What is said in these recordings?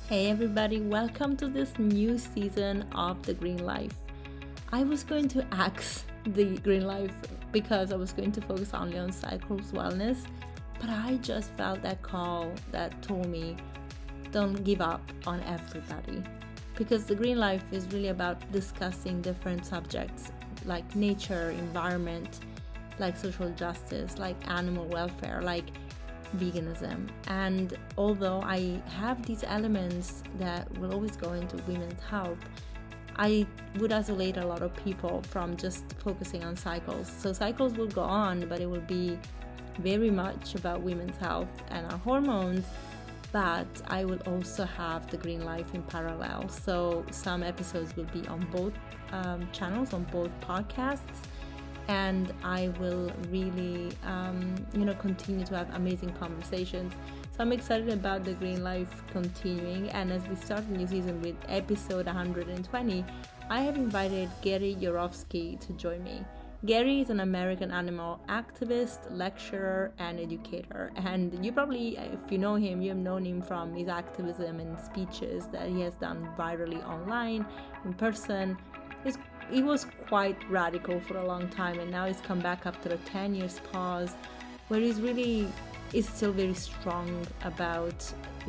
Hey everybody, welcome to this new season of The Green Life. I was going to axe The Green Life because I was going to focus only on cycles wellness, but I just felt that call that told me don't give up on everybody. Because The Green Life is really about discussing different subjects like nature, environment, like social justice, like animal welfare, like veganism. And although I have these elements that will always go into women's health, I would isolate a lot of people from just focusing on cycles. So cycles will go on, but it will be very much about women's health and our hormones. But I will also have the green life in parallel. So some episodes will be on both channels, on both podcasts. And I will really, continue to have amazing conversations. So I'm excited about the Green Life continuing. And as we start a new season with episode 120, I have invited Gary Yourofsky to join me. Gary is an American animal activist, lecturer, and educator. And you probably, if you know him, you have known him from his activism and speeches that he has done virally online, in person. He was quite radical for a long time, and now he's come back after a 10 years pause where he's really is still very strong about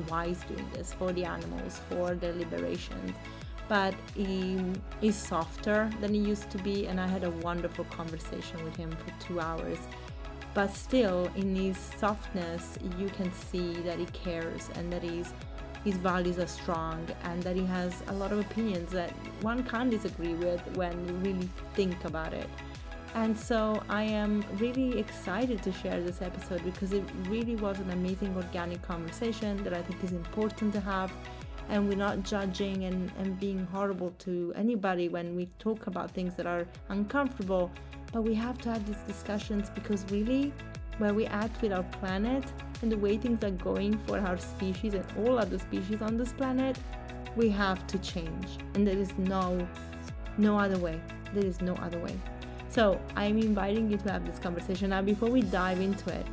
why he's doing this for the animals, for their liberation. But he is softer than he used to be, and I had a wonderful conversation with him for 2 hours. But still, in his softness, you can see that he cares and that his values are strong, and that he has a lot of opinions that one can't disagree with when you really think about it. And so I am really excited to share this episode because it really was an amazing organic conversation that I think is important to have. And we're not judging and being horrible to anybody when we talk about things that are uncomfortable, but we have to have these discussions because really where we're at with our planet and the way things are going for our species and all other species on this planet, we have to change. And there is no other way. There is no other way. So I'm inviting you to have this conversation. Now, before we dive into it,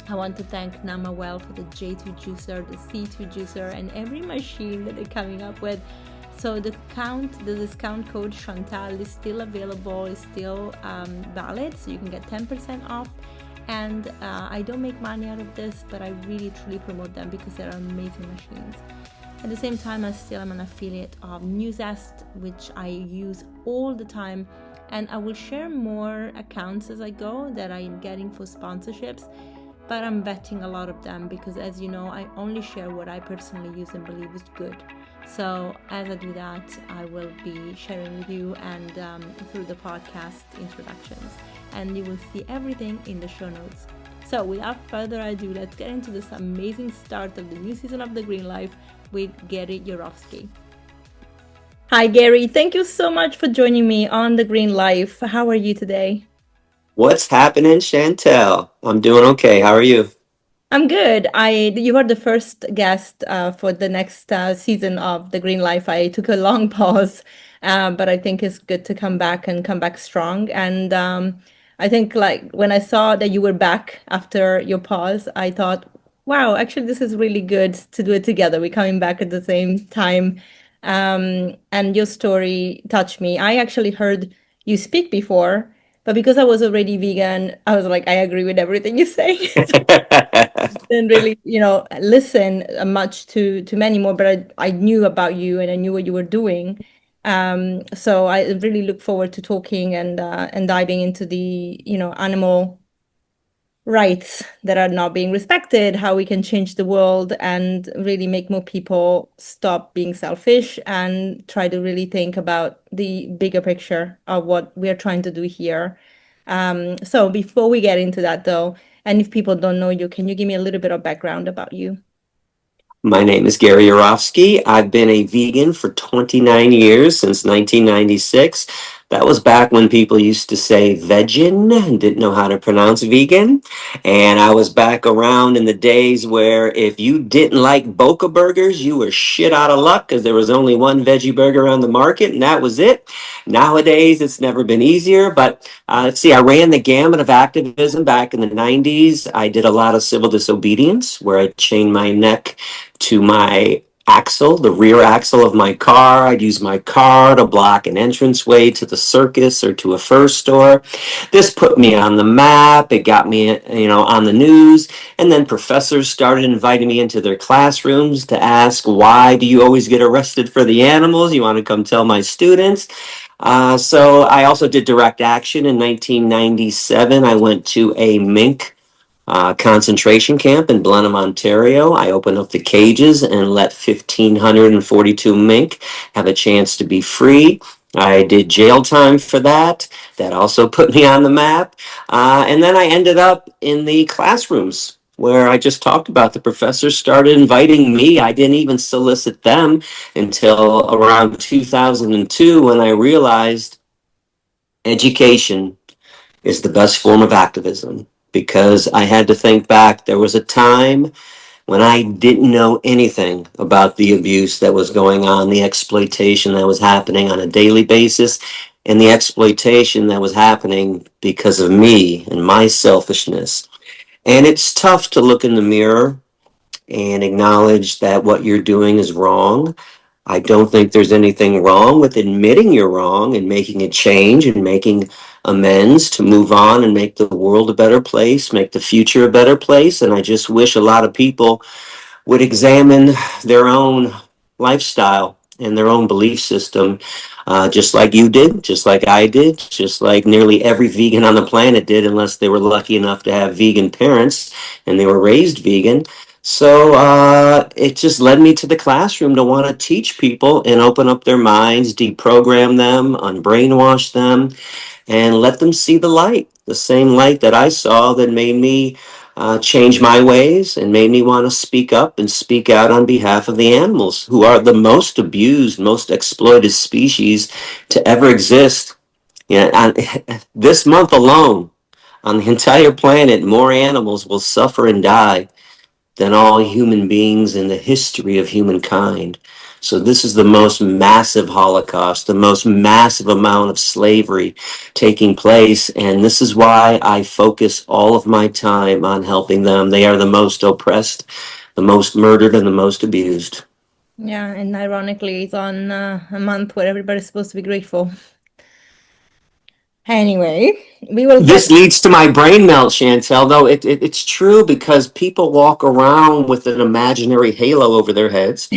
I want to thank Nama Well for the J2 juicer, the C2 juicer, and every machine that they're coming up with. So the discount code Chantal is still available, is still valid, so you can get 10% off. And I don't make money out of this, but I really truly promote them because they're amazing machines. At the same time, I still am an affiliate of Newsest, which I use all the time, and I will share more accounts as I go that I am getting for sponsorships, but I'm vetting a lot of them because, as you know, I only share what I personally use and believe is good. So as I do that, I will be sharing with you and through the podcast introductions, and you will see everything in the show notes. So without further ado, let's get into this amazing start of the new season of The Green Life with Gary Yourofsky. Hi Gary, thank you so much for joining me on The Green Life. How are you today? What's happening, Chantel? I'm doing okay. How are you? I'm good. You are the first guest for the next season of The Green Life. I took a long pause, but I think it's good to come back and come back strong. And I think like when I saw that you were back after your pause, I thought, wow, actually this is really good to do it together. We're coming back at the same time. And your story touched me. I actually heard you speak before, but because I was already vegan, I was like, I agree with everything you say. Didn't really, listen much to many more, but I knew about you and I knew what you were doing. So I really look forward to talking and diving into the, animal rights that are not being respected, how we can change the world and really make more people stop being selfish and try to really think about the bigger picture of what we're trying to do here. So before we get into that though, and if people don't know you, can you give me a little bit of background about you? My name is Gary Yourofsky. I've been a vegan for 29 years, since 1996. That was back when people used to say vegan and didn't know how to pronounce vegan. And I was back around in the days where if you didn't like Boca burgers, you were shit out of luck because there was only one veggie burger on the market and that was it. Nowadays, it's never been easier. But let's see, I ran the gamut of activism back in the 90s. I did a lot of civil disobedience where I chained my neck to my axle, the rear axle of my car. I'd use my car to block an entranceway to the circus or to a fur store. This put me on the map. It got me, on the news. And then professors started inviting me into their classrooms to ask, why do you always get arrested for the animals? You want to come tell my students? So I also did direct action in 1997. I went to a mink concentration camp in Blenheim, Ontario. I opened up the cages and let 1,542 mink have a chance to be free. I did jail time for that. That also put me on the map. And then I ended up in the classrooms where I just talked about. The professors started inviting me. I didn't even solicit them until around 2002 when I realized education is the best form of activism, because I had to think back. There was a time when I didn't know anything about the abuse that was going on, the exploitation that was happening on a daily basis, and the exploitation that was happening because of me and my selfishness. And it's tough to look in the mirror and acknowledge that what you're doing is wrong. I don't think there's anything wrong with admitting you're wrong and making a change and making amends to move on and make the world a better place, make the future a better place. And I just wish a lot of people would examine their own lifestyle and their own belief system, just like you did, just like I did, just like nearly every vegan on the planet did, unless they were lucky enough to have vegan parents and they were raised vegan. So it just led me to the classroom to want to teach people and open up their minds, deprogram them, unbrainwash them, and let them see the same light that I saw that made me change my ways and made me want to speak up and speak out on behalf of the animals, who are the most abused, most exploited species to ever exist. Yeah, this month alone, on the entire planet, more animals will suffer and die than all human beings in the history of humankind. So this is the most massive Holocaust, the most massive amount of slavery taking place. And this is why I focus all of my time on helping them. They are the most oppressed, the most murdered, and the most abused. Yeah, and ironically, it's on a month where everybody's supposed to be grateful. Anyway, we will get. This leads to my brain melt, Chantel, though it's true, because people walk around with an imaginary halo over their heads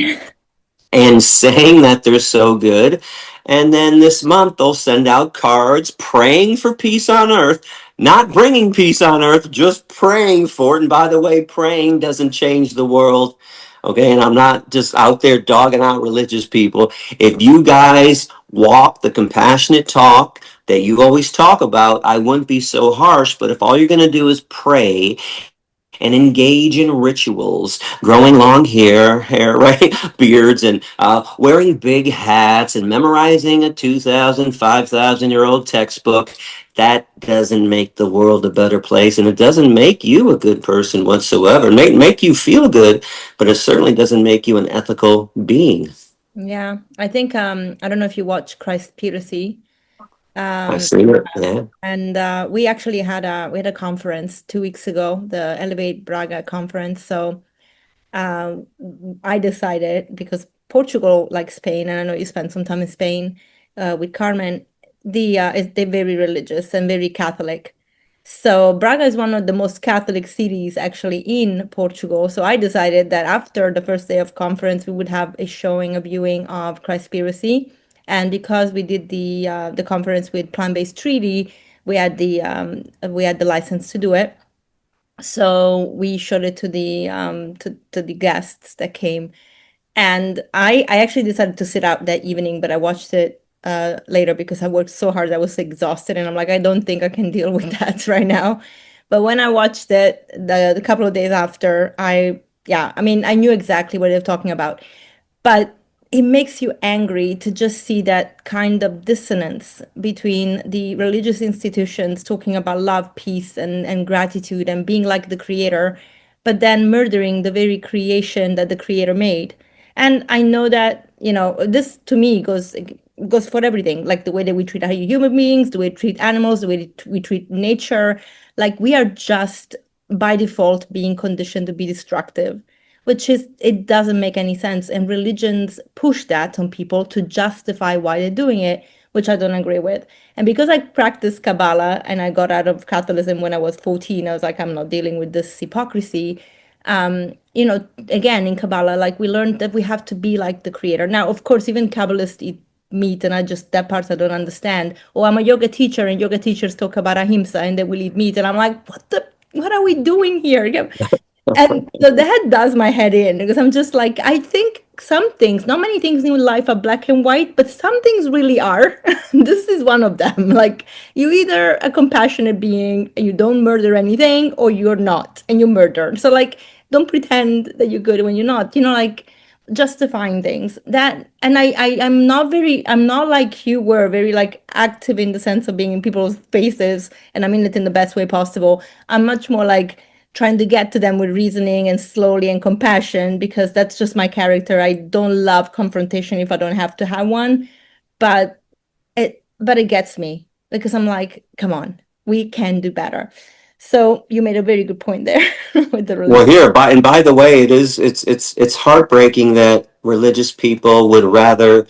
and saying that they're so good. And then this month they'll send out cards praying for peace on earth, not bringing peace on earth, just praying for it. And by the way, praying doesn't change the world. Okay, and I'm not just out there dogging out religious people. If you guys walk the compassionate talk that you always talk about, I wouldn't be so harsh. But if all you're going to do is pray and engage in rituals, growing long hair, right, beards, and wearing big hats and memorizing a 2,000, 5,000-year-old textbook, that doesn't make the world a better place, and it doesn't make you a good person whatsoever. Make you feel good, but it certainly doesn't make you an ethical being. Yeah, I think I don't know if you watch Christpiracy. I've seen it, yeah. And we actually had a conference 2 weeks ago, the Elevate Braga conference. So uh, I decided, because Portugal, like Spain, and I know you spent some time in Spain with Carmen, they're very religious and very Catholic. So Braga is one of the most Catholic cities actually in Portugal. So I decided that after the first day of conference, we would have a showing, a viewing of Christpiracy. And because we did the conference with Plant-Based Treaty, we had the license to do it. So we showed it to the guests that came, and I actually decided to sit out that evening, but I watched it later because I worked so hard. I was exhausted, and I'm like, I don't think I can deal with that right now. But when I watched it the couple of days after, I mean, I knew exactly what they were talking about. But it makes you angry to just see that kind of dissonance between the religious institutions talking about love, peace, and gratitude and being like the creator, but then murdering the very creation that the creator made. And I know that, this to me goes for everything, like the way that we treat our human beings, the way we treat animals, the way we treat nature. Like we are just by default being conditioned to be destructive. which is, it doesn't make any sense. And religions push that on people to justify why they're doing it, which I don't agree with. And because I practiced Kabbalah and I got out of Catholicism when I was 14, I was like, I'm not dealing with this hypocrisy. Again, in Kabbalah, like we learned that we have to be like the creator. Now, of course, even Kabbalists eat meat, and that part I don't understand. Or I'm a yoga teacher, and yoga teachers talk about ahimsa, and they will eat meat, and I'm like, what are we doing here? And so that does my head in, because I'm just like, I think some things, not many things in life are black and white, but some things really are. This is one of them. Like, you either a compassionate being and you don't murder anything, or you're not and you murder. So like, don't pretend that you're good when you're not, like justifying things that. And I'm not like you were, very like active in the sense of being in people's faces, and I mean it in the best way possible. I'm much more like trying to get to them with reasoning and slowly and compassion, because that's just my character. I don't love confrontation if I don't have to have one, but it gets me, because I'm like, come on, we can do better. So you made a very good point there with the Well, religion. here, by the way, it's heartbreaking that religious people would rather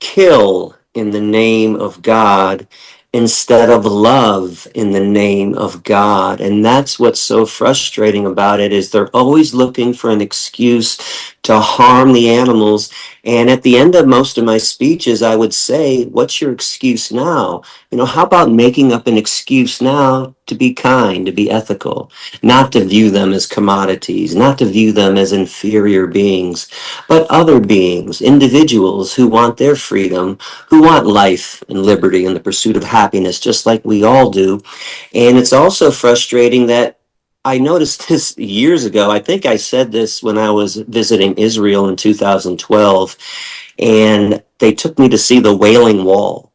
kill in the name of God instead of love in the name of God. And that's what's so frustrating about it, is they're always looking for an excuse to harm the animals. And at the end of most of my speeches, I would say, what's your excuse now? How about making up an excuse now to be kind, to be ethical, not to view them as commodities, not to view them as inferior beings, but other beings, individuals who want their freedom, who want life and liberty and the pursuit of happiness, just like we all do. And it's also frustrating that I noticed this years ago. I think I said this when I was visiting Israel in 2012, and they took me to see the Wailing Wall.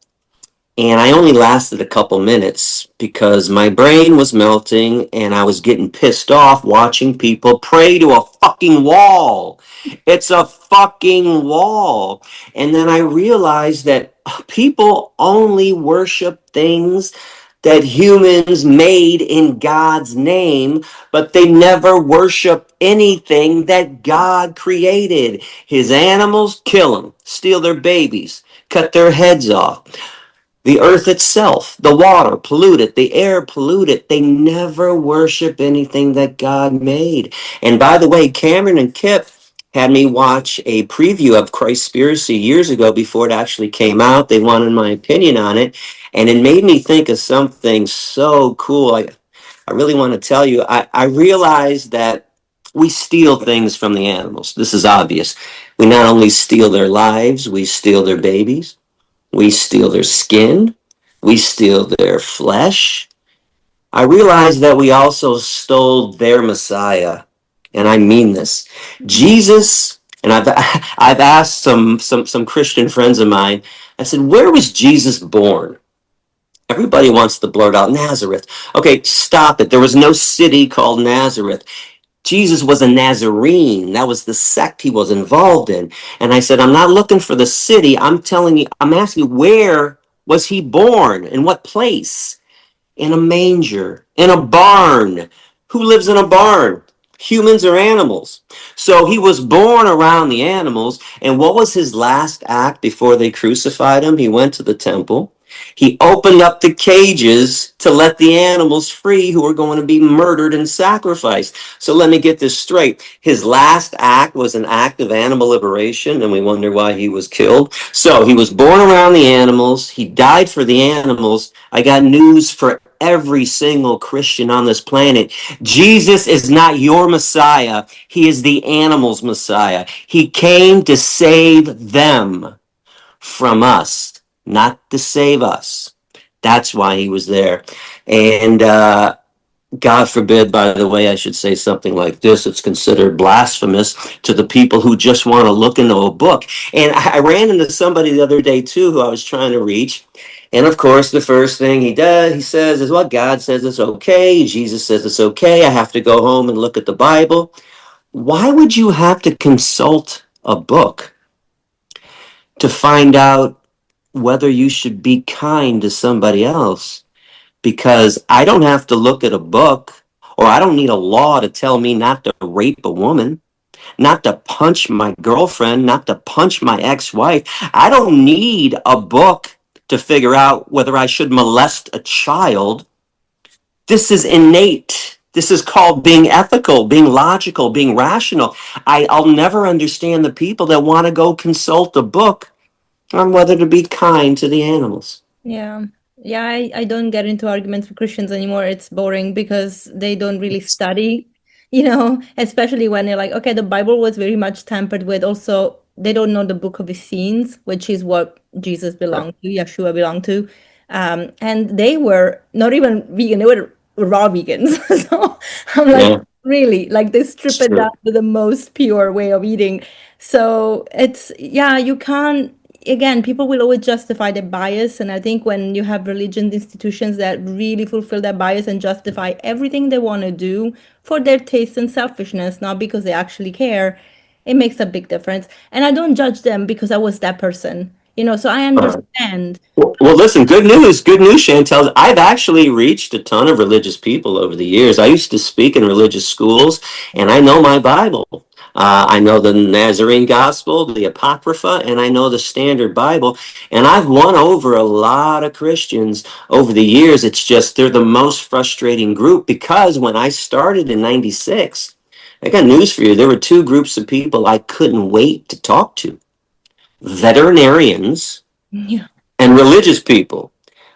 And I only lasted a couple minutes because my brain was melting and I was getting pissed off watching people pray to a fucking wall. It's a fucking wall. And then I realized that people only worship things that humans made in God's name, but they never worship anything that God created. His animals, kill them, steal their babies, cut their heads off. The earth itself, the water, pollute it, the air, pollute it. They never worship anything that God made. And by the way, Cameron and Kip had me watch a preview of Christspiracy years ago before it actually came out. They wanted my opinion on it. And it made me think of something so cool. I really want to tell you. I realized that we steal things from the animals. This is obvious. We not only steal their lives, we steal their babies. We steal their skin. We steal their flesh. I realize that we also stole their Messiah. And I mean this. Jesus, and I've asked some Christian friends of mine, I said, where was Jesus born? Everybody wants to blurt out Nazareth. Okay, stop it. There was no city called Nazareth. Jesus was a Nazarene. That was the sect he was involved in. And I said, I'm not looking for the city. I'm asking you, where was he born? In what place? In a manger, in a barn. Who lives in a barn? Humans or animals? So he was born around the animals. And what was his last act before they crucified him? He went to the temple. He opened up the cages to let the animals free who were going to be murdered and sacrificed. So let me get this straight. His last act was an act of animal liberation, and we wonder why he was killed. So he was born around the animals. He died for the animals. I got news for every single Christian on this planet. Jesus is not your Messiah. He is the animals' Messiah. He came to save them from us, not to save us. That's why he was there. And God forbid, by the way, I should say something like this. It's considered blasphemous to the people who just want to look into a book. And I ran into somebody the other day, too, who I was trying to reach. And of course, the first thing he says is, well, God says it's okay. Jesus says it's okay. I have to go home and look at the Bible. Why would you have to consult a book to find out whether you should be kind to somebody else? Because I don't have to look at a book, or I don't need a law to tell me not to rape a woman. not to punch my girlfriend, not to punch my ex-wife. I don't need a book to figure out whether I should molest a child. This is innate. This is called being ethical, being logical, being rational. I'll never understand the people that want to go consult a book on whether to be kind to the animals. Yeah. Yeah, I don't get into arguments with Christians anymore. It's boring because they don't really study, especially when they're like, okay, the Bible was very much tampered with. Also, they don't know the book of Essenes, which is what Jesus belonged to, Yeshua belonged to. And they were not even vegan, they were raw vegans. So I'm like, Yeah, really, like they strip it's it down true. to the most pure way of eating. So it's, yeah, you can't, again, people will always justify their bias. And I think when you have religion institutions that really fulfill their bias and justify everything they want to do for their taste and selfishness, not because they actually care, it makes a big difference. And I don't judge them because I was that person, so I understand. Well, listen, good news, Chantel. I've actually reached a ton of religious people over the years. I used to speak in religious schools, and I know my Bible. I know the Nazarene Gospel, the Apocrypha, and I know the Standard Bible. And I've won over a lot of Christians over the years. It's just they're the most frustrating group because when I started in 96, I got news for you. There were two groups of people I couldn't wait to talk to: veterinarians Yeah. and religious people.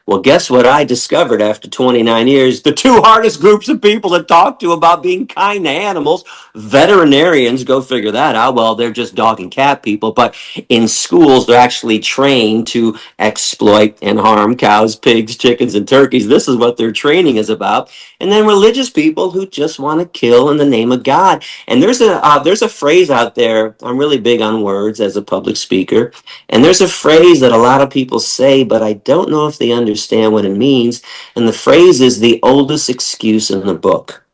Well, guess what I discovered after 29 years? The two hardest groups of people to talk to about being kind to animals: veterinarians, go figure that out. Well, they're just dog and cat people, but in schools, they're actually trained to exploit and harm cows, pigs, chickens, and turkeys. This is what their training is about. And then religious people who just want to kill in the name of God. And there's a phrase out there. I'm really big on words as a public speaker. And there's a phrase that a lot of people say, but I don't know if they understand what it means. And the phrase is the oldest excuse in the book.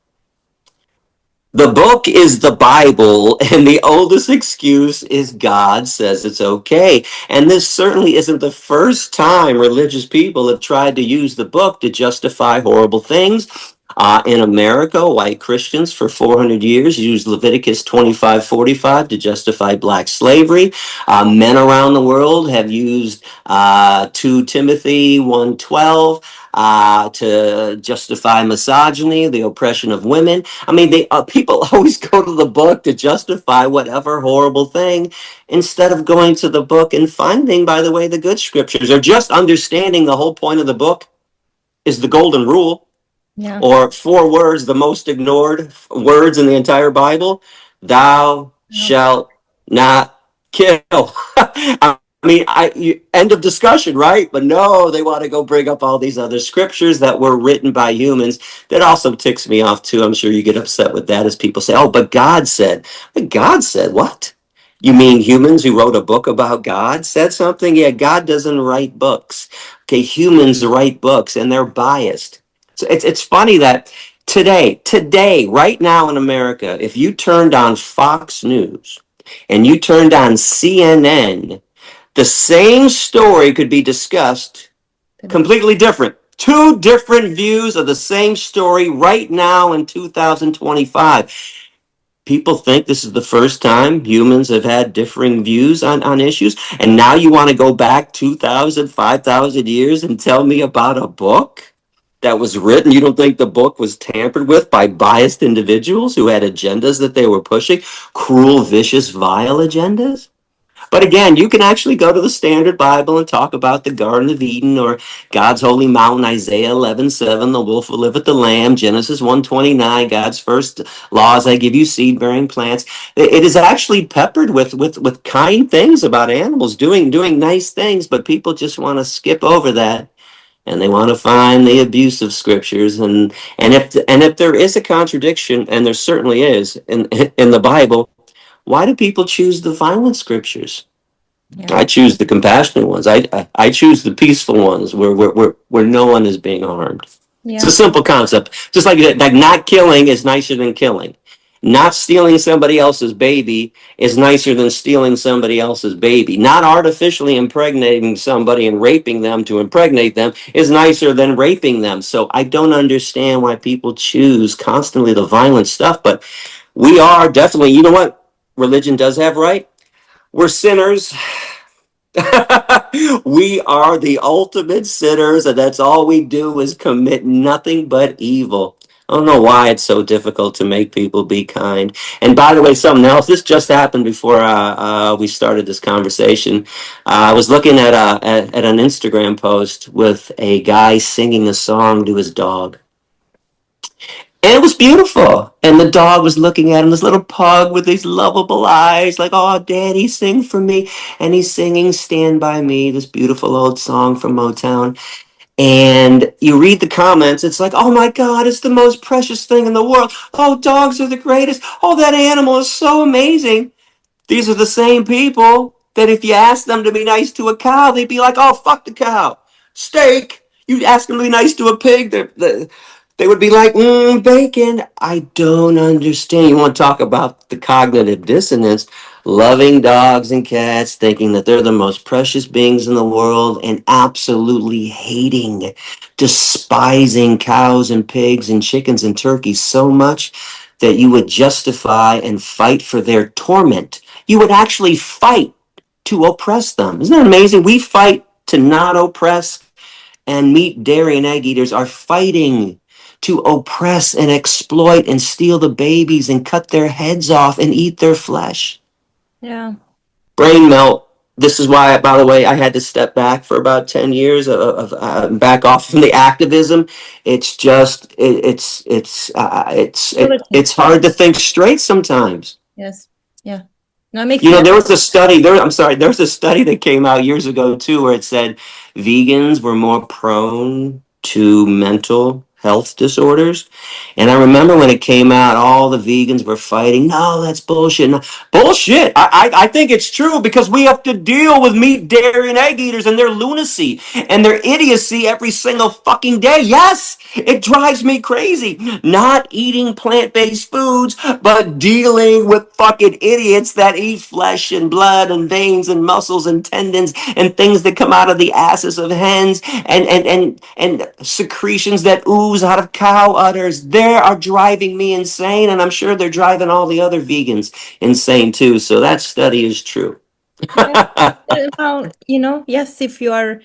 The book is the Bible, and the oldest excuse is God says it's okay. And this certainly isn't the first time religious people have tried to use the book to justify horrible things. In America, white Christians for 400 years used Leviticus 25:45 to justify black slavery. Men around the world have used 2 Timothy 1:12 to justify misogyny, the oppression of women. I mean, people always go to the book to justify whatever horrible thing instead of going to the book and finding, by the way, the good scriptures, or just understanding the whole point of the book is the golden rule. Yeah. Or 4 words, the most ignored words in the entire Bible: thou shalt not kill. I mean, end of discussion, right? But no, they want to go bring up all these other scriptures that were written by humans. That also ticks me off too. I'm sure you get upset with that as people say, oh, but God said. But God said what? You mean humans who wrote a book about God said something? Yeah, God doesn't write books. Okay, humans write books, and they're biased. So it's funny that today, right now in America, if you turned on Fox News and you turned on CNN, the same story could be discussed completely different. 2 different views of the same story right now in 2025. People think this is the first time humans have had differing views on issues. And now you want to go back 2,000, 5,000 years and tell me about a book that was written? You don't think the book was tampered with by biased individuals who had agendas that they were pushing? Cruel, vicious, vile agendas? But again, you can actually go to the Standard Bible and talk about the Garden of Eden or God's holy mountain, Isaiah 11:7, the wolf will live with the lamb, Genesis 1:29, God's first laws, I give you seed-bearing plants. It is actually peppered with kind things about animals, doing nice things, but people just want to skip over that. And they want to find the abusive scriptures, and if there is a contradiction, and there certainly is in the Bible, why do people choose the violent scriptures? Yeah. I choose the compassionate ones. I choose the peaceful ones where no one is being harmed. It's a Yeah. simple concept. Just like not killing is nicer than killing. Not stealing somebody else's baby is nicer than stealing somebody else's baby. Not artificially impregnating somebody and raping them to impregnate them is nicer than raping them. So I don't understand why people choose constantly the violent stuff, but we are definitely, you know what? religion does have right. We're sinners. We are the ultimate sinners, and that's all we do is commit nothing but evil. I don't know why it's so difficult to make people be kind. And by the way, something else. This just happened before we started this conversation. I was looking at an Instagram post with a guy singing a song to his dog. And it was beautiful. And the dog was looking at him, this little pug with these lovable eyes, like, oh, daddy, sing for me. And he's singing Stand By Me, this beautiful old song from Motown. And you read the comments, it's like, oh my God, it's the most precious thing in the world. Oh, dogs are the greatest. Oh, that animal is so amazing. These are the same people that if you ask them to be nice to a cow, they'd be like, oh, fuck the cow. Steak. You ask them to be nice to a pig, they would be like, bacon. I don't understand. You want to talk about the cognitive dissonance? Loving dogs and cats, thinking that they're the most precious beings in the world, and absolutely hating, despising cows and pigs and chickens and turkeys so much that you would justify and fight for their torment. You would actually fight to oppress them. Isn't that amazing? We fight to not oppress, and meat, dairy, and egg eaters are fighting to oppress and exploit and steal the babies and cut their heads off and eat their flesh. Yeah. Brain melt. This is why, by the way, I had to step back for about 10 years back off from the activism. It's just, it's hard to think straight sometimes. Yes. Yeah. No, it makes You know, sense. there was a study there was a study that came out years ago too, where it said vegans were more prone to mental health disorders. And I remember when it came out, all the vegans were fighting. No, that's bullshit. No, bullshit. I think it's true because we have to deal with meat, dairy, and egg eaters and their lunacy and their idiocy every single fucking day. Yes, it drives me crazy. Not eating plant-based foods, but dealing with fucking idiots that eat flesh and blood and veins and muscles and tendons and things that come out of the asses of hens and secretions that ooze out of cow udders. They are driving me insane, and I'm sure they're driving all the other vegans insane too. So that study is true. Yeah. Well, yes, if you're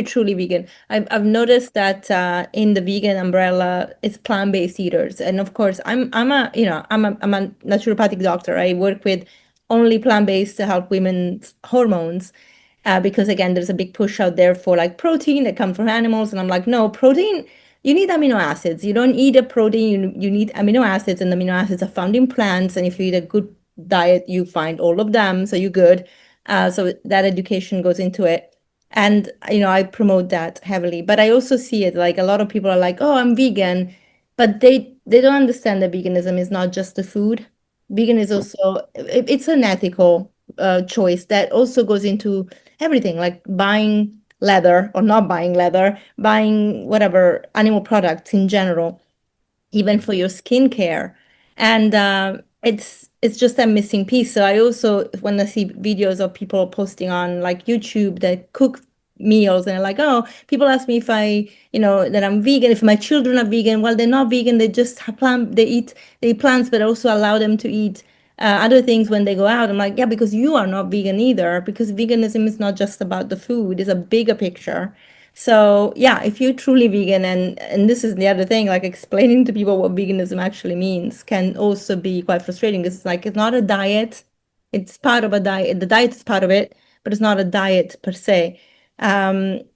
truly vegan, I've noticed that in the vegan umbrella, it's plant-based eaters, and of course, I'm a naturopathic doctor. I work with only plant-based to help women's hormones, because again, there's a big push out there for like protein that comes from animals, and I'm like, no, protein. You need amino acids. You don't eat a protein. You need amino acids, and amino acids are found in plants. And if you eat a good diet, you find all of them, so you're good. So that education goes into it. And, I promote that heavily. But I also see it like a lot of people are like, oh, I'm vegan. But they don't understand that veganism is not just the food. Vegan is also, it's an ethical choice that also goes into everything, like buying leather or not buying leather, buying whatever animal products in general, even for your skincare. And it's just a missing piece. So I also, when I see videos of people posting on like YouTube that cook meals, and they're like, oh, people ask me if that I'm vegan, if my children are vegan. Well, they're not vegan. They just have they eat plants, but also allow them to eat other things when they go out. I'm like, yeah, because you are not vegan either, because veganism is not just about the food, it's a bigger picture. So yeah, if you're truly vegan, and this is the other thing, like explaining to people what veganism actually means can also be quite frustrating. It's like, it's not a diet. It's part of a diet. The diet is part of it, but it's not a diet per se.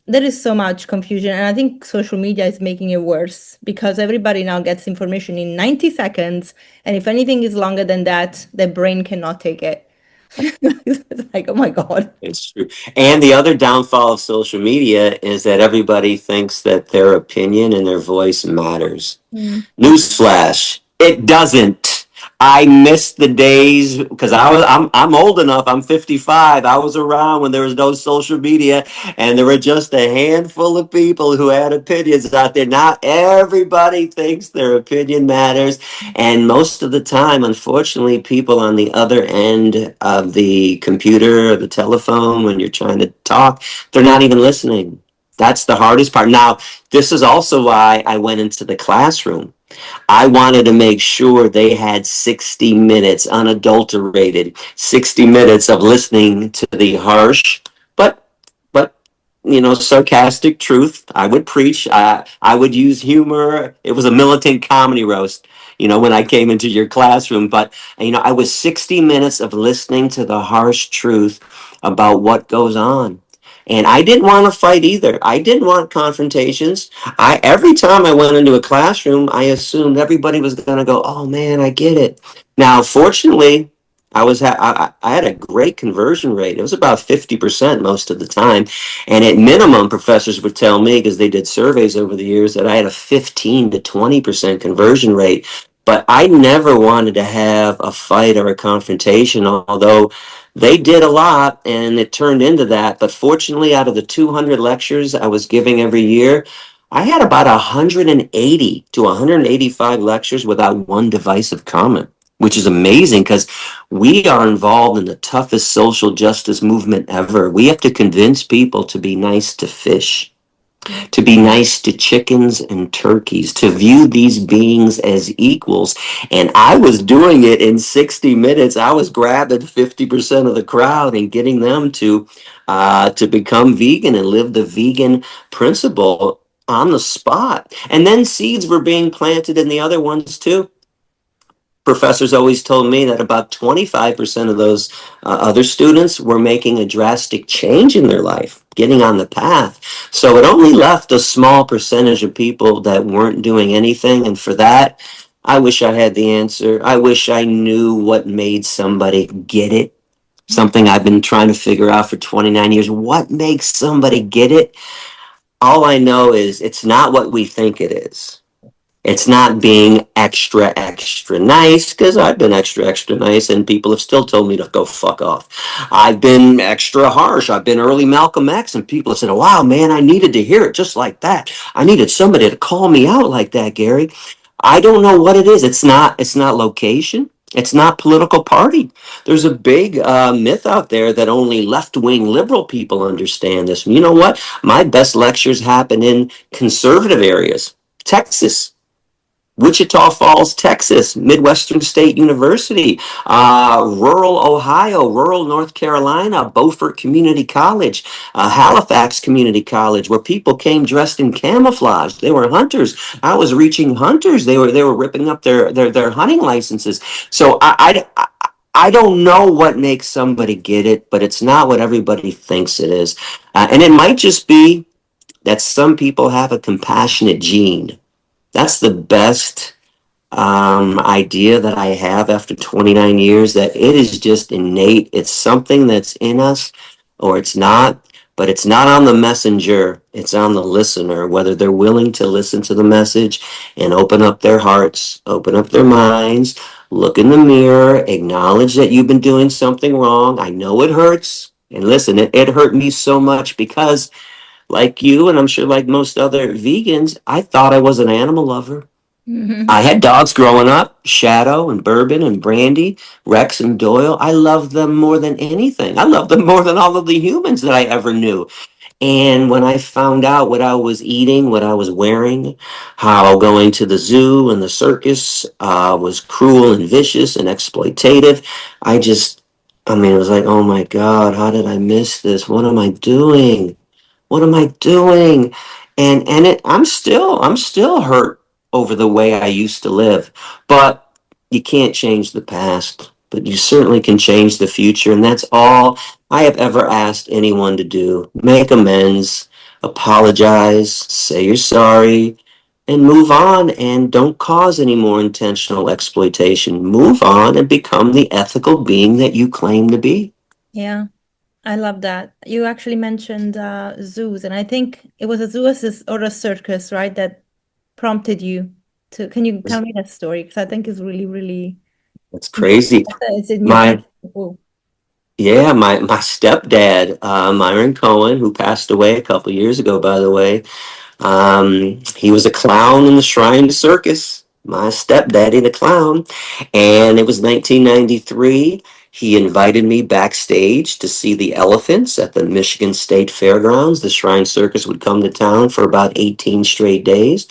There is so much confusion, and I think social media is making it worse because everybody now gets information in 90 seconds, and if anything is longer than that, their brain cannot take it. It's like, oh my God. It's true. And the other downfall of social media is that everybody thinks that their opinion and their voice matters. Newsflash, it doesn't. I miss the days because I'm old enough. I'm 55. I was around when there was no social media, and there were just a handful of people who had opinions out there. Not everybody thinks their opinion matters, and most of the time, unfortunately, people on the other end of the computer or the telephone, when you're trying to talk, they're not even listening. That's the hardest part. Now, this is also why I went into the classroom. I wanted to make sure they had 60 minutes, unadulterated 60 minutes of listening to the harsh, but, but, sarcastic truth. I would preach. I would use humor. It was a militant comedy roast, when I came into your classroom. But, I was 60 minutes of listening to the harsh truth about what goes on. And I didn't want to fight either. I didn't want confrontations. Every time I went into a classroom, I assumed everybody was going to go, "Oh man, I get it." Now, fortunately, I had a great conversion rate. It was about 50% most of the time, and at minimum, professors would tell me, because they did surveys over the years, that I had a 15 to 20% conversion rate. But I never wanted to have a fight or a confrontation, although they did a lot and it turned into that. But fortunately, out of the 200 lectures I was giving every year, I had about 180 to 185 lectures without one divisive comment, which is amazing because we are involved in the toughest social justice movement ever. We have to convince people to be nice to fish, to be nice to chickens and turkeys, to view these beings as equals. And I was doing it in 60 minutes. I was grabbing 50% of the crowd and getting them to become vegan and live the vegan principle on the spot. And then seeds were being planted in the other ones too. Professors always told me that about 25% of those other students were making a drastic change in their life, getting on the path. So it only left a small percentage of people that weren't doing anything. And for that, I wish I had the answer. I wish I knew what made somebody get it. Something I've been trying to figure out for 29 years. What makes somebody get it? All I know is it's not what we think it is. It's not being extra, extra nice, because I've been extra, extra nice and people have still told me to go fuck off. I've been extra harsh. I've been early Malcolm X and people have said, "Wow, man, I needed to hear it just like that. I needed somebody to call me out like that, Gary." I don't know what it is. It's not location. It's not political party. There's a big myth out there that only left-wing liberal people understand this. You know what? My best lectures happen in conservative areas. Texas, Wichita Falls, Texas, Midwestern State University, rural Ohio, rural North Carolina, Beaufort Community College, Halifax Community College, where people came dressed in camouflage. They were hunters. I was reaching hunters. They were ripping up their hunting licenses. So I don't know what makes somebody get it, but it's not what everybody thinks it is. And it might just be that some people have a compassionate gene. That's the best idea that I have after 29 years, that it is just innate. It's something that's in us or it's not, but it's not on the messenger. It's on the listener, whether they're willing to listen to the message and open up their hearts, open up their minds, look in the mirror, acknowledge that you've been doing something wrong. I know it hurts. And listen, it hurt me so much because, like you, and I'm sure like most other vegans, I thought I was an animal lover. I had dogs growing up, Shadow and Bourbon and Brandy, Rex and Doyle. I loved them more than anything. I loved them more than all of the humans that I ever knew. And when I found out what I was eating, what I was wearing, how going to the zoo and the circus was cruel and vicious and exploitative, it was like, oh my God, how did I miss this? What am I doing? What am I doing? I'm still hurt over the way I used to live. But you can't change the past, but you certainly can change the future. And that's all I have ever asked anyone to do. Make amends, apologize, say you're sorry, and move on, and don't cause any more intentional exploitation. Move on and become the ethical being that you claim to be. Yeah, I love that. You actually mentioned zoos, and I think it was a zoo or a circus, right, that prompted you to. Can you tell me that story? Because I think it's really, really It's crazy. it's in your My principle. Yeah, my stepdad, Myron Cohen, who passed away a couple years ago, by the way, he was a clown in the Shrine Circus. My stepdaddy, the clown, and it was 1993. He invited me backstage to see the elephants at the Michigan State Fairgrounds. The Shrine Circus would come to town for about 18 straight days.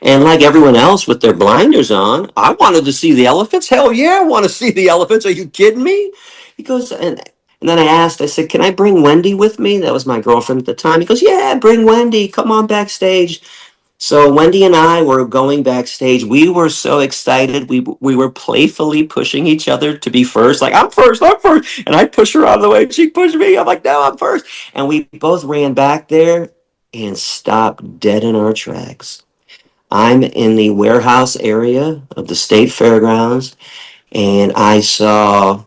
And like everyone else with their blinders on, I wanted to see the elephants. Hell yeah, I want to see the elephants. Are you kidding me? He goes, and then I said, can I bring Wendy with me? That was my girlfriend at the time. He goes, yeah, bring Wendy. Come on backstage. So Wendy and I were going backstage. We were so excited. We were playfully pushing each other to be first. Like, I'm first, I'm first. And I push her out of the way. She pushed me. I'm like, no, I'm first. And we both ran back there and stopped dead in our tracks. I'm in the warehouse area of the state fairgrounds, and I saw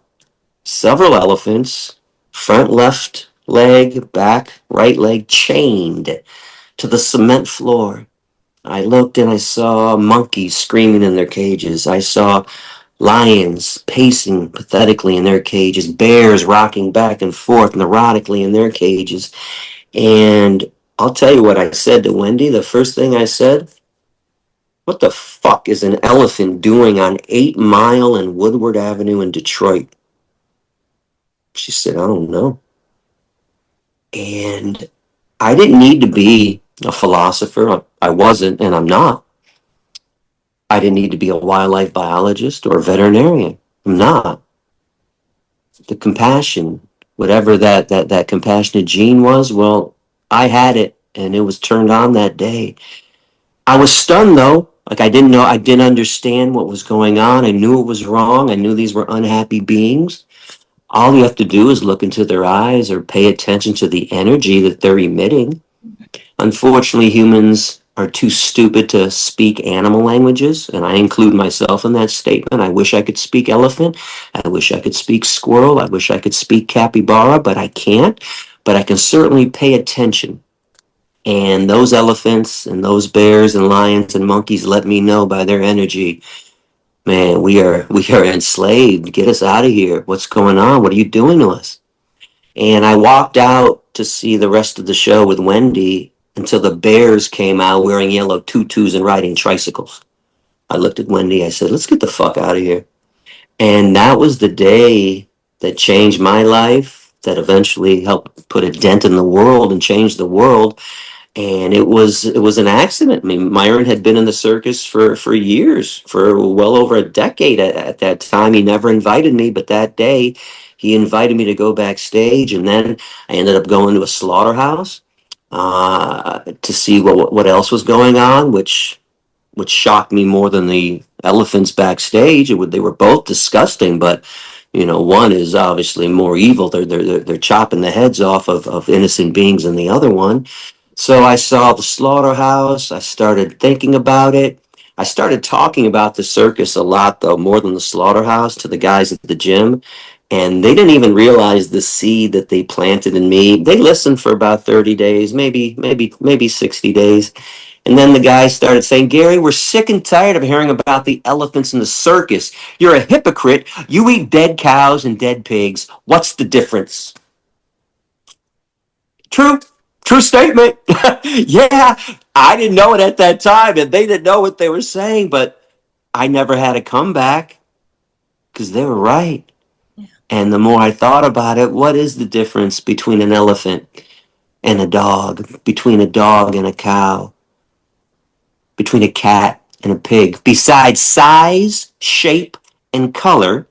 several elephants, front left leg, back right leg, chained to the cement floor. I looked and I saw monkeys screaming in their cages. I saw lions pacing pathetically in their cages, bears rocking back and forth neurotically in their cages. And I'll tell you what I said to Wendy. The first thing I said, what the fuck is an elephant doing on 8 Mile and Woodward Avenue in Detroit? She said, I don't know. And I didn't need to be a philosopher. I wasn't, and I'm not. I didn't need to be a wildlife biologist or a veterinarian. I'm not. The compassion, whatever that compassionate gene was, well, I had it, and it was turned on that day. I was stunned, though. Like, I didn't know, I didn't understand what was going on. I knew it was wrong. I knew these were unhappy beings. All you have to do is look into their eyes or pay attention to the energy that they're emitting. Unfortunately, humans are too stupid to speak animal languages, and I include myself in that statement. I wish I could speak elephant. I wish I could speak squirrel. I wish I could speak capybara, but I can't. But I can certainly pay attention. And those elephants and those bears and lions and monkeys let me know by their energy, man, we are enslaved. Get us out of here. What's going on? What are you doing to us? And I walked out to see the rest of the show with Wendy until the bears came out wearing yellow tutus and riding tricycles. I looked at Wendy. I said, let's get the fuck out of here. And that was the day that changed my life, that eventually helped put a dent in the world and change the world. And it was an accident. I mean, Myron had been in the circus for years, for well over a decade at that time. He never invited me, but that day he invited me to go backstage, and then I ended up going to a slaughterhouse to see what else was going on, which shocked me more than the elephants backstage. They were both disgusting, but one is obviously more evil. They're chopping the heads off of innocent beings than the other one. So I saw the slaughterhouse. I started thinking about it. I started talking about the circus a lot, though, more than the slaughterhouse, to the guys at the gym. And they didn't even realize the seed that they planted in me. They listened for about 30 days, maybe 60 days. And then the guys started saying, Gary, we're sick and tired of hearing about the elephants in the circus. You're a hypocrite. You eat dead cows and dead pigs. What's the difference? True. True statement. Yeah, I didn't know it at that time, and they didn't know what they were saying, but I never had a comeback because they were right. And the more I thought about it, what is the difference between an elephant and a dog, between a dog and a cow, between a cat and a pig, besides size, shape, and color,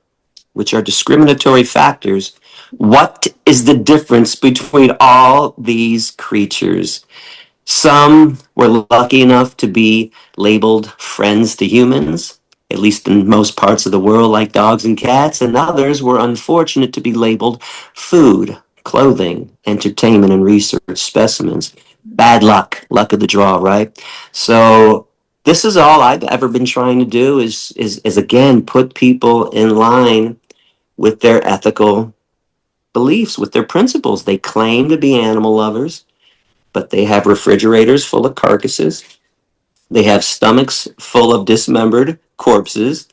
which are discriminatory factors? What is the difference between all these creatures? Some were lucky enough to be labeled friends to humans, at least in most parts of the world, like dogs and cats, and others were unfortunate to be labeled food, clothing, entertainment, and research specimens. Bad luck, luck of the draw, right? So this is all I've ever been trying to do is again put people in line with their ethical beliefs, with their principles. They claim to be animal lovers, but they have refrigerators full of carcasses. They have stomachs full of dismembered corpses.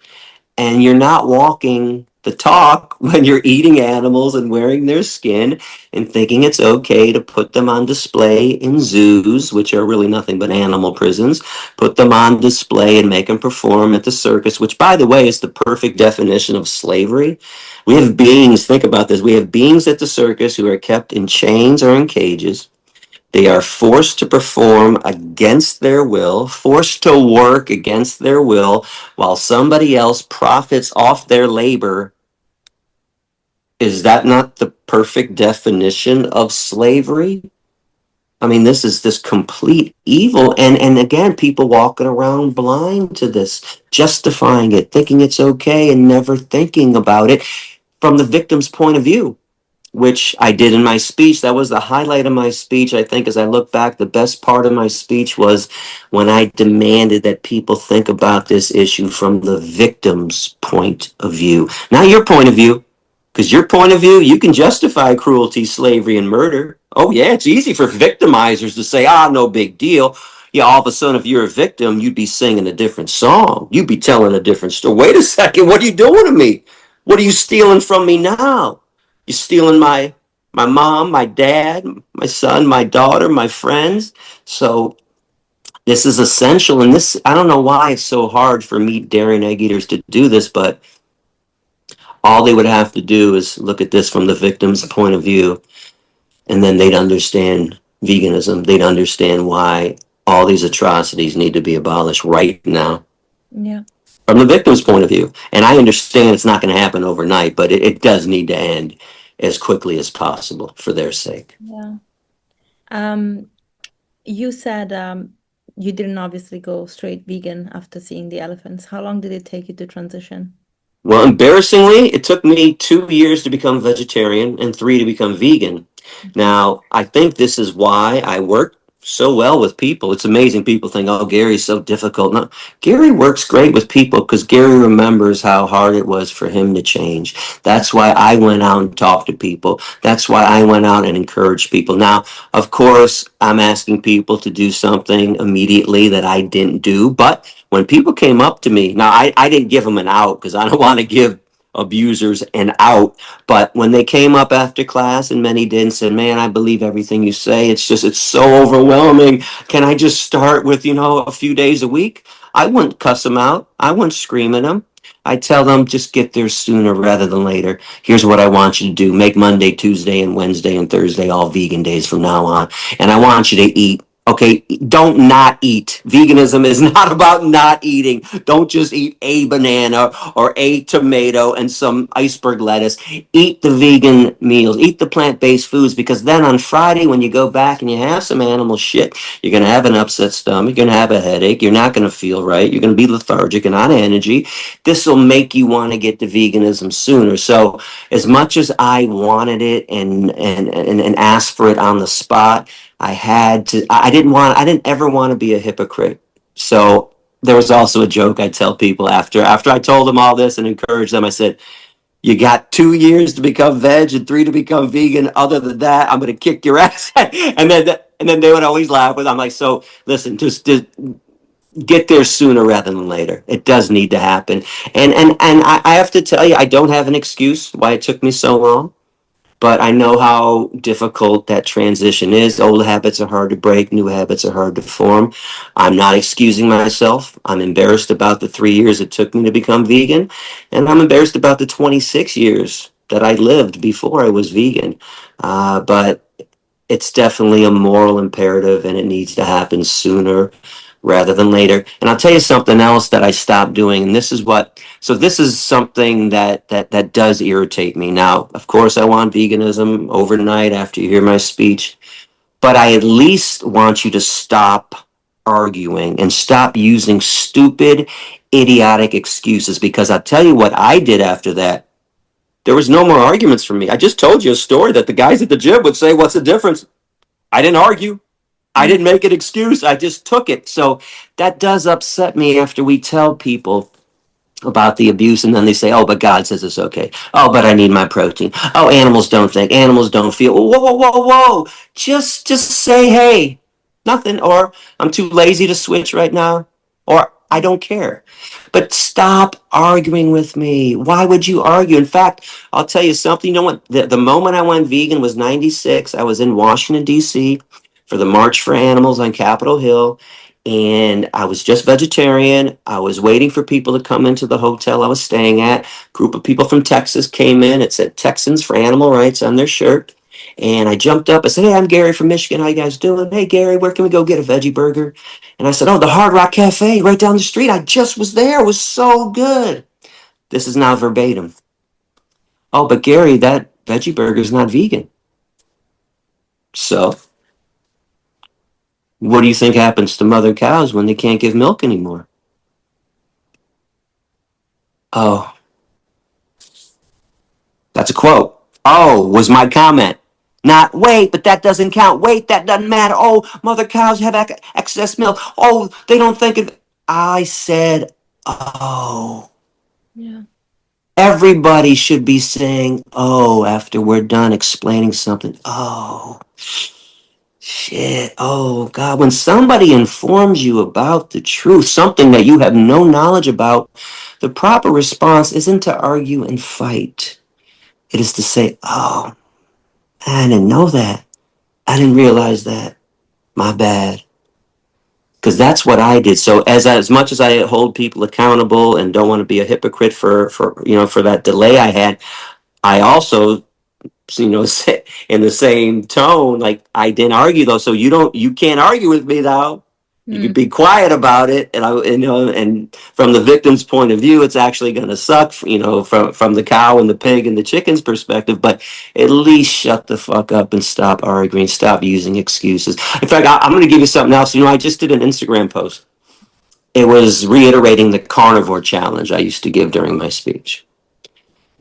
And you're not walking the talk when you're eating animals and wearing their skin and thinking it's okay to put them on display in zoos, which are really nothing but animal prisons, put them on display and make them perform at the circus, which, by the way, is the perfect definition of slavery. We have beings, think about this, we have beings at the circus who are kept in chains or in cages. They are forced to perform against their will, forced to work against their will, while somebody else profits off their labor. Is that not the perfect definition of slavery? I mean, this is this complete evil. And again, people walking around blind to this, justifying it, thinking it's okay, and never thinking about it from the victim's point of view, which I did in my speech. That was the highlight of my speech. I think as I look back, the best part of my speech was when I demanded that people think about this issue from the victim's point of view, not your point of view. Because your point of view, you can justify cruelty, slavery, and murder. Oh, yeah, it's easy for victimizers to say, no big deal. Yeah, all of a sudden, if you're a victim, you'd be singing a different song. You'd be telling a different story. Wait a second, what are you doing to me? What are you stealing from me now? You're stealing my mom, my dad, my son, my daughter, my friends. So this is essential. And this, I don't know why it's so hard for meat, dairy, and egg eaters to do this, but all they would have to do is look at this from the victim's point of view, and then they'd understand veganism. They'd understand why all these atrocities need to be abolished right now. Yeah. From the victim's point of view. And I understand it's not going to happen overnight, but it does need to end as quickly as possible for their sake. Yeah. You said you didn't obviously go straight vegan after seeing the elephants. How long did it take you to transition? Well, embarrassingly, it took me 2 years to become vegetarian and 3 to become vegan. Now, I think this is why I work so well with people. It's amazing. People think, Gary's so difficult. No, Gary works great with people because Gary remembers how hard it was for him to change. That's why I went out and talked to people. That's why I went out and encouraged people. Now, of course, I'm asking people to do something immediately that I didn't do, but when people came up to me, now I didn't give them an out because I don't want to give abusers an out. But when they came up after class, and many did, and said, man, I believe everything you say. It's so overwhelming. Can I just start with, a few days a week? I wouldn't cuss them out. I wouldn't scream at them. I tell them just get there sooner rather than later. Here's what I want you to do. Make Monday, Tuesday, and Wednesday and Thursday all vegan days from now on. And I want you to eat. Okay, don't not eat. Veganism is not about not eating. Don't just eat a banana or a tomato and some iceberg lettuce. Eat the vegan meals. Eat the plant-based foods, because then on Friday when you go back and you have some animal shit, you're going to have an upset stomach. You're going to have a headache. You're not going to feel right. You're going to be lethargic and out of energy. This will make you want to get to veganism sooner. So as much as I wanted it and asked for it on the spot, I didn't ever want to be a hypocrite. So there was also a joke I tell people after I told them all this and encouraged them. I said, you got 2 years to become veg and 3 to become vegan. Other than that, I'm going to kick your ass. and then they would always laugh with, I'm like, so listen, just get there sooner rather than later. It does need to happen. And I have to tell you, I don't have an excuse why it took me so long. But I know how difficult that transition is. Old habits are hard to break. New habits are hard to form. I'm not excusing myself. I'm embarrassed about the 3 years it took me to become vegan. And I'm embarrassed about the 26 years that I lived before I was vegan. But it's definitely a moral imperative, and it needs to happen sooner rather than later. And I'll tell you something else that I stopped doing, and this is something that does irritate me. Now, of course, I want veganism overnight after you hear my speech, but I at least want you to stop arguing and stop using stupid, idiotic excuses, because I'll tell you what I did after that. There was no more arguments from me. I just told you a story that the guys at the gym would say, what's the difference? I didn't argue. I didn't make an excuse. I just took it. So that does upset me after we tell people about the abuse, and then they say, but God says it's okay. But I need my protein. Animals don't think. Animals don't feel. Whoa, whoa, whoa, whoa. Just say, hey, nothing. Or I'm too lazy to switch right now. Or I don't care. But stop arguing with me. Why would you argue? In fact, I'll tell you something. You know what? The moment I went vegan was 96. I was in Washington, D.C. for the March for Animals on Capitol Hill. And I was just vegetarian. I was waiting for people to come into the hotel I was staying at. A group of people from Texas came in. It said Texans for Animal Rights on their shirt. And I jumped up. I said, "Hey, I'm Gary from Michigan. How you guys doing? Hey, Gary, where can we go get a veggie burger?" And I said, "Oh, the Hard Rock Cafe right down the street. I just was there. It was so good." This is now verbatim. "Oh, but Gary, that veggie burger is not vegan." So, what do you think happens to mother cows when they can't give milk anymore? "Oh, that's a quote." "Oh," was my comment. Not, "Wait, but that doesn't count. Wait, that doesn't matter. Oh, mother cows have excess milk. Oh, they don't think of." I said, "Oh." Yeah. Everybody should be saying, "Oh," after we're done explaining something. "Oh, shit. Oh, God." When somebody informs you about the truth, something that you have no knowledge about, the proper response isn't to argue and fight. It is to say, "Oh, I didn't know that. I didn't realize that. My bad." Because that's what I did. So as much as I hold people accountable and don't want to be a hypocrite for that delay I had, I also, in the same tone, like, I didn't argue though. So you can't argue with me now. You could Mm. be quiet about it, and from the victim's point of view, it's actually going to suck, from the cow and the pig and the chicken's perspective. But at least shut the fuck up and stop arguing. Stop using excuses. In fact, I'm going to give you something else. I just did an Instagram post. It was reiterating the carnivore challenge I used to give during my speech.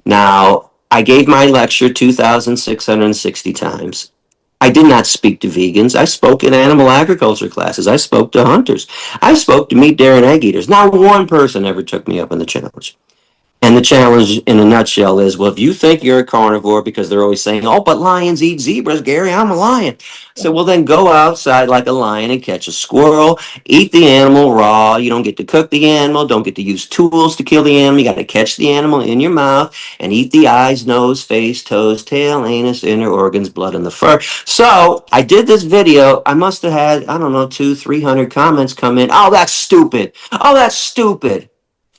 Now, I gave my lecture 2,660 times. I did not speak to vegans. I spoke in animal agriculture classes. I spoke to hunters. I spoke to meat, dairy, and egg eaters. Not one person ever took me up on the challenge. And the challenge in a nutshell is, well, if you think you're a carnivore, because they're always saying, "Oh, but lions eat zebras, Gary, I'm a lion." So, well, then go outside like a lion and catch a squirrel, eat the animal raw. You don't get to cook the animal, don't get to use tools to kill the animal. You got to catch the animal in your mouth and eat the eyes, nose, face, toes, tail, anus, inner organs, blood, and the fur. So I did this video. I must have had, I don't know, 200-300 comments come in. "Oh, that's stupid. Oh, that's stupid."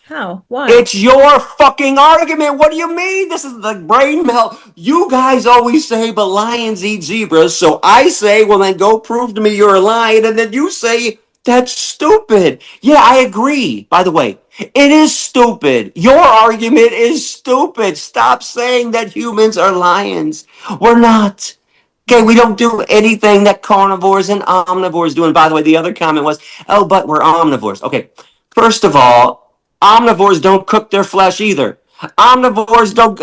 How? Why? It's your fucking argument. What do you mean? This is the brain melt. You guys always say, "But lions eat zebras." So I say, well, then go prove to me you're a lion. And then you say, "That's stupid." Yeah, I agree. By the way, it is stupid. Your argument is stupid. Stop saying that humans are lions. We're not. Okay, we don't do anything that carnivores and omnivores do. And by the way, the other comment was, "Oh, but we're omnivores." Okay, first of all, omnivores don't cook their flesh either. Omnivores don't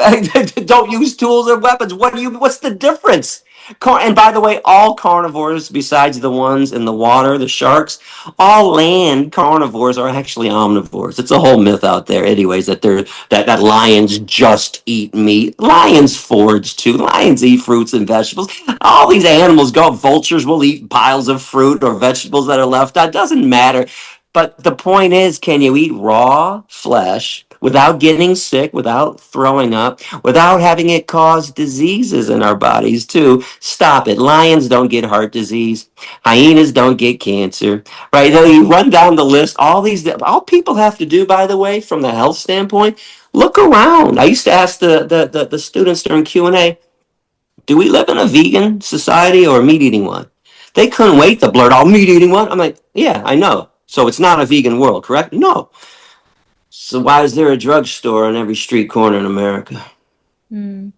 don't use tools or weapons. What's the difference? And by the way, all carnivores, besides the ones in the water, the sharks, all land carnivores are actually omnivores. It's a whole myth out there, anyways, that lions just eat meat. Lions forage too. Lions eat fruits and vegetables. All these animals go. Vultures will eat piles of fruit or vegetables that are left out. It doesn't matter. But the point is, can you eat raw flesh without getting sick, without throwing up, without having it cause diseases in our bodies too? Stop it. Lions don't get heart disease. Hyenas don't get cancer. Right? You run down the list. All people have to do, by the way, from the health standpoint, look around. I used to ask the students during Q&A, do we live in a vegan society or a meat eating one? They couldn't wait to blurt out, "Meat eating one." I'm like, yeah, I know. So it's not a vegan world, correct? No. So why is there a drugstore on every street corner in America? Mm.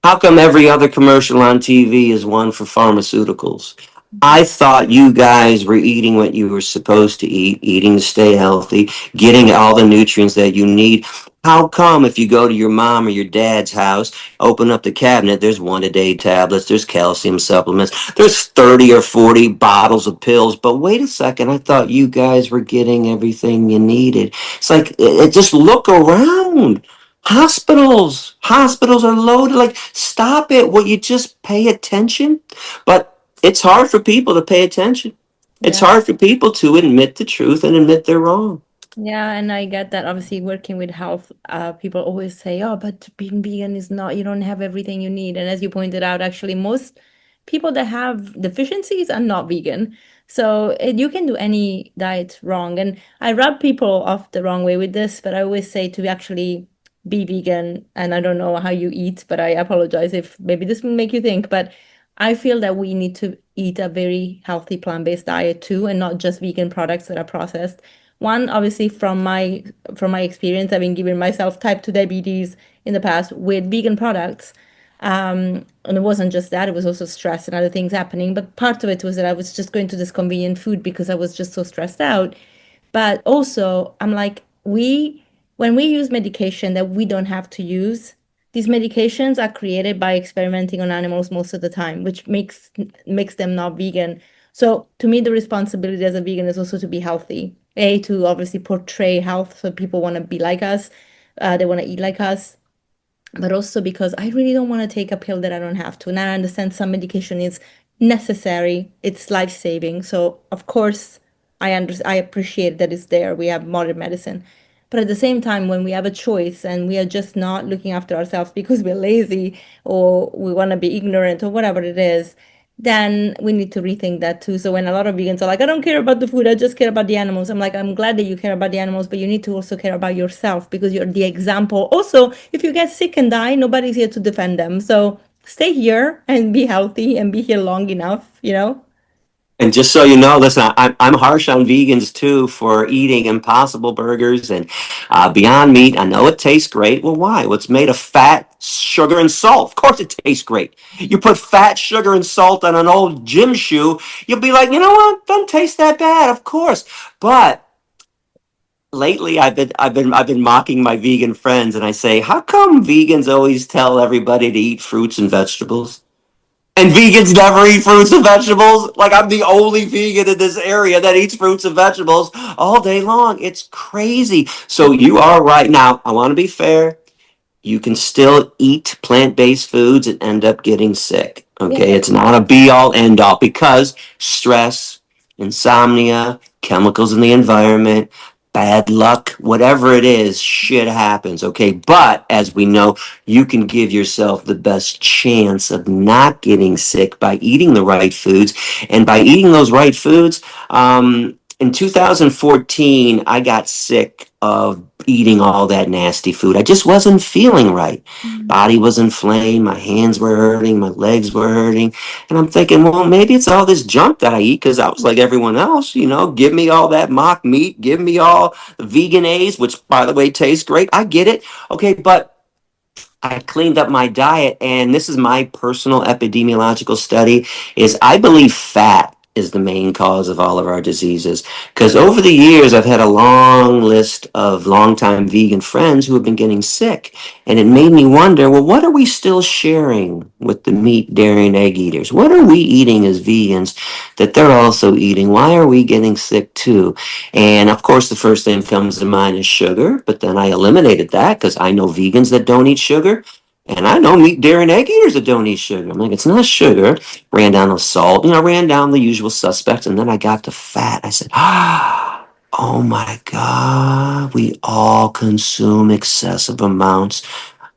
How come every other commercial on TV is one for pharmaceuticals? I thought you guys were eating what you were supposed to eat, eating to stay healthy, getting all the nutrients that you need. How come if you go to your mom or your dad's house, open up the cabinet, there's one-a-day tablets, there's calcium supplements, there's 30 or 40 bottles of pills. But wait a second, I thought you guys were getting everything you needed. It's like, just look around. Hospitals are loaded. Like, stop it. Will you just pay attention? But it's hard for people to pay attention. It's Yeah. hard for people to admit the truth and admit they're wrong. Yeah, and I get that. Obviously, working with health, people always say, "Oh, but being vegan is not, you don't have everything you need." And as you pointed out, actually, most people that have deficiencies are not vegan. So you can do any diet wrong. And I rub people off the wrong way with this, but I always say to actually be vegan. And I don't know how you eat, but I apologize if maybe this will make you think. But I feel that we need to eat a very healthy plant-based diet too, and not just vegan products that are processed. One, obviously, from my experience, I've been giving myself type 2 diabetes in the past with vegan products. And it wasn't just that, it was also stress and other things happening. But part of it was that I was just going to this convenient food because I was just so stressed out. But also, I'm like, when we use medication that we don't have to use, these medications are created by experimenting on animals most of the time, which makes them not vegan. So to me, the responsibility as a vegan is also to be healthy. A, to obviously portray health so people want to be like us, they want to eat like us, but also because I really don't want to take a pill that I don't have to. And I understand some medication is necessary, it's life saving. So of course, I appreciate that it's there. We have modern medicine. But at the same time, when we have a choice and we are just not looking after ourselves because we're lazy or we want to be ignorant or whatever it is, then we need to rethink that too. So when a lot of vegans are like, I don't care about the food, I just care about the animals. I'm like, I'm glad that you care about the animals, but you need to also care about yourself because you're the example. Also, if you get sick and die, nobody's here to defend them. So stay here and be healthy and be here long enough, you know? And just so you know, listen, I'm harsh on vegans too for eating Impossible Burgers and Beyond Meat. I know it tastes great. Well, why? Well, it's made of fat, sugar, and salt. Of course, it tastes great. You put fat, sugar, and salt on an old gym shoe, you'll be like, you know what? Doesn't taste that bad, of course. But lately, I've been mocking my vegan friends, and I say, how come vegans always tell everybody to eat fruits and vegetables? And vegans never eat fruits and vegetables. Like I'm the only vegan in this area that eats fruits and vegetables all day long. It's crazy. So you are right. Now, I want to be fair. You can still eat plant-based foods and end up getting sick. Okay, Yeah. it's not a be-all end-all because stress, insomnia, chemicals in the environment, bad luck, whatever it is, shit happens. Okay, but as we know, you can give yourself the best chance of not getting sick by eating the right foods, and by eating those right foods. In 2014, I got sick of eating all that nasty food. I just wasn't feeling right. Mm. Body was inflamed, my hands were hurting, my legs were hurting. And I'm thinking, well, maybe it's all this junk that I eat because I was like everyone else, give me all that mock meat, give me all the vegan A's, which by the way tastes great. I get it. Okay, but I cleaned up my diet, and this is my personal epidemiological study, is I believe fat is the main cause of all of our diseases. Because over the years, I've had a long list of longtime vegan friends who have been getting sick. And it made me wonder, well, what are we still sharing with the meat, dairy, and egg eaters? What are we eating as vegans that they're also eating? Why are we getting sick too? And of course, the first thing that comes to mind is sugar, but then I eliminated that because I know vegans that don't eat sugar. And I know meat, dairy, and egg eaters that don't eat sugar. I'm like, it's not sugar. Ran down the salt, ran down the usual suspects. And then I got to fat. I said, oh my God, we all consume excessive amounts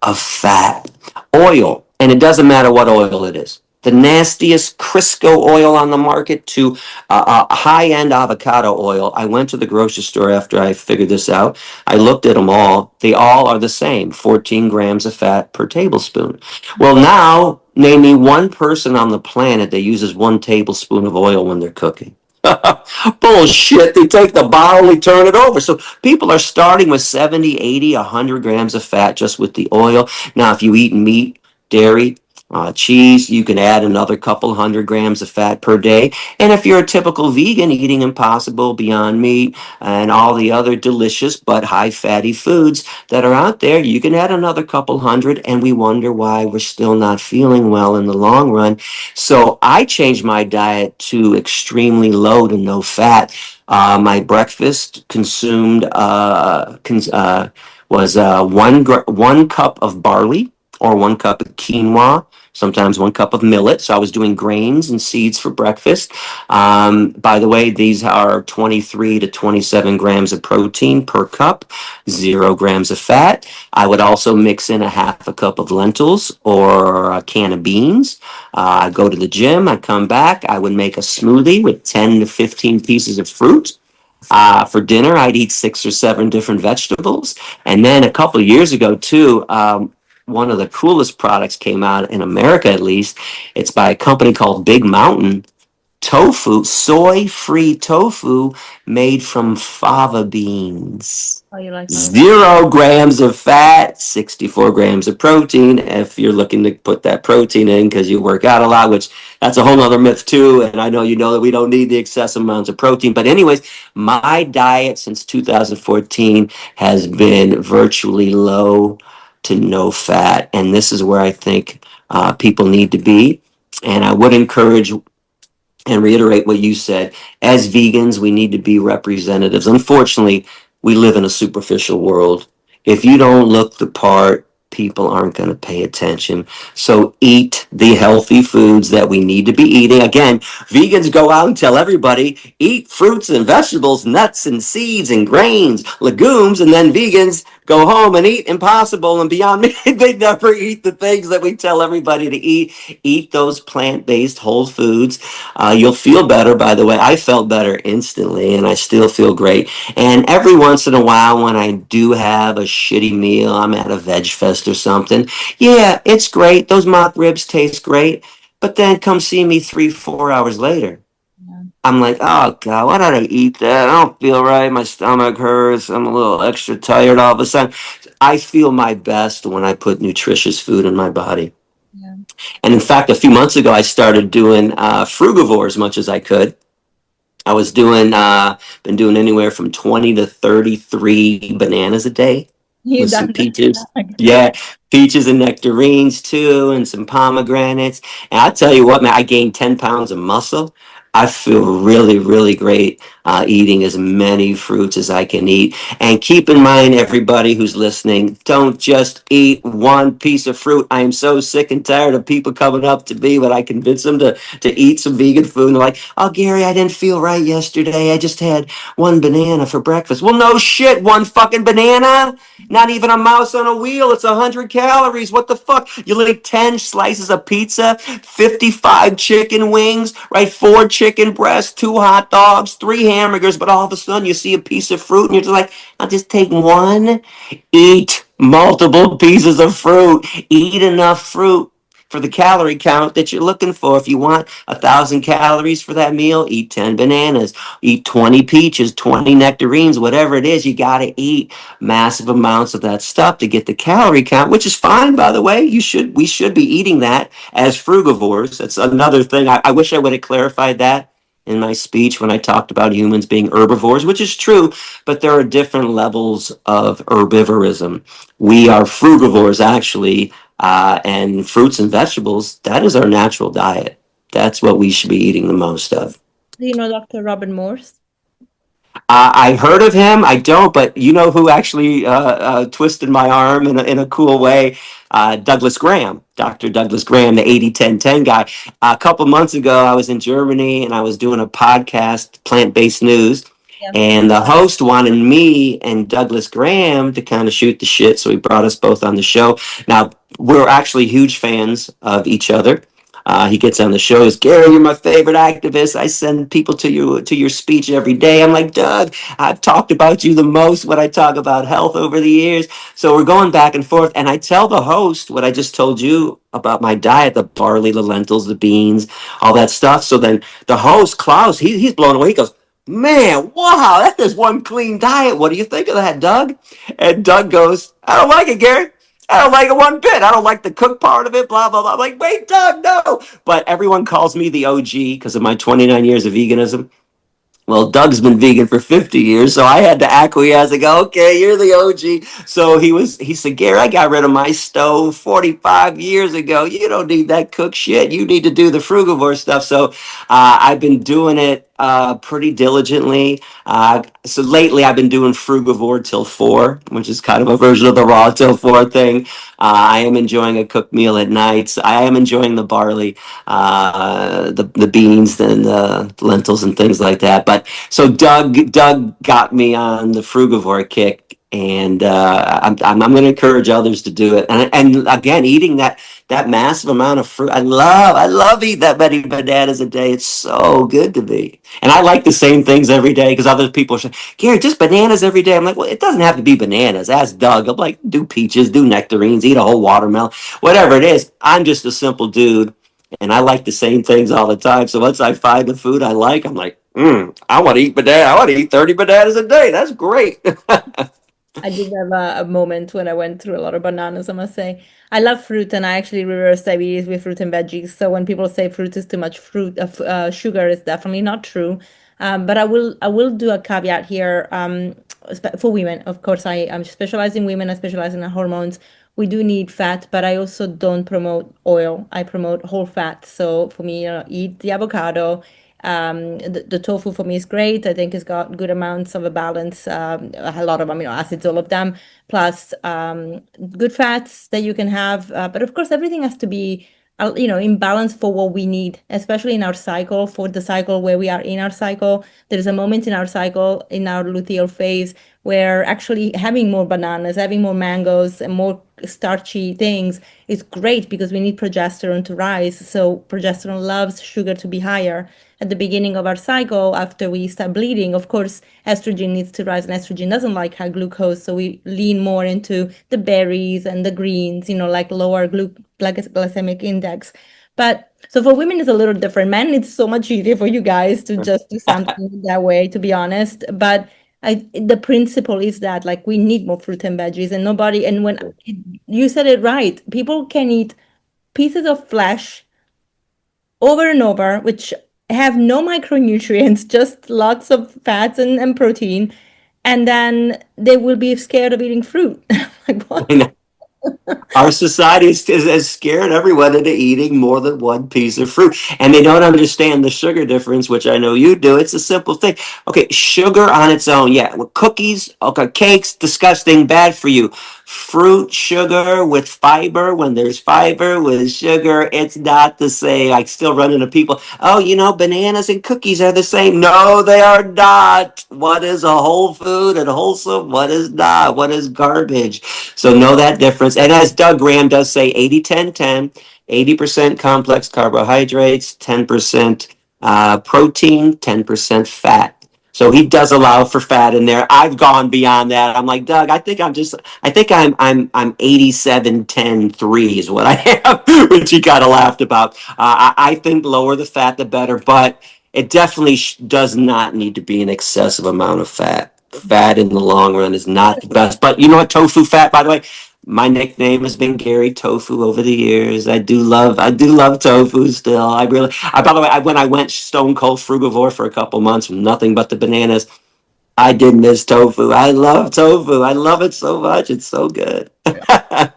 of fat. Oil, and it doesn't matter what oil it is. The nastiest Crisco oil on the market to high-end avocado oil. I went to the grocery store after I figured this out. I looked at them all. They all are the same, 14 grams of fat per tablespoon. Well, now, name me one person on the planet that uses 1 tablespoon of oil when they're cooking. Bullshit. They take the bottle, they turn it over. So people are starting with 70, 80, 100 grams of fat just with the oil. Now, if you eat meat, dairy, cheese, you can add another couple 100 grams of fat per day. And if you're a typical vegan eating Impossible, Beyond Meat, and all the other delicious but high fatty foods that are out there, you can add another couple hundred, and we wonder why we're still not feeling well in the long run. So I changed my diet to extremely low to no fat. My breakfast consumed was 1 cup of barley, or 1 cup of quinoa, sometimes 1 cup of millet. So I was doing grains and seeds for breakfast. By the way, these are 23 to 27 grams of protein per cup, 0 grams of fat. I would also mix in a 1/2 cup of lentils or a can of beans. I go to the gym, I come back, I would make a smoothie with 10 to 15 pieces of fruit. For dinner, I'd eat 6 or 7 different vegetables. And then a couple of years ago, too, one of the coolest products came out in America, at least. It's by a company called Big Mountain. Tofu, soy-free tofu made from fava beans. Oh, you like fava? 0 grams of fat, 64 grams of protein. If you're looking to put that protein in because you work out a lot, which that's a whole other myth too. And I know you know that we don't need the excessive amounts of protein. But anyways, my diet since 2014 has been virtually low to no fat. And this is where I think people need to be. And I would encourage and reiterate what you said. As vegans, we need to be representatives. Unfortunately, we live in a superficial world. If you don't look the part, people aren't going to pay attention. So eat the healthy foods that we need to be eating. Again, vegans go out and tell everybody, eat fruits and vegetables, nuts and seeds and grains, legumes, and then vegans go home and eat impossible and beyond meat. They never eat the things that we tell everybody to eat. Eat those plant-based whole foods. You'll feel better, by the way. I felt better instantly, and I still feel great. And every once in a while, when I do have a shitty meal, I'm at a veg fest or something. Yeah, it's great. Those mock ribs taste great. But then come see me 3, 4 hours later. Yeah. I'm like, oh God, why did I eat that? I don't feel right. My stomach hurts. I'm a little extra tired all of a sudden. I feel my best when I put nutritious food in my body. Yeah. And in fact, a few months ago, I started doing frugivore as much as I could. I was been doing anywhere from 20 to 33 bananas a day You with some done peaches. that? Yeah, peaches and nectarines too, and some pomegranates. And I'll tell you what, man, I gained 10 pounds of muscle. I feel really, really great eating as many fruits as I can eat. And keep in mind, everybody who's listening, don't just eat one piece of fruit. I am so sick and tired of people coming up to me when I convince them to eat some vegan food. And they're like, oh, Gary, I didn't feel right yesterday. I just had 1 banana for breakfast. Well, no shit, 1 fucking banana? Not even a mouse on a wheel. It's 100 calories. What the fuck? You eat 10 slices of pizza, 55 chicken wings, right? 4 chicken breasts, 2 hot dogs, 3 hamburgers, but all of a sudden you see a piece of fruit and you're just like, I'll just take one. Eat multiple pieces of fruit. Eat enough fruit for the calorie count that you're looking for. If you want 1,000 calories for that meal, eat 10 bananas, eat 20 peaches, 20 nectarines, whatever it is. You got to eat massive amounts of that stuff to get the calorie count, which is fine, by the way. We should be eating that as frugivores. That's another thing. I wish I would have clarified that in my speech when I talked about humans being herbivores, which is true, but there are different levels of herbivorism. We are frugivores, actually, and fruits and vegetables, that is our natural diet. That's what we should be eating the most of. Do you know Dr. Robin Morse? I heard of him. I don't, but you know who actually twisted my arm in a cool way? Douglas Graham, Dr. Douglas Graham, the 80-10-10 guy. A couple months ago, I was in Germany and I was doing a podcast, Plant-Based News. Yeah. And the host wanted me and Douglas Graham to kind of shoot the shit. So he brought us both on the show. Now, we're actually huge fans of each other. He gets on the show. He's, Gary, you're my favorite activist. I send people to your speech every day. I'm like, Doug, I've talked about you the most when I talk about health over the years. So we're going back and forth. And I tell the host what I just told you about my diet, the barley, the lentils, the beans, all that stuff. So then the host, Klaus, he's blown away. He goes, man, wow, that is one clean diet. What do you think of that, Doug? And Doug goes, I don't like it, Gary. I don't like it one bit. I don't like the cook part of it, blah, blah, blah. I'm like, wait, Doug, no. But everyone calls me the OG because of my 29 years of veganism. Well, Doug's been vegan for 50 years, so I had to acquiesce and go, okay, you're the OG. So he said, Gary, I got rid of my stove 45 years ago. You don't need that cook shit. You need to do the frugivore stuff. So I've been doing it pretty diligently. So lately, I've been doing frugivore till 4, which is kind of a version of the raw till 4 thing. I am enjoying a cooked meal at nights. I am enjoying the barley, the beans, and the lentils and things like that. But so Doug got me on the frugivore kick, and I'm going to encourage others to do it. And again, eating that massive amount of fruit. I love eating that many bananas a day. It's so good to me. And I like the same things every day because other people say, Gary, just bananas every day. I'm like, well, it doesn't have to be bananas. Ask Doug. I'm like, do peaches, do nectarines, eat a whole watermelon, whatever it is. I'm just a simple dude and I like the same things all the time. So once I find the food I like, I'm like, I want to eat banana. I want to eat 30 bananas a day. That's great. I did have a moment when I went through a lot of bananas, I must say. I love fruit and I actually reverse diabetes with fruit and veggies. So when people say fruit is too much sugar, it's definitely not true. But I will do a caveat here for women. Of course, I'm specializing in women. I specialize in hormones. We do need fat, but I also don't promote oil. I promote whole fat. So for me, eat the avocado. The tofu for me is great. I think it's got good amounts of a balance, a lot of amino acids, all of them, plus good fats that you can have. But of course, everything has to be, in balance for what we need, especially in our cycle, for the cycle where we are in our cycle. There's a moment in our cycle, in our luteal phase, where actually having more bananas, having more mangoes, and more starchy things is great because we need progesterone to rise. So progesterone loves sugar to be higher at the beginning of our cycle. After we start bleeding, of course, estrogen needs to rise, and estrogen doesn't like high glucose. So we lean more into the berries and the greens, like lower glycemic index. But so for women, it's a little different. Men, it's so much easier for you guys to just do something that way, to be honest. But the principle is that like we need more fruit and veggies, and when you said it right, people can eat pieces of flesh over and over, which have no micronutrients, just lots of fats and protein, and then they will be scared of eating fruit. Like what? Our society is scared everyone into eating more than one piece of fruit. And they don't understand the sugar difference, which I know you do. It's a simple thing. Okay, sugar on its own, yeah. With cookies, okay, cakes, disgusting, bad for you. Fruit, sugar with fiber, when there's fiber with sugar, it's not the same. I still run into people, bananas and cookies are the same. No, they are not. What is a whole food and wholesome? What is not? What is garbage? So know that difference. And as Doug Graham does say, 80-10-10, 80% complex carbohydrates, 10% protein, 10% fat. So he does allow for fat in there. I've gone beyond that. I'm like, Doug, I think I'm 87-10-3 is what I am, which he kind of laughed about. I think lower the fat, the better, but it definitely does not need to be an excessive amount of fat. Fat in the long run is not the best. But you know what? Tofu fat, by the way, my nickname has been Gary Tofu over the years. I do love tofu still. By the way, when I went stone cold frugivore for a couple months, nothing but the bananas, I did miss tofu. I love tofu. I love it so much. It's so good. My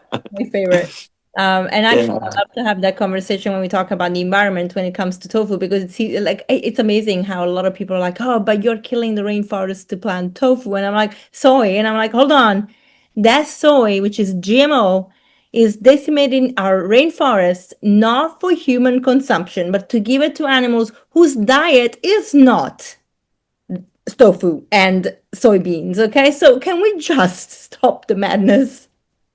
favorite. And actually, Yeah. I love to have that conversation when we talk about the environment when it comes to tofu, because it's amazing how a lot of people are like, oh, but you're killing the rainforest to plant tofu. And I'm like, soy. And I'm like, hold on. That soy, which is GMO, is decimating our rainforests, not for human consumption, but to give it to animals whose diet is not tofu and soybeans. Okay. So can we just stop the madness?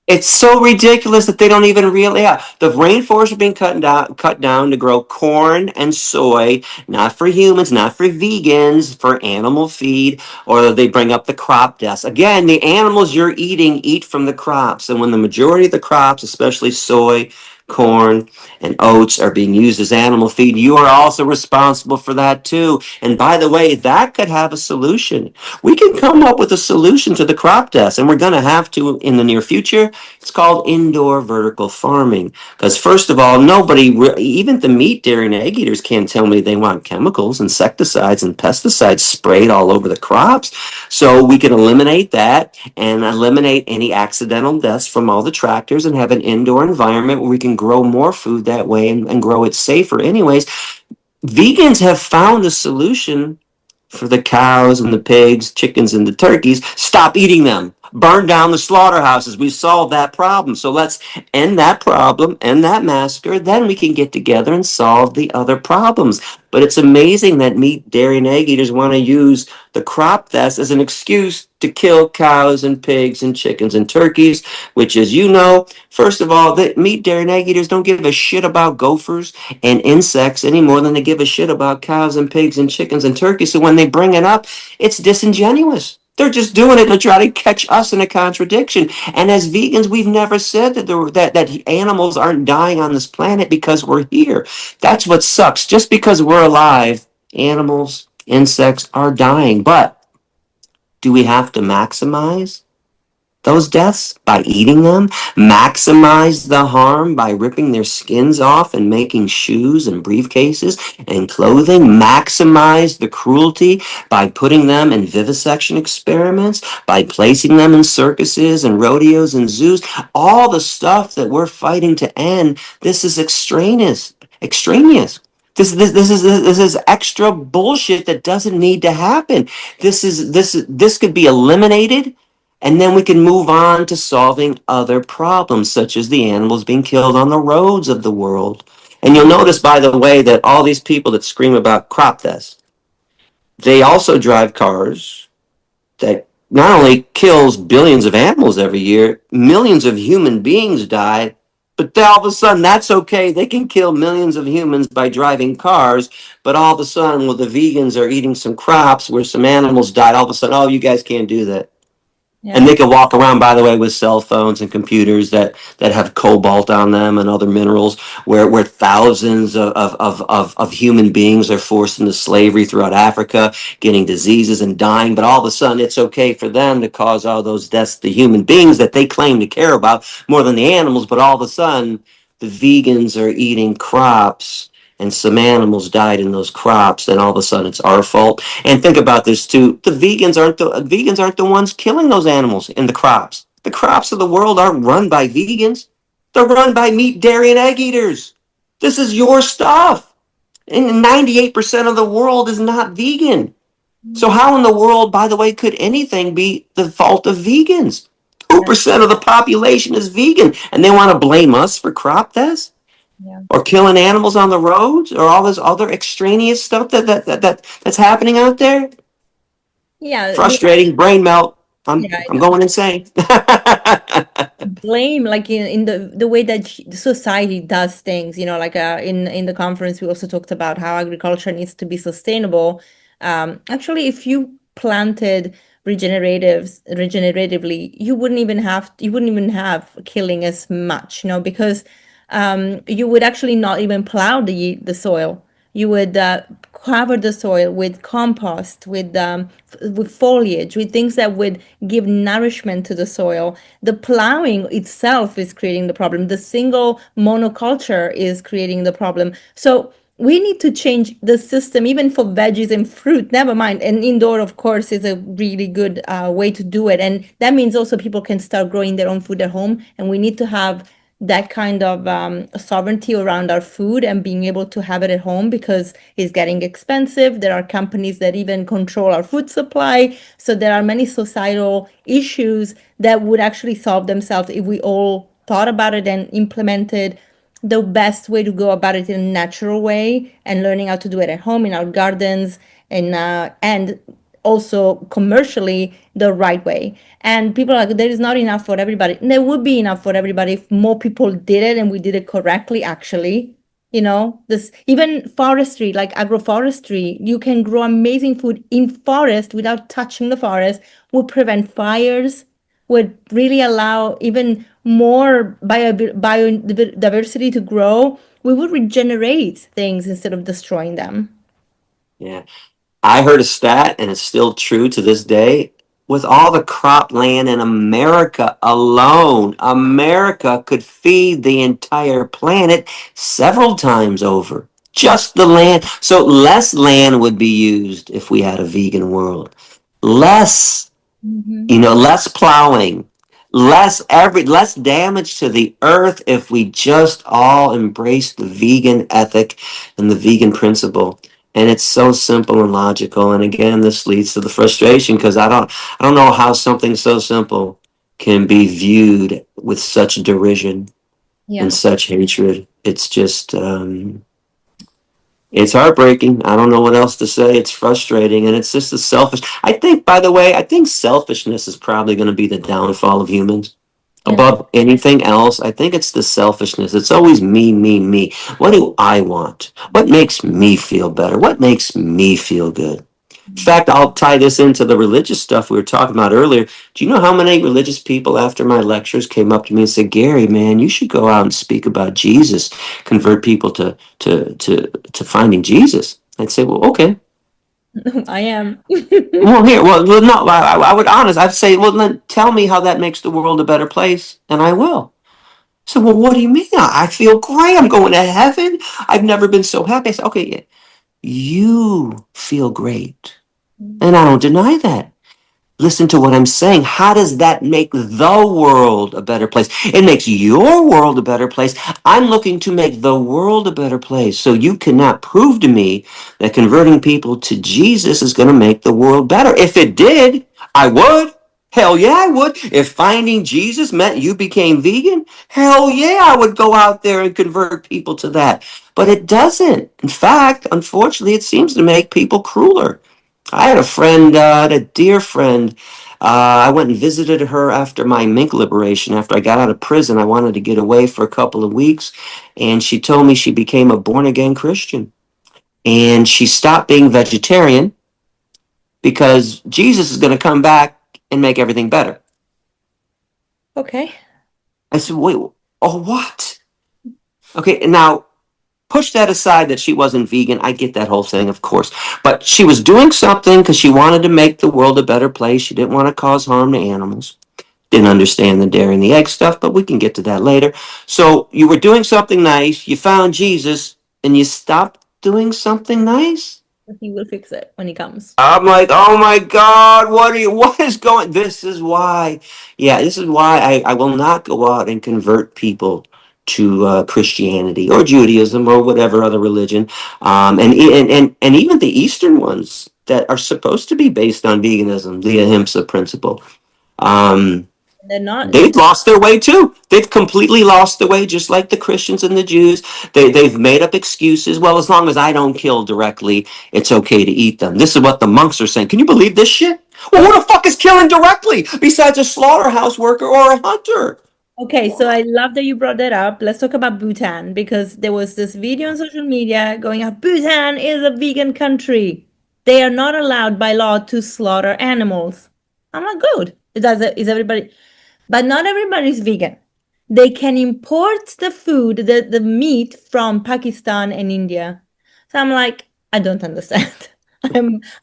It's so ridiculous that they don't even realize. Yeah, the rainforests are being cut down to grow corn and soy, not for humans, not for vegans, for animal feed, or they bring up the crop deaths. Again, the animals you're eating eat from the crops, and when the majority of the crops, especially soy, corn, and oats, are being used as animal feed, you are also responsible for that too. And by the way, that could have a solution. We can come up with a solution to the crop deaths, and we're going to have to in the near future. It's called indoor vertical farming. Because first of all, even the meat, dairy, and egg eaters can't tell me they want chemicals, insecticides, and pesticides sprayed all over the crops. So we can eliminate that and eliminate any accidental deaths from all the tractors and have an indoor environment where we can grow more food that way and grow it safer anyways. vegans have found a solution for the cows and the pigs, chickens and the turkeys. Stop eating them. Burn down the slaughterhouses. We solved that problem. So let's end that problem, end that massacre. Then we can get together and solve the other problems. But it's amazing that meat, dairy, and egg eaters want to use the crop dust as an excuse to kill cows and pigs and chickens and turkeys, which, as you know, first of all, the meat, dairy, and egg eaters don't give a shit about gophers and insects any more than they give a shit about cows and pigs and chickens and turkeys. So when they bring it up, it's disingenuous. They're just doing it to try to catch us in a contradiction. And as vegans, we've never said that animals aren't dying on this planet because we're here. That's what sucks. Just because we're alive, animals, insects are dying. But do we have to maximize those deaths by eating them, maximize the harm by ripping their skins off and making shoes and briefcases and clothing, maximize the cruelty by putting them in vivisection experiments, by placing them in circuses and rodeos and zoos, all the stuff that we're fighting to end. This is extraneous. This is extra bullshit that doesn't need to happen. This could be eliminated, and then we can move on to solving other problems, such as the animals being killed on the roads of the world. And you'll notice, by the way, that all these people that scream about crop dust, they also drive cars that not only kills billions of animals every year, millions of human beings die, but all of a sudden that's okay. They can kill millions of humans by driving cars, but all of a sudden, well, the vegans are eating some crops where some animals died. All of a sudden, oh, you guys can't do that. And Yeah. they can walk around, by the way, with cell phones and computers that have cobalt on them and other minerals, where thousands of human beings are forced into slavery throughout Africa, getting diseases and dying. But all of a sudden, it's okay for them to cause all those deaths to human beings that they claim to care about more than the animals. But all of a sudden, the vegans are eating crops and some animals died in those crops, then all of a sudden it's our fault. And think about this too: the vegans aren't the ones killing those animals in the crops. The crops of the world aren't run by vegans; they're run by meat, dairy, and egg eaters. This is your stuff, and 98% of the world is not vegan. So how in the world, by the way, could anything be the fault of vegans? Two Yeah. percent of the population is vegan, and they want to blame us for crop deaths Yeah. or killing animals on the roads or all this other extraneous stuff that's happening out there. Yeah. Frustrating, brain melt. I'm Yeah, I I'm know. going insane. Blame, like in the way that society does things, like in the conference we also talked about how agriculture needs to be sustainable. Actually, if you planted regeneratively, you wouldn't even have killing as much, because you would actually not even plow the soil. You would cover the soil with compost, with foliage, with things that would give nourishment to the soil. The plowing itself is creating the problem. The single monoculture is creating the problem. So we need to change the system, even for veggies and fruit. Never mind. And indoor, of course, is a really good way to do it. And that means also people can start growing their own food at home. And we need to have that kind of sovereignty around our food and being able to have it at home, because it's getting expensive. There are companies that even control our food supply. So there are many societal issues that would actually solve themselves if we all thought about it and implemented the best way to go about it in a natural way, and learning how to do it at home in our gardens, and also commercially the right way. And people are like, there is not enough for everybody. There would be enough for everybody if more people did it and we did it correctly, actually. This even forestry, like agroforestry, you can grow amazing food in forest without touching the forest, would prevent fires, would really allow even more biodiversity to grow. We would regenerate things instead of destroying them. Yeah. I heard a stat, and it's still true to this day. With all the cropland in America alone, America could feed the entire planet several times over. Just the land. So less land would be used if we had a vegan world. Less, Mhm. less plowing, less damage to the earth if we just all embrace the vegan ethic and the vegan principle. And it's so simple and logical. And again, this leads to the frustration because I don't know how something so simple can be viewed with such derision and Yeah. such hatred. It's just it's heartbreaking. I don't know what else to say. It's frustrating, and it's just the selfish. I think, by the way, I think selfishness is probably going to be the downfall of humans Yeah. above anything else. I think it's the selfishness. It's always me, me, me. What do I want? What makes me feel better? What makes me feel good? In fact, I'll tie this into the religious stuff we were talking about earlier. Do you know how many religious people after my lectures came up to me and said, Gary, man, you should go out and speak about Jesus, convert people to finding Jesus? I'd say, well, okay. I am. Well, here, well, no, I would honest. I'd say, well, then tell me how that makes the world a better place, and I will. So, well, what do you mean? I feel great. I'm going to heaven. I've never been so happy. I said, okay, yeah, you feel great. And I don't deny that. Listen to what I'm saying. How does that make the world a better place? It makes your world a better place. I'm looking to make the world a better place. So you cannot prove to me that converting people to Jesus is going to make the world better. If it did, I would. Hell yeah, I would. If finding Jesus meant you became vegan, hell yeah, I would go out there and convert people to that. But it doesn't. In fact, unfortunately, it seems to make people crueler. I had a friend, a dear friend. I went and visited her after my mink liberation. After I got out of prison, I wanted to get away for a couple of weeks. And she told me she became a born again Christian. And she stopped being vegetarian because Jesus is going to come back and make everything better. Okay. I said, wait, oh, what? Okay, now push that aside that she wasn't vegan. I get that whole thing, of course. But she was doing something because she wanted to make the world a better place. She didn't want to cause harm to animals. Didn't understand the dairy and the egg stuff, but we can get to that later. So you were doing something nice. You found Jesus and you stopped doing something nice? He will fix it when he comes. I'm like, oh my God, what is going, this is why I will not go out and convert people to Christianity or Judaism or whatever other religion. And even the Eastern ones that are supposed to be based on veganism, the ahimsa principle. Um, They're not. They've lost their way too. They've completely lost the way, just like the Christians and the Jews. They've made up excuses. Well, as long as I don't kill directly, it's okay to eat them. This is what the monks are saying. Can you believe this shit? Well, who the fuck is killing directly besides a slaughterhouse worker or a hunter? Okay, so I love that you brought that up. Let's talk about Bhutan because there was this video on social media going up. Bhutan is a vegan country. They are not allowed by law to slaughter animals. I'm like, good. Is everybody? But not everybody is vegan. They can import the food, the meat from Pakistan and India. So I'm like, I don't understand.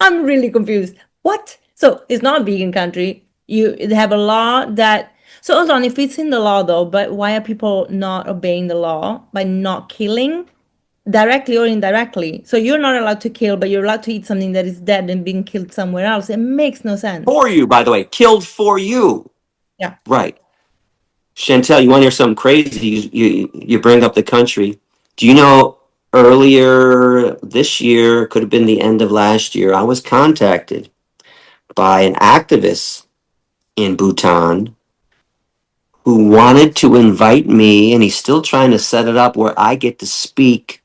I'm really confused. What? So it's not a vegan country. They have a law that. So hold on, if it's in the law though, but why are people not obeying the law by not killing directly or indirectly? So you're not allowed to kill, but you're allowed to eat something that is dead and being killed somewhere else. It makes no sense. For you, by the way, killed for you. Yeah. Right. Chantel, you want to hear something crazy? You bring up the country. Do you know earlier this year, could have been the end of last year, I was contacted by an activist in Bhutan who wanted to invite me, and he's still trying to set it up where I get to speak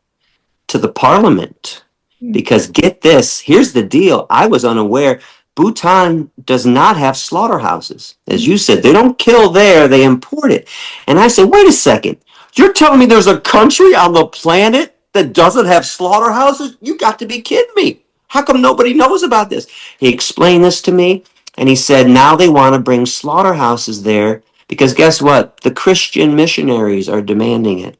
to the parliament. Because get this, here's the deal. I was unaware. Bhutan does not have slaughterhouses. As you said, they don't kill there, they import it. And I said, wait a second. You're telling me there's a country on the planet that doesn't have slaughterhouses? You got to be kidding me. How come nobody knows about this? He explained this to me, and he said now they want to bring slaughterhouses there because guess what? The Christian missionaries are demanding it.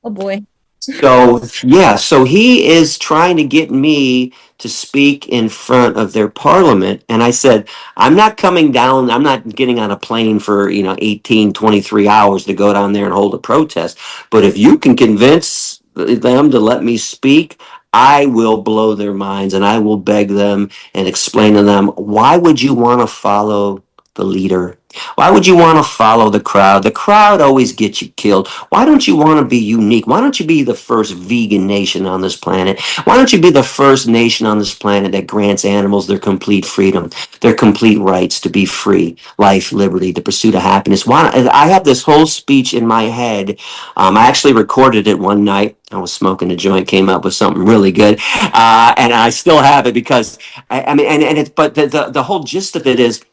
Oh boy. So, yeah, so he is trying to get me to speak in front of their parliament. And I said, I'm not coming down, I'm not getting on a plane for, 18, 23 hours to go down there and hold a protest. But if you can convince them to let me speak, I will blow their minds and I will beg them and explain to them, why would you want to follow the leader Why would you want to follow the crowd? The crowd always gets you killed. Why don't you want to be unique? Why don't you be the first vegan nation on this planet? Why don't you be the first nation on this planet that grants animals their complete freedom, their complete rights to be free, life, liberty, the pursuit of happiness? I have this whole speech in my head. I actually recorded it one night. I was smoking a joint, came up with something really good, and I still have it because I mean, and it's but the whole gist of it is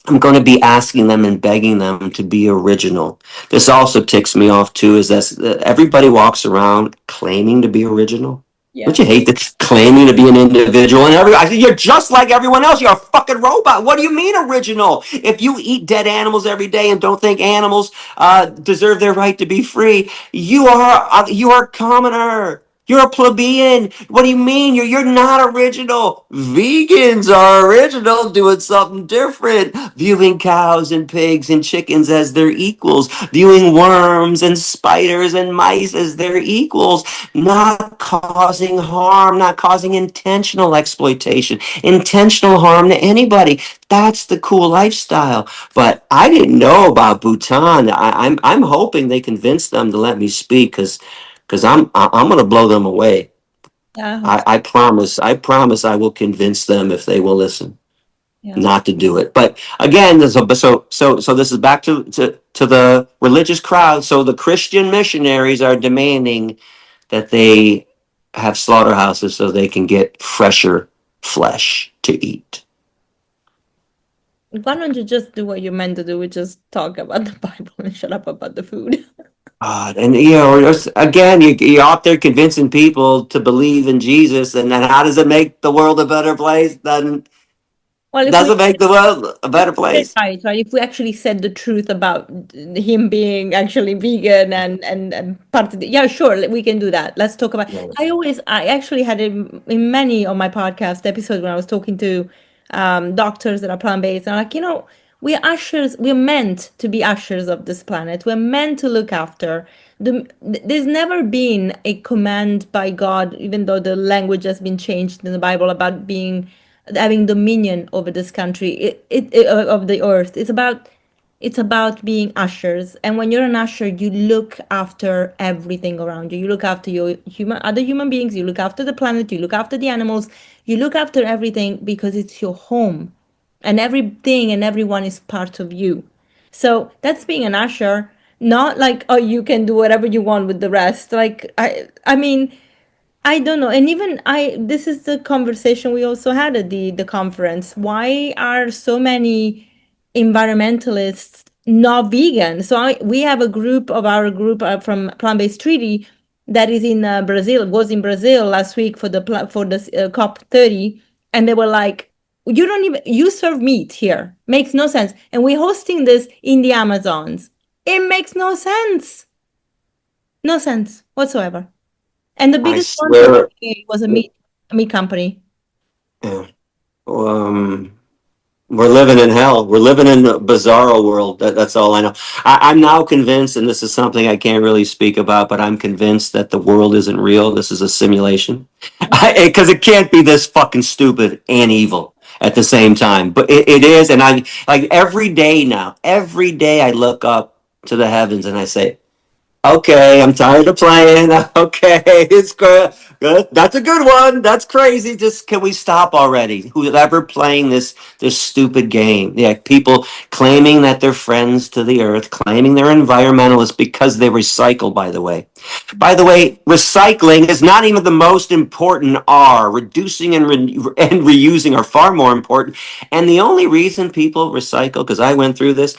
I'm going to be asking them and begging them to be original. This also ticks me off too, is that everybody walks around claiming to be original. Don't Yeah. you hate that claiming to be an individual and you're just like everyone else. You're a fucking robot. What do you mean original? If you eat dead animals every day and don't think animals deserve their right to be free, you are a commoner. You're a plebeian. What do you mean? You're not original. Vegans are original, doing something different, viewing cows and pigs and chickens as their equals, viewing worms and spiders and mice as their equals, not causing harm, not causing intentional exploitation, intentional harm to anybody. That's the cool lifestyle. But I didn't know about Bhutan. I'm hoping they convince them to let me speak because I'm going to blow them away. Yeah, I hope so. I promise I will convince them if they will listen Yeah. not to do it. But again, so this is back to the religious crowd. So the Christian missionaries are demanding that they have slaughterhouses so they can get fresher flesh to eat. Why don't you just do what you're meant to do, which is talk about the Bible and shut up about the food? And again, you're out there convincing people to believe in Jesus, and then how does it make the world a better place? Then Well, if we doesn't make the world a better said place. right, if we actually said the truth about him being actually vegan and part of the, yeah, sure, we can do that. Let's talk about. I actually had it in many of my podcast episodes when I was talking to doctors that are plant-based, and like, we're ushers. We're meant to be ushers of this planet. We're meant to look after. There's never been a command by God, even though the language has been changed in the Bible, about having dominion over this country, of the earth. It's about being ushers, and when you're an usher, you look after everything around you. You look after your other human beings. You look after the planet. You look after the animals. You look after everything because it's your home, and everything and everyone is part of you. So that's being an usher. Not like, oh, you can do whatever you want with the rest. Like, I mean, I don't know. And even this is the conversation we also had at the conference. Why are so many environmentalists not vegan? So we have a group of our group from Plant-Based Treaty that is in Brazil, was in Brazil last week for the COP30. And they were like, you serve meat here. Makes no sense. And we're hosting this in the Amazons. It makes no sense. No sense whatsoever. And the I biggest sponsor swear. was a meat company. Yeah. We're living in hell. We're living in a bizarro world. That's all I know. I'm now convinced, and this is something I can't really speak about, but I'm convinced that the world isn't real. This is a simulation. Because it can't be this fucking stupid and evil at the same time. But it is, and I like every day I look up to the heavens and I say, okay, I'm tired of playing. Okay, it's good. Good. That's a good one. That's crazy. Just can we stop already? Whoever playing this stupid game? Yeah, people claiming that they're friends to the earth, claiming they're environmentalists because they recycle. By the way, recycling is not even the most important. Reducing and reusing are far more important. And the only reason people recycle, because I went through this,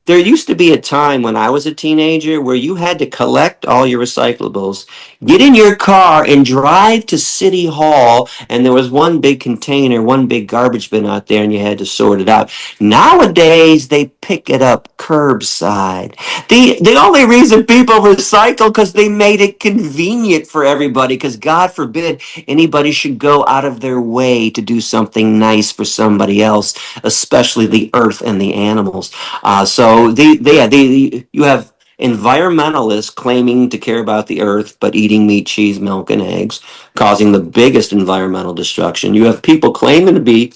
there used to be a time when I was a teenager where you had to collect all your recyclables, get in your car and drive to City Hall, and there was one big container, one big garbage bin out there, and you had to sort it out. Nowadays, they pick it up curbside. The only reason people recycle because they made it convenient for everybody, because God forbid anybody should go out of their way to do something nice for somebody else, especially the earth and the animals. So you have environmentalists claiming to care about the earth, but eating meat, cheese, milk, and eggs, causing the biggest environmental destruction. You have people claiming to be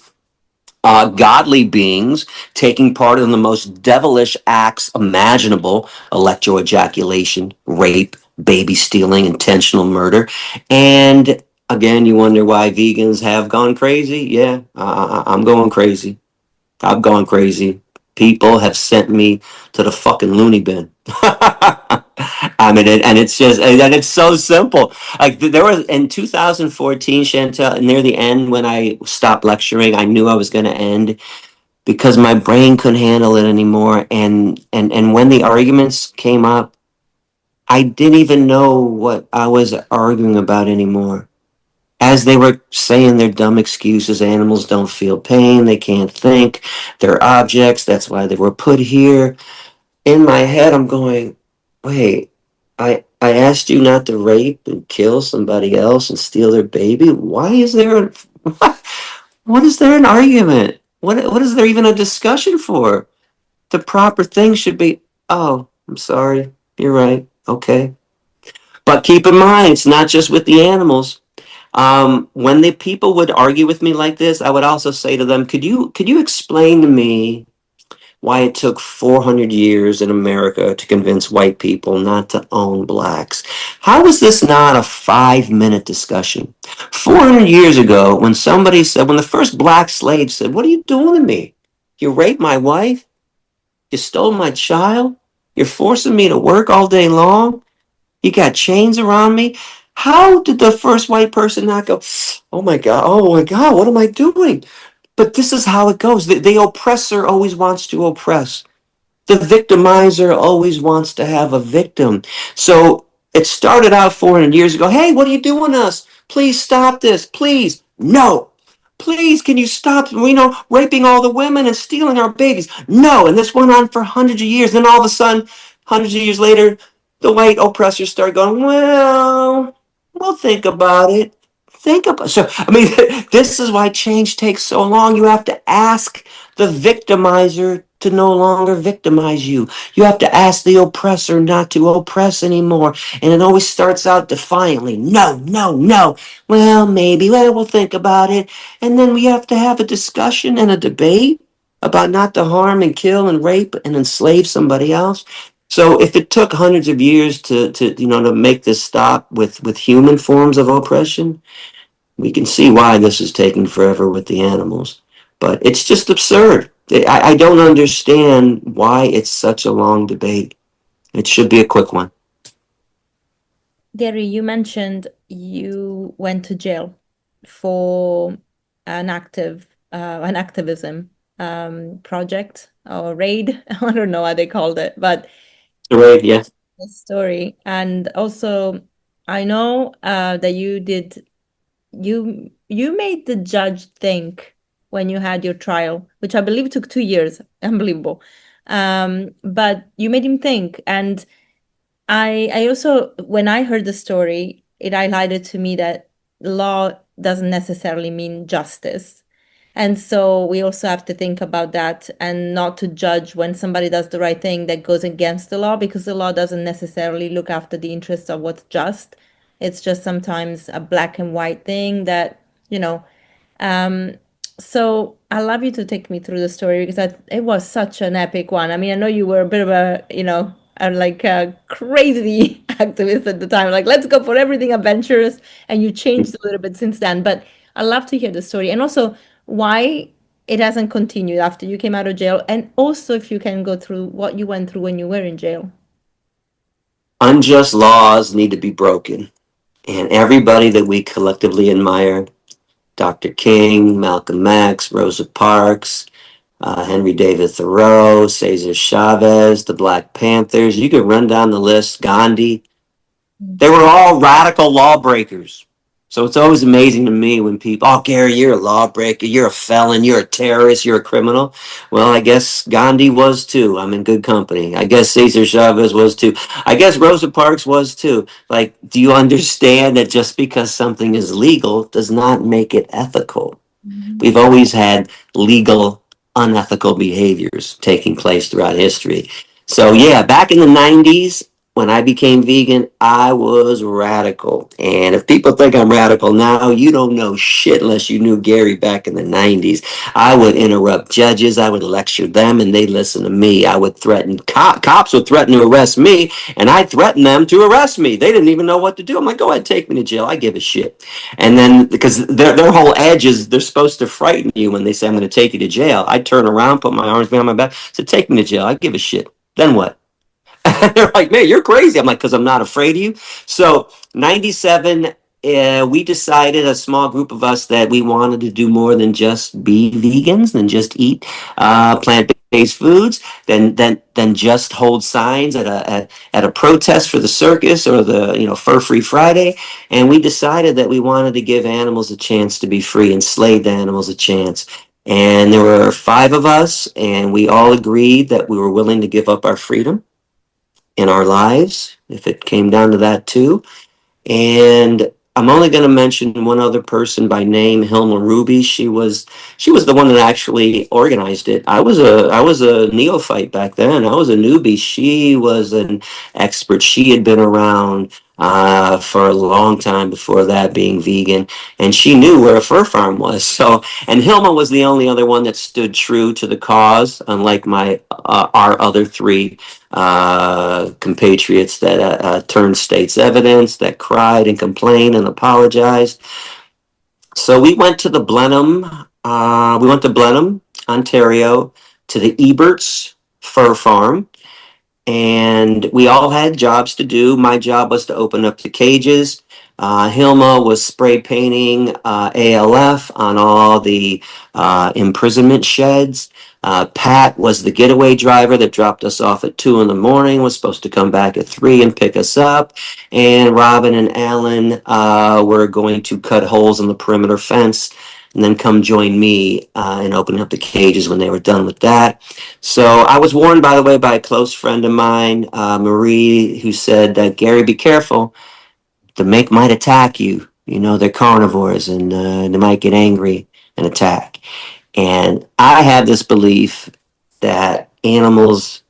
godly beings taking part in the most devilish acts imaginable: electroejaculation, rape, baby stealing, intentional murder. And again, you wonder why vegans have gone crazy. Yeah, I'm going crazy. I've gone crazy. People have sent me to the fucking loony bin. I mean, and it's just, and it's so simple. Like there was in 2014, Chantel, near the end when I stopped lecturing, I knew I was going to end because my brain couldn't handle it anymore. And when the arguments came up, I didn't even know what I was arguing about anymore. As they were saying their dumb excuses: animals don't feel pain, they can't think, they're objects, that's why they were put here. In my head, I'm going, wait, I asked you not to rape and kill somebody else and steal their baby. Why is there what is there an argument? What is there even a discussion for? The proper thing should be, oh, I'm sorry, you're right, okay. But keep in mind, it's not just with the animals. When the people would argue with me like this, I would also say to them, could you explain to me why it took 400 years in America to convince white people not to own blacks? How is this not a 5-minute discussion? 400 years ago, when somebody said, when the first black slave said, what are you doing to me? You raped my wife? You stole my child? You're forcing me to work all day long? You got chains around me? How did the first white person not go, oh my God, what am I doing? But this is how it goes. The oppressor always wants to oppress. The victimizer always wants to have a victim. So it started out 400 years ago. Hey, what are you doing to us? Please stop this. Please. No. Please, can you stop, raping all the women and stealing our babies? No. And this went on for hundreds of years. Then all of a sudden, hundreds of years later, the white oppressors started going, well, we'll think about it. Think about so. I mean, this is why change takes so long. You have to ask the victimizer to no longer victimize you. You have to ask the oppressor not to oppress anymore. And it always starts out defiantly. No, no, no. Well, maybe. Well, we'll think about it. And then we have to have a discussion and a debate about not to harm and kill and rape and enslave somebody else. So if it took hundreds of years to make this stop with human forms of oppression, we can see why this is taking forever with the animals. But it's just absurd. I don't understand why it's such a long debate. It should be a quick one. Gary, you mentioned you went to jail for an activism project or raid. I don't know how they called it, but Right, yeah. the story. And also, I know that you made the judge think when you had your trial, which I believe took 2 years. Unbelievable. But you made him think. And I also, when I heard the story, it highlighted to me that law doesn't necessarily mean justice. And so we also have to think about that and not to judge when somebody does the right thing that goes against the law, because the law doesn't necessarily look after the interests of what's just. It's just sometimes a black and white thing that, you know. Um, so I love you to take me through the story because it was such an epic one. I mean, I know you were a bit of a crazy activist at the time, like let's go for everything adventurous, and you changed a little bit since then. But I love to hear the story and also why it hasn't continued after you came out of jail, and also if you can go through what you went through when you were in jail. Unjust laws need to be broken. And everybody that we collectively admire, Dr. King, Malcolm X, Rosa Parks, Henry David Thoreau, Cesar Chavez, the Black Panthers, you could run down the list, Gandhi. They were all radical lawbreakers. So it's always amazing to me when people, oh, Gary, you're a lawbreaker, you're a felon, you're a terrorist, you're a criminal. Well, I guess Gandhi was too. I'm in good company. I guess Cesar Chavez was too. I guess Rosa Parks was too. Like, do you understand that just because something is legal does not make it ethical? We've always had legal, unethical behaviors taking place throughout history. So, yeah, back in the 90s, when I became vegan, I was radical. And if people think I'm radical now, you don't know shit unless you knew Gary back in the 90s. I would interrupt judges. I would lecture them and they listen to me. I would threaten cops would threaten to arrest me and I threatened them to arrest me. They didn't even know what to do. I'm like, go ahead, take me to jail. I give a shit. And then because their whole edge is they're supposed to frighten you when they say I'm going to take you to jail. I turn around, put my arms behind my back, say, take me to jail. I give a shit. Then what? They're like, man, you're crazy. I'm like, because I'm not afraid of you. So 97, we decided, a small group of us, that we wanted to do more than just be vegans, than just eat plant-based foods, than just hold signs at a protest for the circus or the Fur-Free Friday. And we decided that we wanted to give animals a chance to be free, enslaved animals a chance. And there were 5 of us, and we all agreed that we were willing to give up our freedom in our lives, if it came down to that too. And I'm only going to mention one other person by name, Hilma Ruby. She was the one that actually organized it. I was a neophyte back then. I was a newbie. She was an expert. She had been around for a long time before that, being vegan, and she knew where a fur farm was. So, and Hilma was the only other one that stood true to the cause, unlike our other 3 compatriots that turned state's evidence, that cried and complained and apologized. So we went to Blenheim, Ontario, to the Eberts Fur Farm, and we all had jobs to do. My job was to open up the cages. Hilma was spray painting ALF on all the imprisonment sheds. Pat was the getaway driver that dropped us off at 2 in the morning, was supposed to come back at 3 and pick us up. And Robin and Alan were going to cut holes in the perimeter fence and then come join me in opening up the cages when they were done with that. So I was warned, by the way, by a close friend of mine, Marie, who said, Gary, be careful. The mink might attack you. They're carnivores, and they might get angry and attack. And I have this belief that animals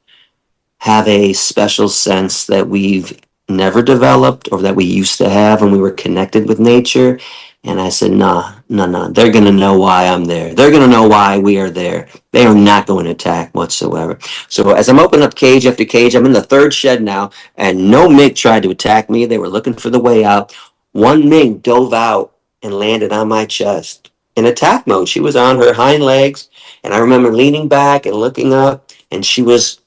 have a special sense that we've never developed, or that we used to have when we were connected with nature. And I said, nah. They're going to know why I'm there. They're going to know why we are there. They are not going to attack whatsoever. So as I'm opening up cage after cage, I'm in the 3rd shed now, and no mink tried to attack me. They were looking for the way out. One mink dove out and landed on my chest in attack mode. She was on her hind legs, and I remember leaning back and looking up, and she was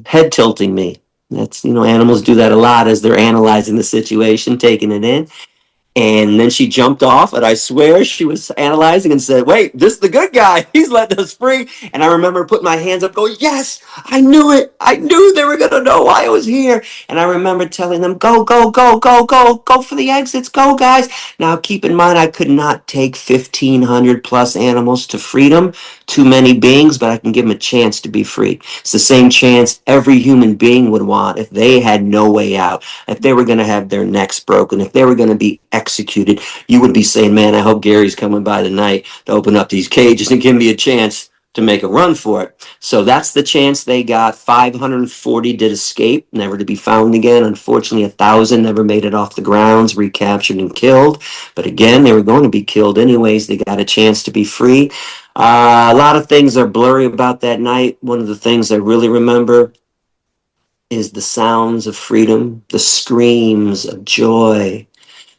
head tilting me. That's, animals do that a lot as they're analyzing the situation, taking it in. And then she jumped off, and I swear she was analyzing and said, wait, this is the good guy. He's letting us free. And I remember putting my hands up going, yes, I knew it. I knew they were going to know why I was here. And I remember telling them, go for the exits. Go, guys. Now, keep in mind, I could not take 1,500 plus animals to freedom, too many beings, but I can give them a chance to be free. It's the same chance every human being would want if they had no way out, if they were going to have their necks broken, if they were going to be executed. You would be saying, man, I hope Gary's coming by tonight to open up these cages and give me a chance to make a run for it. So that's the chance they got. 540 did escape, never to be found again. Unfortunately, 1,000 never made it off the grounds, recaptured and killed. But again, they were going to be killed anyways. They got a chance to be free. A lot of things are blurry about that night. One of the things I really remember is the sounds of freedom, the screams of joy.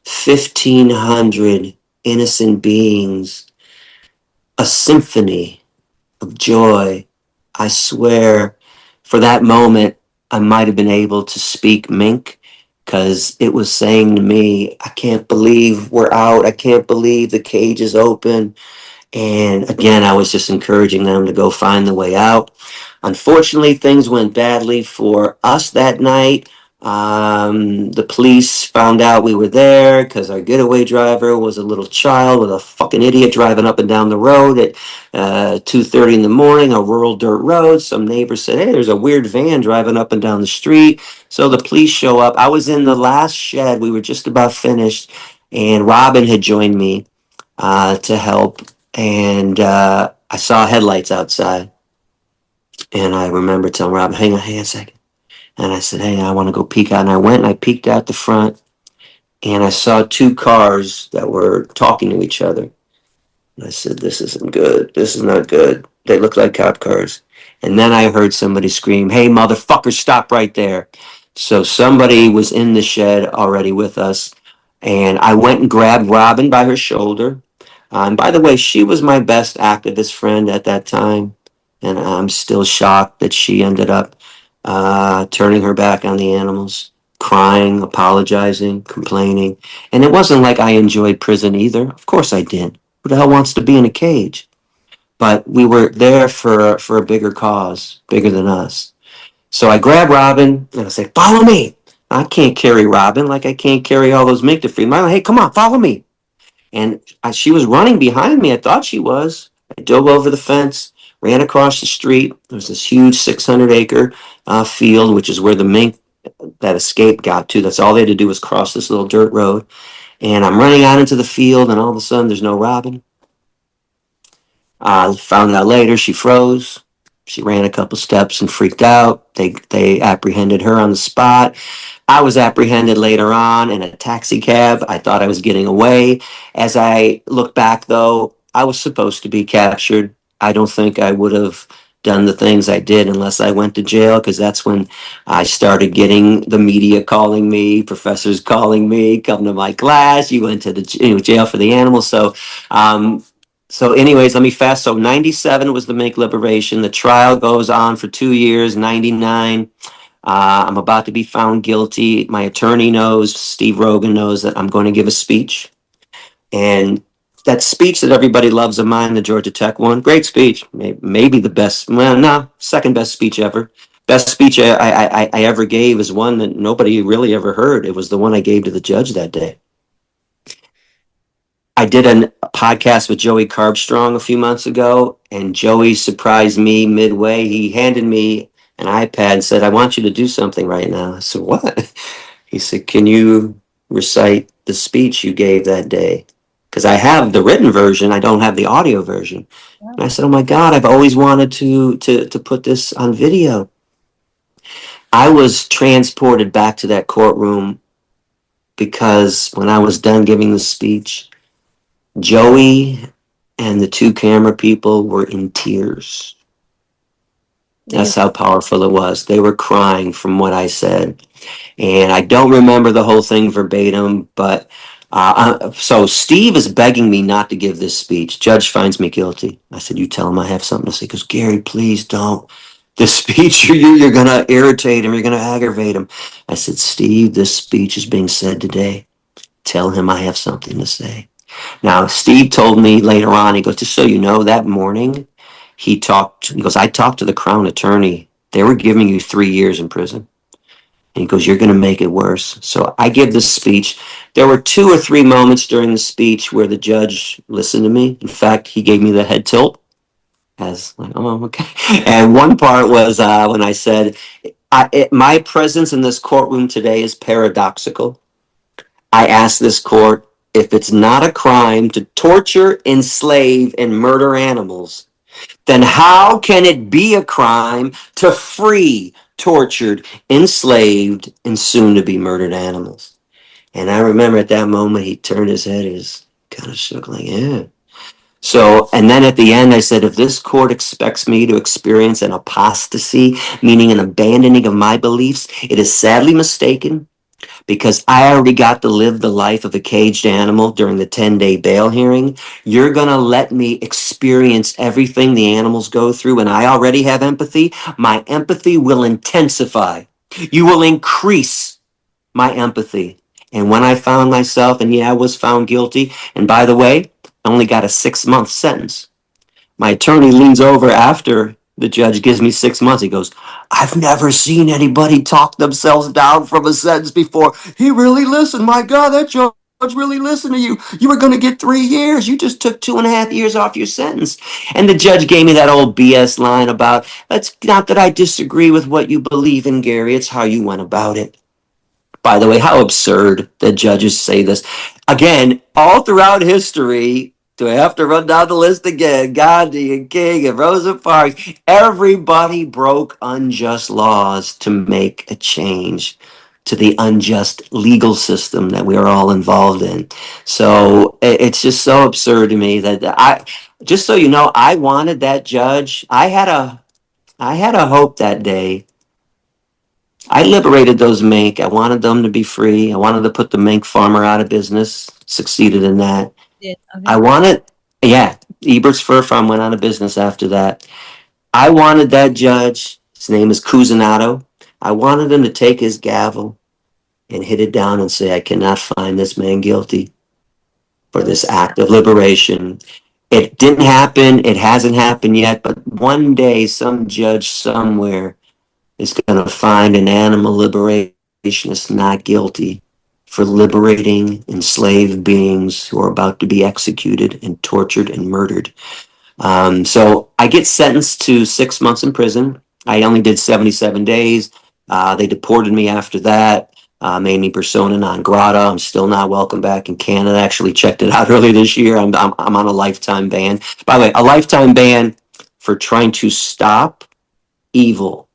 1,500 innocent beings, a symphony of joy. I swear, for that moment, I might have been able to speak mink, because it was saying to me, I can't believe we're out. I can't believe the cage is open. And again, I was just encouraging them to go find the way out. Unfortunately, things went badly for us that night. The police found out we were there because our getaway driver was a little child with a fucking idiot driving up and down the road at 2:30 in the morning, a rural dirt road. Some neighbors said, hey, there's a weird van driving up and down the street. So the police show up. I was in the last shed. We were just about finished, and Robin had joined me to help. And I saw headlights outside. And I remember telling Robin, hang on a second. And I said, hey, I want to go peek out. And I went and I peeked out the front, and I saw two cars that were talking to each other. And I said, this isn't good. This is not good. They look like cop cars. And then I heard somebody scream, hey, motherfucker, stop right there. So somebody was in the shed already with us. And I went and grabbed Robin by her shoulder. And by the way, she was my best activist friend at that time. And I'm still shocked that she ended up turning her back on the animals, crying, apologizing, complaining. And it wasn't like I enjoyed prison either. Of course I did. Who the hell wants to be in a cage? But we were there for a bigger cause, bigger than us. So I grabbed Robin and I said, follow me. I can't carry Robin like I can't carry all those mink to free. Hey, come on, follow me. And she was running behind me. I thought she was. I dove over the fence, ran across the street. There was this huge 600-acre field, which is where the mink that escaped got to. That's all they had to do was cross this little dirt road. And I'm running out into the field, and all of a sudden, there's no Robin. I found out later she froze. She ran a couple steps and freaked out. They apprehended her on the spot. I was apprehended later on in a taxi cab. I thought I was getting away. As I look back, though, I was supposed to be captured. I don't think I would have done the things I did unless I went to jail, because that's when I started getting the media calling me, professors calling me, come to my class. You went to the jail for the animals. So anyways, let me fast. So 97 was the mink liberation. The trial goes on for 2 years, 99. I'm about to be found guilty. My attorney knows, Steve Rogan knows that I'm going to give a speech. And that speech that everybody loves of mine, the Georgia Tech one, great speech. Maybe the best, well, no, second best speech ever. Best speech I ever gave is one that nobody really ever heard. It was the one I gave to the judge that day. I did a podcast with Joey Carbstrong a few months ago, and Joey surprised me midway. He handed me an iPad and said, I want you to do something right now. I said, what? He said, can you recite the speech you gave that day? Because I have the written version, I don't have the audio version. And I said, oh my God, I've always wanted to put this on video. I was transported back to that courtroom because when I was done giving the speech, Joey and the two camera people were in tears. That's how powerful it was. They were crying from what I said. And I don't remember the whole thing verbatim, but so Steve is begging me not to give this speech. Judge finds me guilty. I said, you tell him I have something to say. He goes, Gary, please don't. This speech, you're going to irritate him. You're going to aggravate him. I said, Steve, this speech is being said today. Tell him I have something to say. Now, Steve told me later on, he goes, just so you know, that morning he goes, I talked to the Crown attorney. They were giving you 3 years in prison. And he goes, you're going to make it worse. So I give this speech. There were 2 or 3 moments during the speech where the judge listened to me. In fact, he gave me the head tilt. As like, oh, okay. And one part was when I said, my presence in this courtroom today is paradoxical. I asked this court, if it's not a crime to torture, enslave, and murder animals, then how can it be a crime to free tortured, enslaved, and soon to be murdered animals? And I remember at that moment, he turned his head, he was kind of shook, like, yeah. So, and then at the end, I said, if this court expects me to experience an apostasy, meaning an abandoning of my beliefs, it is sadly mistaken, because I already got to live the life of a caged animal during the 10-day bail hearing. You're going to let me experience everything the animals go through, and I already have empathy. My empathy will intensify. You will increase my empathy. And when I found myself, and yeah, I was found guilty, and by the way, I only got a 6-month sentence. My attorney leans over after the judge gives me 6 months. He goes, I've never seen anybody talk themselves down from a sentence before. He really listened. My God, that judge really listened to you. You were going to get 3 years. You just took 2.5 years off your sentence. And the judge gave me that old BS line about, it's not that I disagree with what you believe in, Gary. It's how you went about it. By the way, how absurd that judges say this. Again, all throughout history, Do I have to run down the list again? Gandhi and King and Rosa Parks. Everybody broke unjust laws to make a change to the unjust legal system that we are all involved in. So it's just so absurd to me that just so you know, I wanted that judge. I had a hope that day. I liberated those mink. I wanted them to be free. I wanted to put the mink farmer out of business. Succeeded in that. Yeah. I Okay. wanted, yeah, Ebert's Fur Farm went out of business after that. I wanted that judge, his name is Cusinado. I wanted him to take his gavel and hit it down and say, I cannot find this man guilty for Nope. this act of liberation. It didn't happen. It hasn't happened yet, but one day some judge somewhere is going to find an animal liberationist not guilty for liberating enslaved beings who are about to be executed and tortured and murdered. So I get sentenced to 6 months in prison. I only did 77 days. They deported me after that, made me persona non grata. I'm still not welcome back in Canada. I actually checked it out earlier this year. I'm on a lifetime ban. By the way, a lifetime ban for trying to stop evil,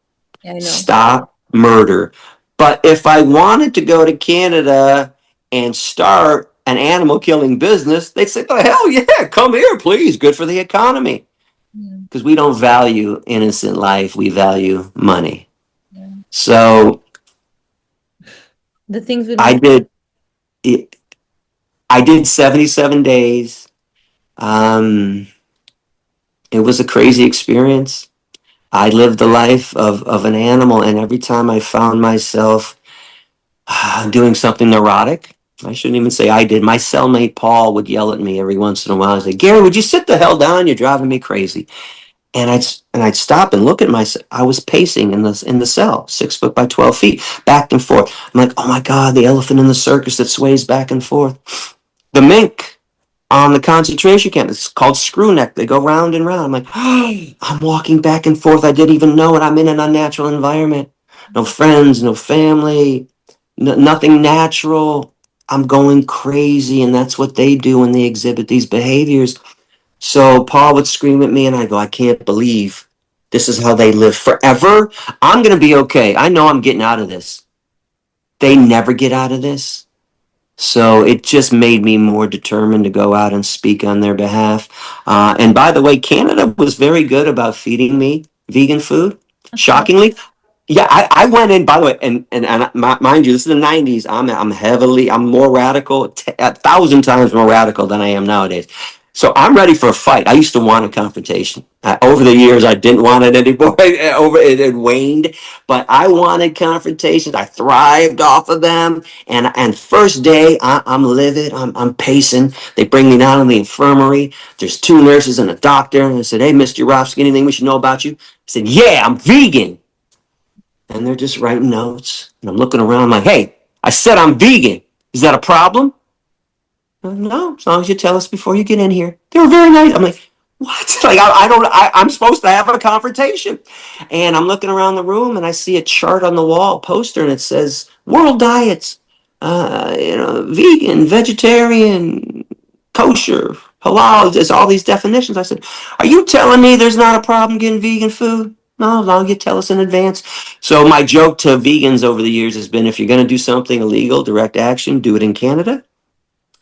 Yeah, I know. stop murder. But if I wanted to go to Canada and start an animal killing business, they'd say, "The hell yeah, come here, please. Good for the economy." Yeah. Because we don't value innocent life, we value money. Yeah. So The things we I don't. did it. I did 77 days. Um, it was a crazy experience. I lived the life of an animal, and every time I found myself doing something neurotic. I shouldn't even say I did. My cellmate Paul would yell at me every once in a while. I'd say, "Gary, would you sit the hell down? You're driving me crazy." And I'd stop and look at myself. I was pacing in the cell, 6 foot by 12 feet, back and forth. I'm like, "Oh my God, the elephant in the circus that sways back and forth." The mink on the concentration camp. It's called screw neck. They go round and round. I'm like, oh, I'm walking back and forth. I didn't even know it. I'm in an unnatural environment. No friends, no family, nothing natural. I'm going crazy. And that's what they do when they exhibit these behaviors. So Paul would scream at me and I go, I can't believe this is how they live forever. I'm going to be okay. I know I'm getting out of this. They never get out of this. So it just made me more determined to go out and speak on their behalf. And by the way, Canada was very good about feeding me vegan food. Okay. Shockingly, yeah, I went in. By the way, mind you, this is the '90s. I'm more radical, 1,000 times more radical than I am nowadays. So I'm ready for a fight. I used to want a confrontation. Over the years, I didn't want it anymore. Over it had waned, but I wanted confrontations. I thrived off of them. And first day, I'm livid. I'm pacing. They bring me down to the infirmary. There's two nurses and a doctor. And I said, "Hey, Mr. Yourofsky, anything we should know about you?" I said, "Yeah, I'm vegan." And they're just writing notes. And I'm looking around like, "Hey, I said I'm vegan. Is that a problem?" "No, as long as you tell us before you get in here." They were very nice. I'm like, "What?" Like, I don't, I'm supposed to have a confrontation. And I'm looking around the room and I see a chart on the wall, poster, and it says world diets, vegan, vegetarian, kosher, halal. There's all these definitions. I said, "Are you telling me there's not a problem getting vegan food?" "No, as long as you tell us in advance." So my joke to vegans over the years has been, if you're going to do something illegal, direct action, do it in Canada.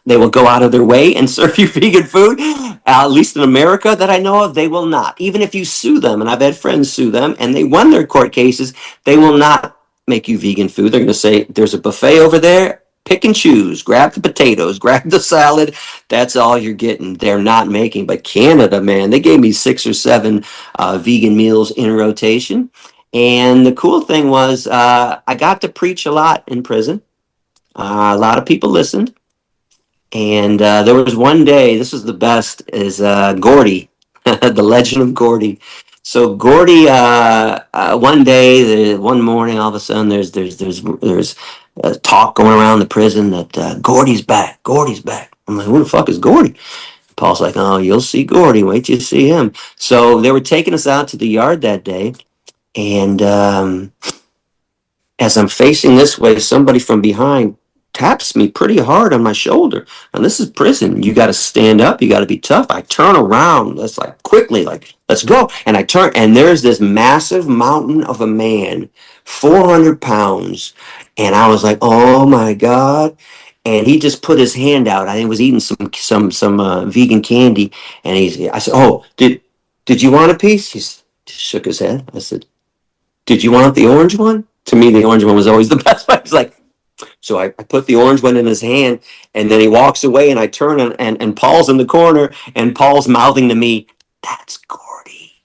They will go out of their way and serve you vegan food. At least in America that I know of, they will not. Even if you sue them, and I've had friends sue them, and they won their court cases, they will not make you vegan food. They're going to say, "There's a buffet over there. Pick and choose. Grab the potatoes. Grab the salad. That's all you're getting." They're not making. But Canada, man, they gave me 6 or 7 vegan meals in rotation. And the cool thing was, I got to preach a lot in prison. A lot of people listened. And there was one day, this was the best, is Gordy, the legend of Gordy. So Gordy, one day, one morning, all of a sudden, there's a talk going around the prison that Gordy's back, Gordy's back. I'm like, "Who the fuck is Gordy?" Paul's like, "Oh, you'll see Gordy. Wait till you see him." So they were taking us out to the yard that day, and as I'm facing this way, somebody from behind taps me pretty hard on my shoulder. And this is prison. You got to stand up. You got to be tough. I turn around. That's like quickly, like, let's go. And I turn, and there's this massive mountain of a man, 400 pounds. And I was like, oh my God. And he just put his hand out. I think he was eating some vegan candy. And I said, oh, did you want a piece? He just shook his head. I said, did you want the orange one? To me, the orange one was always the best one. He's like, so I put the orange one in his hand, and then he walks away, and I turn, and Paul's in the corner, and Paul's mouthing to me, that's Gordy.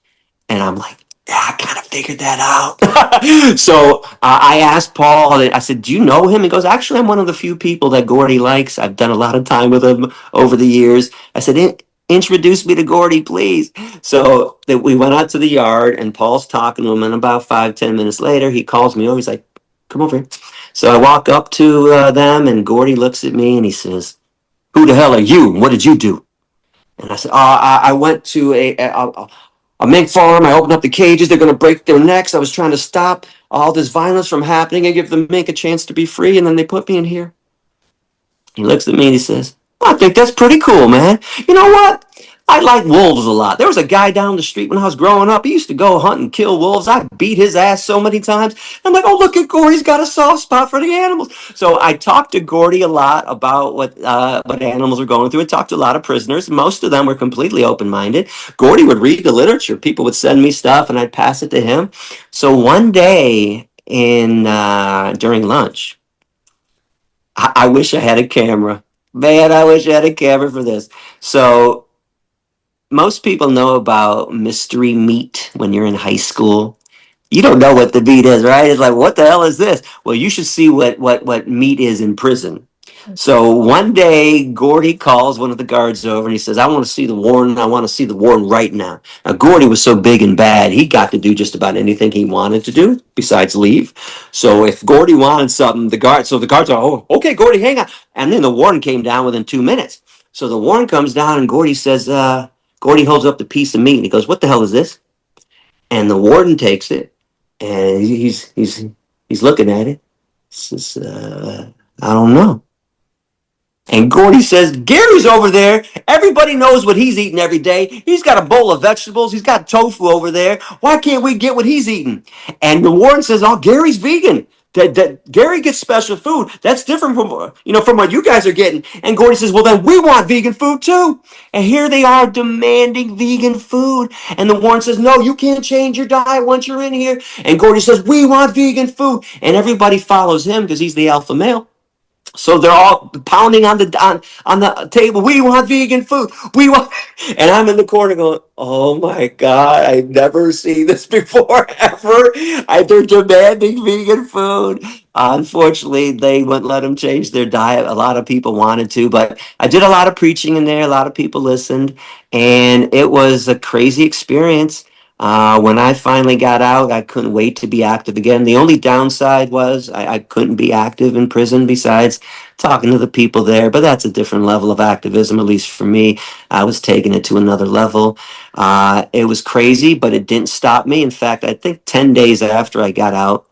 And I'm like, yeah, I kind of figured that out. So I asked Paul, I said, do you know him? He goes, actually, I'm one of the few people that Gordy likes. I've done a lot of time with him over the years. I said, introduce me to Gordy, please. So we went out to the yard, and Paul's talking to him, and about 5-10 minutes later, he calls me over. He's like, come over here. So I walk up to them, and Gordy looks at me, and he says, who the hell are you? What did you do? And I said, I went to a mink farm. I opened up the cages. They're going to break their necks. I was trying to stop all this violence from happening and give the mink a chance to be free, and then they put me in here. He looks at me and he says, I think that's pretty cool, man. You know what? I like wolves a lot. There was a guy down the street when I was growing up. He used to go hunt and kill wolves. I beat his ass so many times. I'm like, oh, look at Gordy. He's got a soft spot for the animals. So I talked to Gordy a lot about what animals were going through. I talked to a lot of prisoners. Most of them were completely open-minded. Gordy would read the literature. People would send me stuff, and I'd pass it to him. So one day during lunch, I wish I had a camera. Man, I wish I had a camera for this. So most people know about mystery meat when you're in high school. You don't know what the meat is, right? It's like, what the hell is this? Well, you should see what meat is in prison. So one day, Gordy calls one of the guards over and he says, I want to see the warden. I want to see the warden right now. Now, Gordy was so big and bad, he got to do just about anything he wanted to do besides leave. So if Gordy wanted something, the guards are, oh, okay, Gordy, hang on. And then the warden came down within 2 minutes. So the warden comes down and Gordy says, Gordy holds up the piece of meat and he goes, what the hell is this? And the warden takes it and he's looking at it. He says, I don't know. And Gordy says, Gary's over there. Everybody knows what he's eating every day. He's got a bowl of vegetables. He's got tofu over there. Why can't we get what he's eating? And the warden says, oh, Gary's vegan. That Gary gets special food. That's different from what you guys are getting. And Gordy says, well, then we want vegan food too. And here they are demanding vegan food. And the warden says, no, you can't change your diet once you're in here. And Gordy says, we want vegan food. And everybody follows him because he's the alpha male. So they're all pounding on the table. We want vegan food. We want, and I'm in the corner going, oh my God, I've never seen this before ever. They're demanding vegan food. Unfortunately, they wouldn't let them change their diet. A lot of people wanted to, but I did a lot of preaching in there. A lot of people listened, and it was a crazy experience. When I finally got out, I couldn't wait to be active again. The only downside was I couldn't be active in prison besides talking to the people there, but that's a different level of activism, at least for me. I was taking it to another level. It was crazy, but it didn't stop me. In fact, I think 10 days after I got out,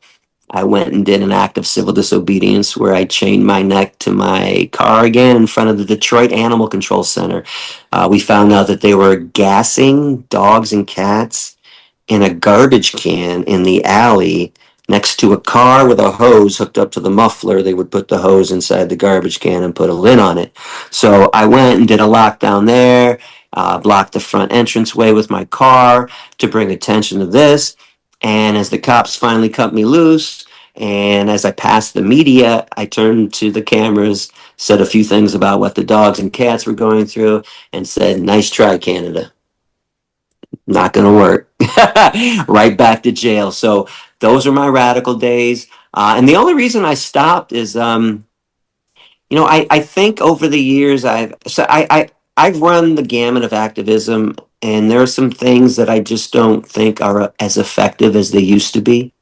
I went and did an act of civil disobedience where I chained my neck to my car again in front of the Detroit Animal Control Center. We found out that they were gassing dogs and cats in a garbage can in the alley next to a car with a hose hooked up to the muffler. They would put the hose inside the garbage can and put a lid on it. So I went and did a lockdown there, blocked the front entranceway with my car to bring attention to this. And as the cops finally cut me loose, and as I passed the media, I turned to the cameras, said a few things about what the dogs and cats were going through, and said, nice try, Canada. Not going to work. Right back to jail. So those are my radical days. And the only reason I stopped is, I think over the years I've run the gamut of activism, and there are some things that I just don't think are as effective as they used to be.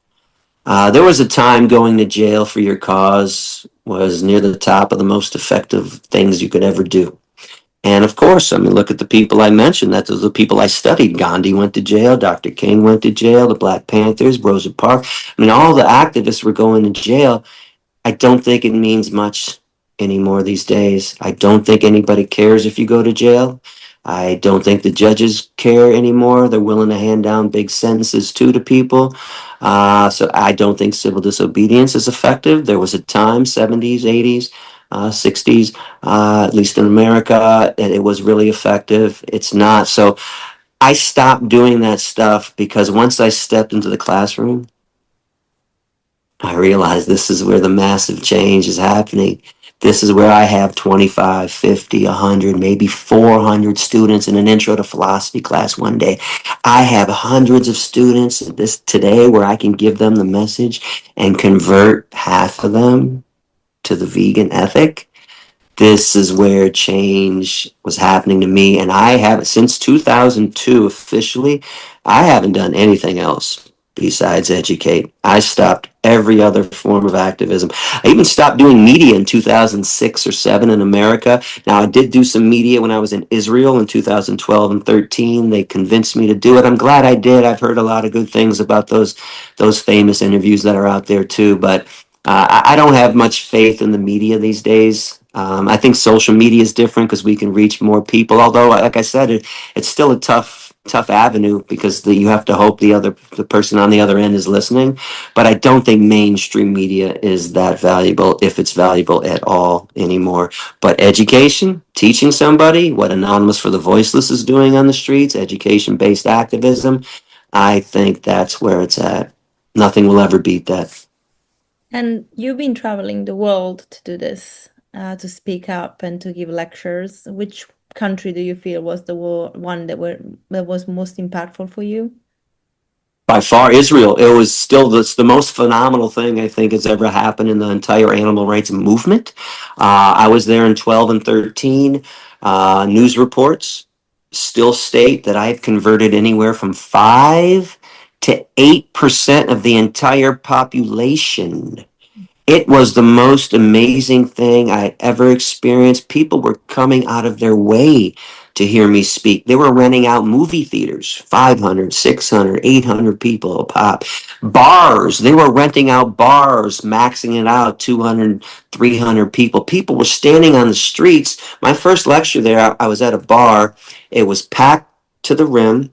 There was a time going to jail for your cause was near the top of the most effective things you could ever do. And of course, I mean, look at the people I mentioned. Those are the people I studied. Gandhi went to jail. Dr. King went to jail. The Black Panthers, Rosa Parks. I mean, all the activists were going to jail. I don't think it means much anymore these days. I don't think anybody cares if you go to jail. I don't think the judges care anymore. They're willing to hand down big sentences too to people. So I don't think civil disobedience is effective. There was a time, 70s, 80s, 60s, at least in America, and it was really effective. It's not. So I stopped doing that stuff because once I stepped into the classroom, I realized this is where the massive change is happening. This is where I have 25, 50, 100, maybe 400 students in an intro to philosophy class one day. I have hundreds of students this today where I can give them the message and convert half of them to the vegan ethic. This is where change was happening to me. And I haven't, since 2002 officially, I haven't done anything else besides educate. I stopped every other form of activism. I even stopped doing media in 2006 or 7 in America. Now, I did do some media when I was in Israel in 2012 and 13. They convinced me to do it. I'm glad I did. I've heard a lot of good things about those famous interviews that are out there too. But I don't have much faith in the media these days. I think social media is different because we can reach more people. Although, like I said, it's still a tough avenue because you have to hope the person on the other end is listening. But I don't think mainstream media is that valuable, if it's valuable at all anymore. But education, teaching somebody what Anonymous for the Voiceless is doing on the streets, education-based activism, I think that's where it's at. Nothing will ever beat that. And you've been traveling the world to do this, to speak up and to give lectures. Which country do you feel was the one that was most impactful for you? By far, Israel. It was still the most phenomenal thing I think has ever happened in the entire animal rights movement. I was there in 12 and 13. News reports still state that I've converted anywhere from 5 to 8% of the entire population. It was the most amazing thing I ever experienced. People were coming out of their way to hear me speak. They were renting out movie theaters, 500, 600, 800 people a pop. Bars, they were renting out bars, maxing it out, 200, 300 people. People were standing on the streets. My first lecture there, I was at a bar. It was packed to the rim,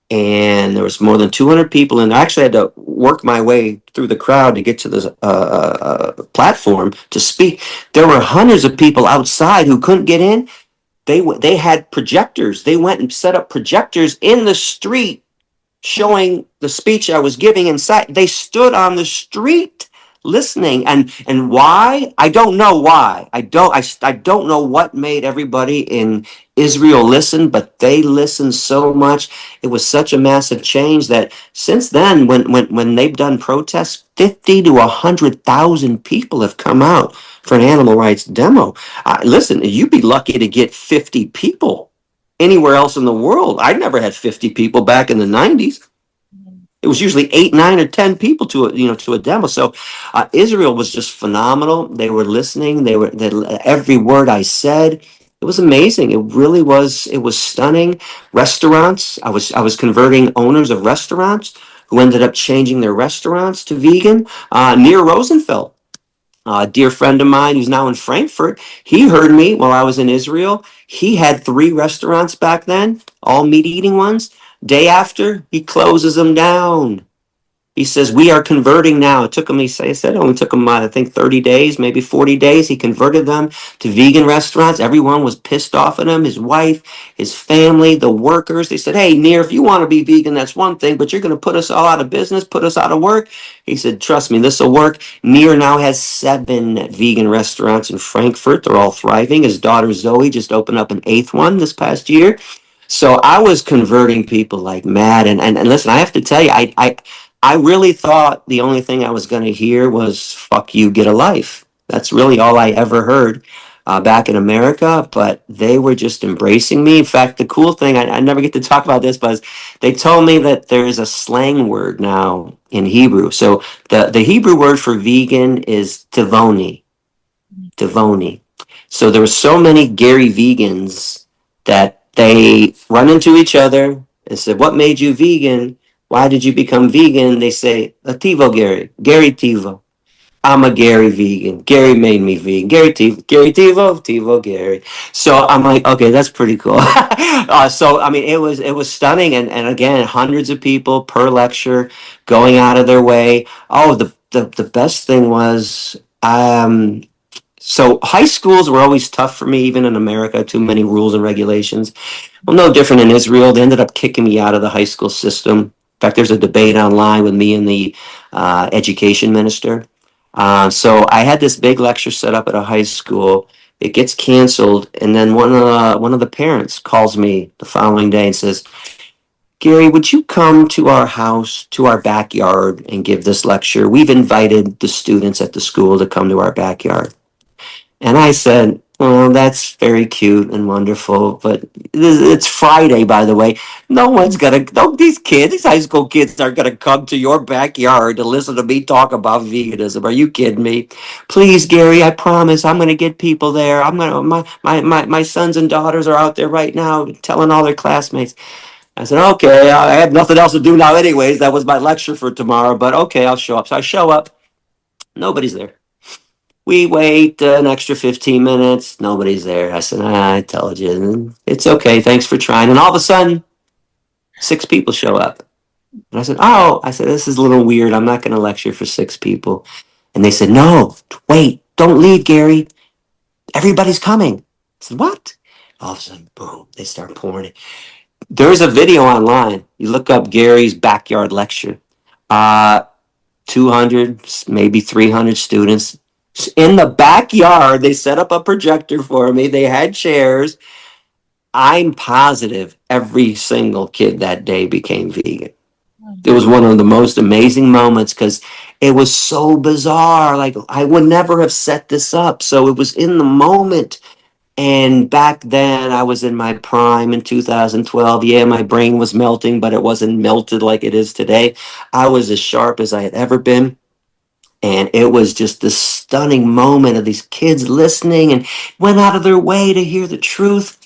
and there was more than 200 people in there. I actually had to work my way through the crowd to get to the platform to speak. There were hundreds of people outside who couldn't get in. They had projectors. They went and set up projectors in the street showing the speech I was giving inside. They stood on the street listening, and why? I don't know why. I don't know what made everybody in Israel listen, but they listened so much. It was such a massive change that since then, when they've done protests, 50 to 100,000 people have come out for an animal rights demo. Listen, you'd be lucky to get 50 people anywhere else in the world. I never had 50 people back in the 90s. It was usually 8, 9, or 10 people to a demo. So Israel was just phenomenal. They were listening. Every word I said. It was amazing. It really was. It was stunning. Restaurants. I was converting owners of restaurants who ended up changing their restaurants to vegan. Near Rosenfeld, a dear friend of mine who's now in Frankfurt, he heard me while I was in Israel. He had 3 restaurants back then, all meat eating ones. Day after, he closes them down. He says, we are converting now. It took him, he said, it only took him, I think, 30 days, maybe 40 days. He converted them to vegan restaurants. Everyone was pissed off at him, his wife, his family, the workers. They said, hey, Nir, if you want to be vegan, that's one thing, but you're going to put us all out of business, put us out of work. He said, trust me, this will work. Nir now has 7 vegan restaurants in Frankfurt. They're all thriving. His daughter Zoe just opened up an 8th one this past year. So I was converting people like mad. And listen, I have to tell you, I really thought the only thing I was going to hear was "fuck you, get a life." That's really all I ever heard back in America. But they were just embracing me. In fact, the cool thing, I never get to talk about this, but they told me that there is a slang word now in Hebrew. So the Hebrew word for vegan is tivoni. Tivoni. So there were so many Gary vegans that they run into each other and said, what made you vegan? Why did you become vegan? They say, a TiVo Gary, Gary TiVo. I'm a Gary vegan. Gary made me vegan. Gary Gary. So I'm like, okay, that's pretty cool. So I mean, it was stunning, and again, hundreds of people per lecture going out of their way. Oh, the best thing was, so high schools were always tough for me, even in America. Too many rules and regulations. Well, no different in Israel. They ended up kicking me out of the high school system. In fact, there's a debate online with me and the education minister. So I had this big lecture set up at a high school. It gets canceled, and then one of the parents calls me the following day and says, "Gary, would you come to our house, to our backyard, and give this lecture? We've invited the students at the school to come to our backyard." And I said, "Well, that's very cute and wonderful, but it's Friday, by the way. No one's gonna, no, these kids, these high school kids aren't gonna come to your backyard to listen to me talk about veganism. Are you kidding me? Please, Gary, I promise I'm gonna get people there. My sons and daughters are out there right now telling all their classmates." I said, "Okay, I have nothing else to do now anyways. That was my lecture for tomorrow, but okay, I'll show up." So I show up. Nobody's there. We wait an extra 15 minutes. Nobody's there. I said, "I told you. It's okay. Thanks for trying." And all of a sudden, 6 people show up. And I said, "Oh," I said, "this is a little weird. I'm not going to lecture for 6 people." And they said, "No, wait. Don't leave, Gary. Everybody's coming." I said, "What?" All of a sudden, boom, they start pouring it. There's a video online. You look up Gary's backyard lecture. Uh, 200, maybe 300 students in the backyard. They set up a projector for me. They had chairs. I'm positive every single kid that day became vegan. It was one of the most amazing moments because it was so bizarre. Like, I would never have set this up. So it was in the moment. And back then, I was in my prime in 2012. Yeah, my brain was melting, but it wasn't melted like it is today. I was as sharp as I had ever been. And it was just this stunning moment of these kids listening and went out of their way to hear the truth.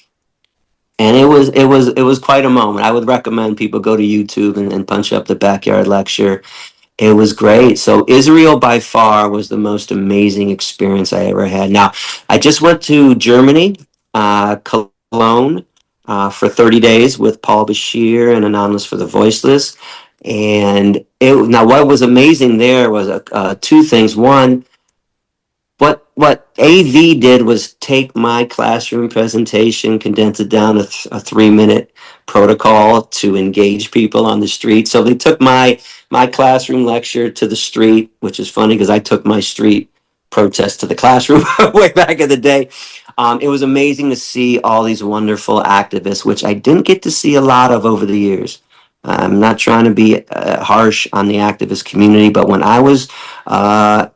And it was quite a moment. I would recommend people go to YouTube and punch up the backyard lecture. It was great. So Israel by far was the most amazing experience I ever had. Now, I just went to Germany, Cologne, for 30 days with Paul Bashir and Anonymous for the Voiceless. And now what was amazing there was two things. One, what AV did was take my classroom presentation, condense it down to a 3-minute protocol to engage people on the street. So they took my classroom lecture to the street, which is funny because I took my street protest to the classroom way back in the day. It was amazing to see all these wonderful activists, which I didn't get to see a lot of over the years. I'm not trying to be harsh on the activist community, but when I was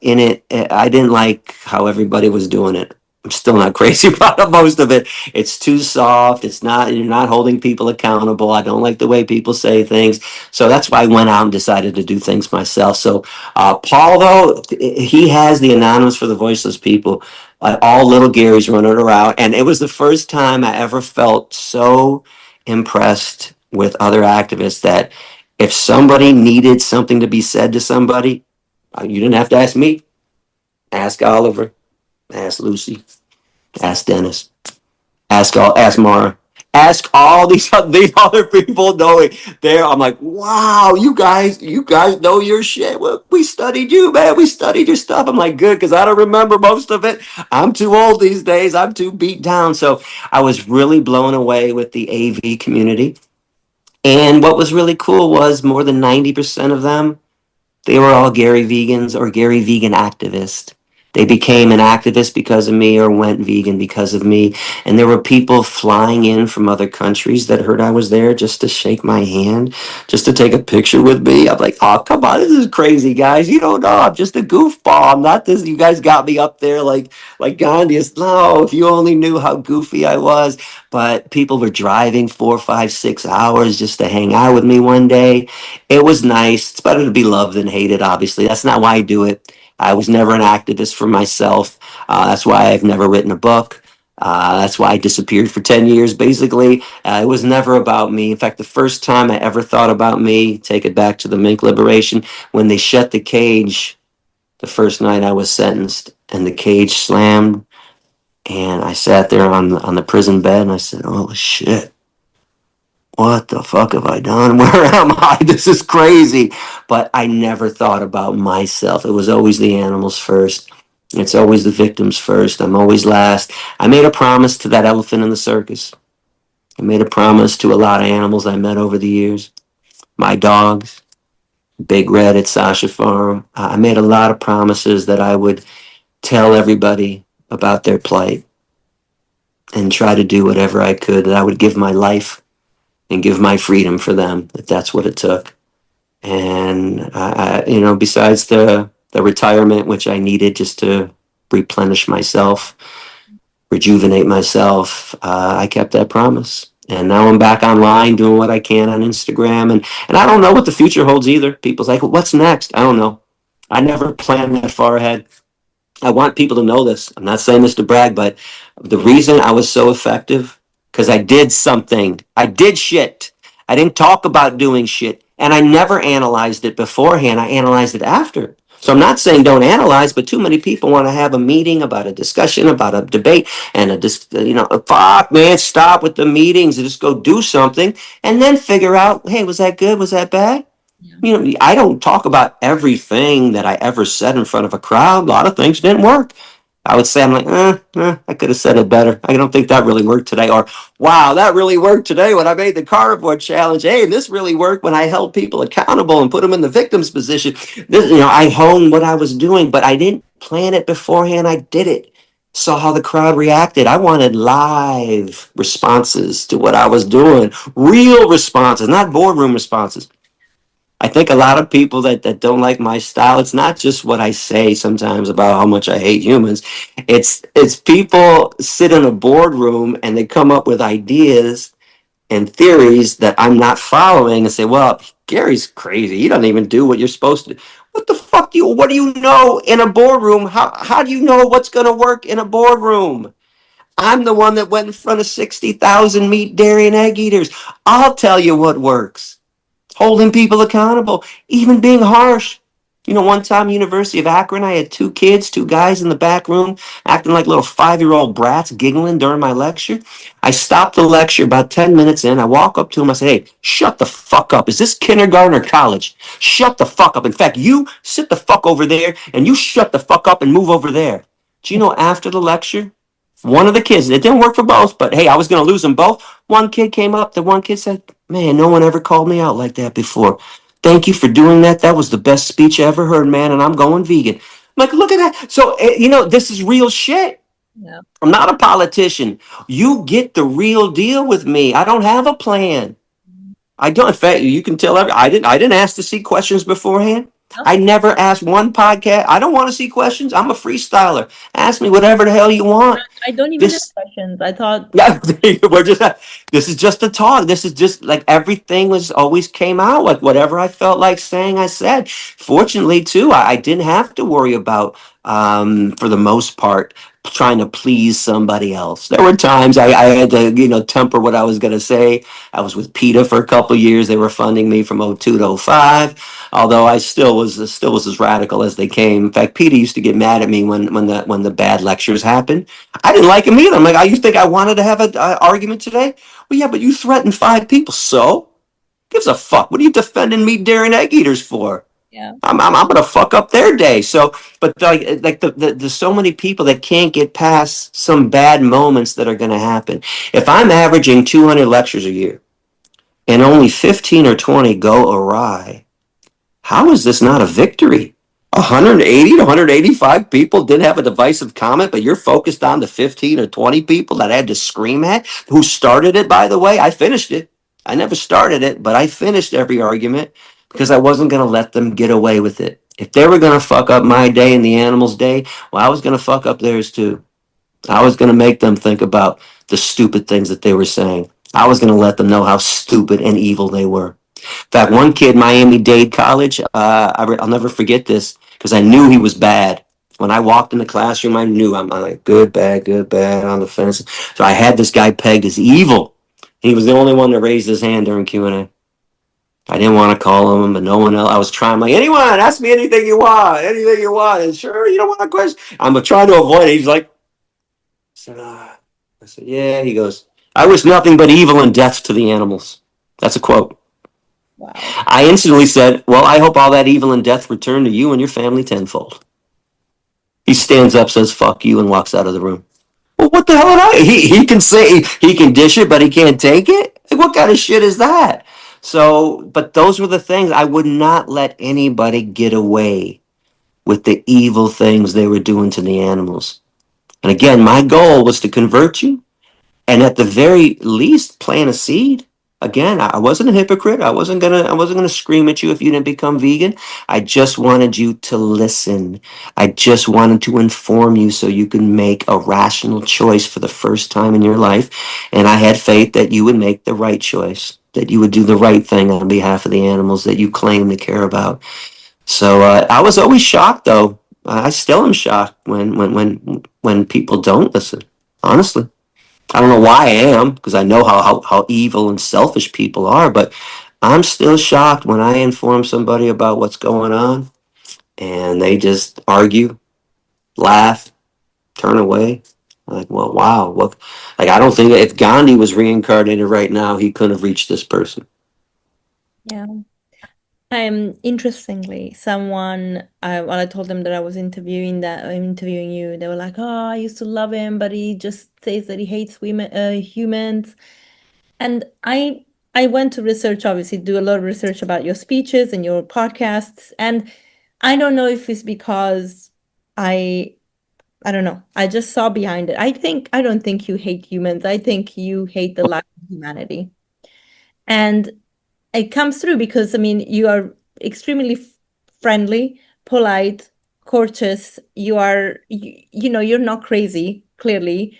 in it, I didn't like how everybody was doing it. I'm still not crazy about most of it. It's too soft. It's not, you're not holding people accountable. I don't like the way people say things. So that's why I went out and decided to do things myself. So Paul, though, he has the Anonymous for the Voiceless People. All little Garys running around. And it was the first time I ever felt so impressed with other activists that if somebody needed something to be said to somebody, you didn't have to ask me. Ask Oliver. Ask Lucy. Ask Dennis. Ask Mara. Ask all these other people knowing there. I'm like, wow, you guys know your shit. Well, we studied you, man. We studied your stuff. I'm like, good, because I don't remember most of it. I'm too old these days. I'm too beat down. So I was really blown away with the AV community. And what was really cool was more than 90% of them, they were all Gary vegans or Gary vegan activists. They became an activist because of me or went vegan because of me. And there were people flying in from other countries that heard I was there just to shake my hand, just to take a picture with me. I'm like, oh, come on, this is crazy, guys. You don't know, I'm just a goofball. I'm not this. You guys got me up there like Gandhi is. No, if you only knew how goofy I was. But people were driving 4, 5, 6 hours just to hang out with me one day. It was nice. It's better to be loved than hated, obviously. That's not why I do it. I was never an activist for myself. That's why I've never written a book. That's why I disappeared for 10 years, basically. It was never about me. In fact, the first time I ever thought about me, take it back to the mink liberation, when they shut the cage the first night I was sentenced, and the cage slammed, and I sat there on the prison bed, and I said, "Oh shit, what the fuck have I done? Where am I? This is crazy." But I never thought about myself. It was always the animals first. It's always the victims first. I'm always last. I made a promise to that elephant in the circus. I made a promise to a lot of animals I met over the years. My dogs, Big Red at Sasha Farm. I made a lot of promises that I would tell everybody about their plight and try to do whatever I could, that I would give my life and give my freedom for them, if that's what it took. And besides the retirement, which I needed just to replenish myself, rejuvenate myself, I kept that promise. And now I'm back online doing what I can on Instagram. And I don't know what the future holds either. People's like, well, what's next? I don't know. I never planned that far ahead. I want people to know this. I'm not saying this to brag, but the reason I was so effective, because I did something. I did shit. I didn't talk about doing shit. And I never analyzed it beforehand. I analyzed it after. So I'm not saying don't analyze, but too many people want to have a meeting about a discussion, about a debate, and fuck, man, stop with the meetings and just go do something and then figure out, hey, was that good? Was that bad? I don't talk about everything that I ever said in front of a crowd. A lot of things didn't work. I would say, I'm like, I could have said it better. I don't think that really worked today. Or, wow, that really worked today when I made the cardboard challenge. Hey, this really worked when I held people accountable and put them in the victim's position. I honed what I was doing, but I didn't plan it beforehand. I did it. Saw how the crowd reacted. I wanted live responses to what I was doing, real responses, not boardroom responses. I think a lot of people that don't like my style, it's not just what I say sometimes about how much I hate humans. It's people sit in a boardroom and they come up with ideas and theories that I'm not following and say, well, Gary's crazy. He doesn't even do what you're supposed to do. What the fuck what do you know in a boardroom? How do you know what's gonna work in a boardroom? I'm the one that went in front of 60,000 meat, dairy, and egg eaters. I'll tell you what works. Holding people accountable, even being harsh. One time, University of Akron, I had two kids, two guys in the back room acting like little 5-year-old brats, giggling during my lecture. I stopped the lecture about 10 minutes in. I walk up to them. I say, hey, shut the fuck up. Is this kindergarten or college? Shut the fuck up. In fact, you sit the fuck over there and you shut the fuck up and move over there. Do you know after the lecture, one of the kids, it didn't work for both, but hey, I was going to lose them both. One kid came up, the one kid said, man, no one ever called me out like that before. Thank you for doing that. That was the best speech I ever heard, man, and I'm going vegan. I'm like, look at that. So, this is real shit. Yeah. I'm not a politician. You get the real deal with me. I don't have a plan. I don't. In fact, you can tell I didn't ask to see questions beforehand. I never asked one podcast. I don't want to see questions. I'm a freestyler. Ask me whatever the hell you want. I don't even have questions. I thought. Yeah, we're just. This is just a talk. This is just like everything was always came out like whatever I felt like saying. I said. Fortunately, too, I didn't have to worry about, for the most part, trying to please somebody else. There were times I had to temper what I was going to say. I was with PETA for a couple of years. They were funding me from '02 to '05. Although I still was as radical as they came. In fact, PETA used to get mad at me when the bad lectures happened. I didn't like him either. I'm like, you think I wanted to have an argument today? Well, yeah, but you threatened 5 people. So? Gives a fuck. What are you defending meat, dairy, and egg eaters for? Yeah. I'm gonna fuck up their day. So, but there's so many people that can't get past some bad moments that are gonna happen. If I'm averaging 200 lectures a year and only 15 or 20 go awry, how is this not a victory? 180 to 185 people didn't have a divisive comment, but you're focused on the 15 or 20 people that I had to scream at, who started it, by the way. I finished it. I never started it, but I finished every argument because I wasn't going to let them get away with it. If they were going to fuck up my day and the animals' day, well, I was going to fuck up theirs too. I was going to make them think about the stupid things that they were saying. I was going to let them know how stupid and evil they were. In fact, one kid, Miami-Dade College, I'll never forget this because I knew he was bad. When I walked in the classroom, I knew I'm like, good, bad, on the fence. So I had this guy pegged as evil. He was the only one that raised his hand during Q&A. I didn't want to call him, but no one else. I was trying, like, anyone, ask me anything you want. And sure, you don't want a question. I'm trying to avoid it. He's like, I said, yeah. He goes, I wish nothing but evil and death to the animals. That's a quote. Wow. I instantly said, well, I hope all that evil and death return to you and your family tenfold. He stands up, says, fuck you, and walks out of the room. Well, what the hell did I? He can say, he can dish it, but he can't take it? Like, what kind of shit is that? So, but those were the things. I would not let anybody get away with the evil things they were doing to the animals. And again, my goal was to convert you and at the very least plant a seed. Again, I wasn't a hypocrite. I wasn't gonna scream at you if you didn't become vegan. I just wanted you to listen. I just wanted to inform you so you could make a rational choice for the first time in your life. And I had faith that you would make the right choice, that you would do the right thing on behalf of the animals that you claim to care about. So I was always shocked, though. I still am shocked when people don't listen. Honestly, I don't know why I am, because I know how evil and selfish people are. But I'm still shocked when I inform somebody about what's going on, and they just argue, laugh, turn away. Like, well, wow, what? Like, I don't think if Gandhi was reincarnated right now, he couldn't have reached this person. Yeah. Interestingly, someone, well, I told them that I was interviewing you. They were like, "Oh, I used to love him, but he just says that he hates women, humans." And I went to research, obviously, do a lot of research about your speeches and your podcasts, and I don't know if it's because I I don't know. I just saw behind it. I don't think you hate humans. I think you hate the lack of humanity. And it comes through because, I mean, you are extremely friendly, polite, courteous. You're not crazy, clearly.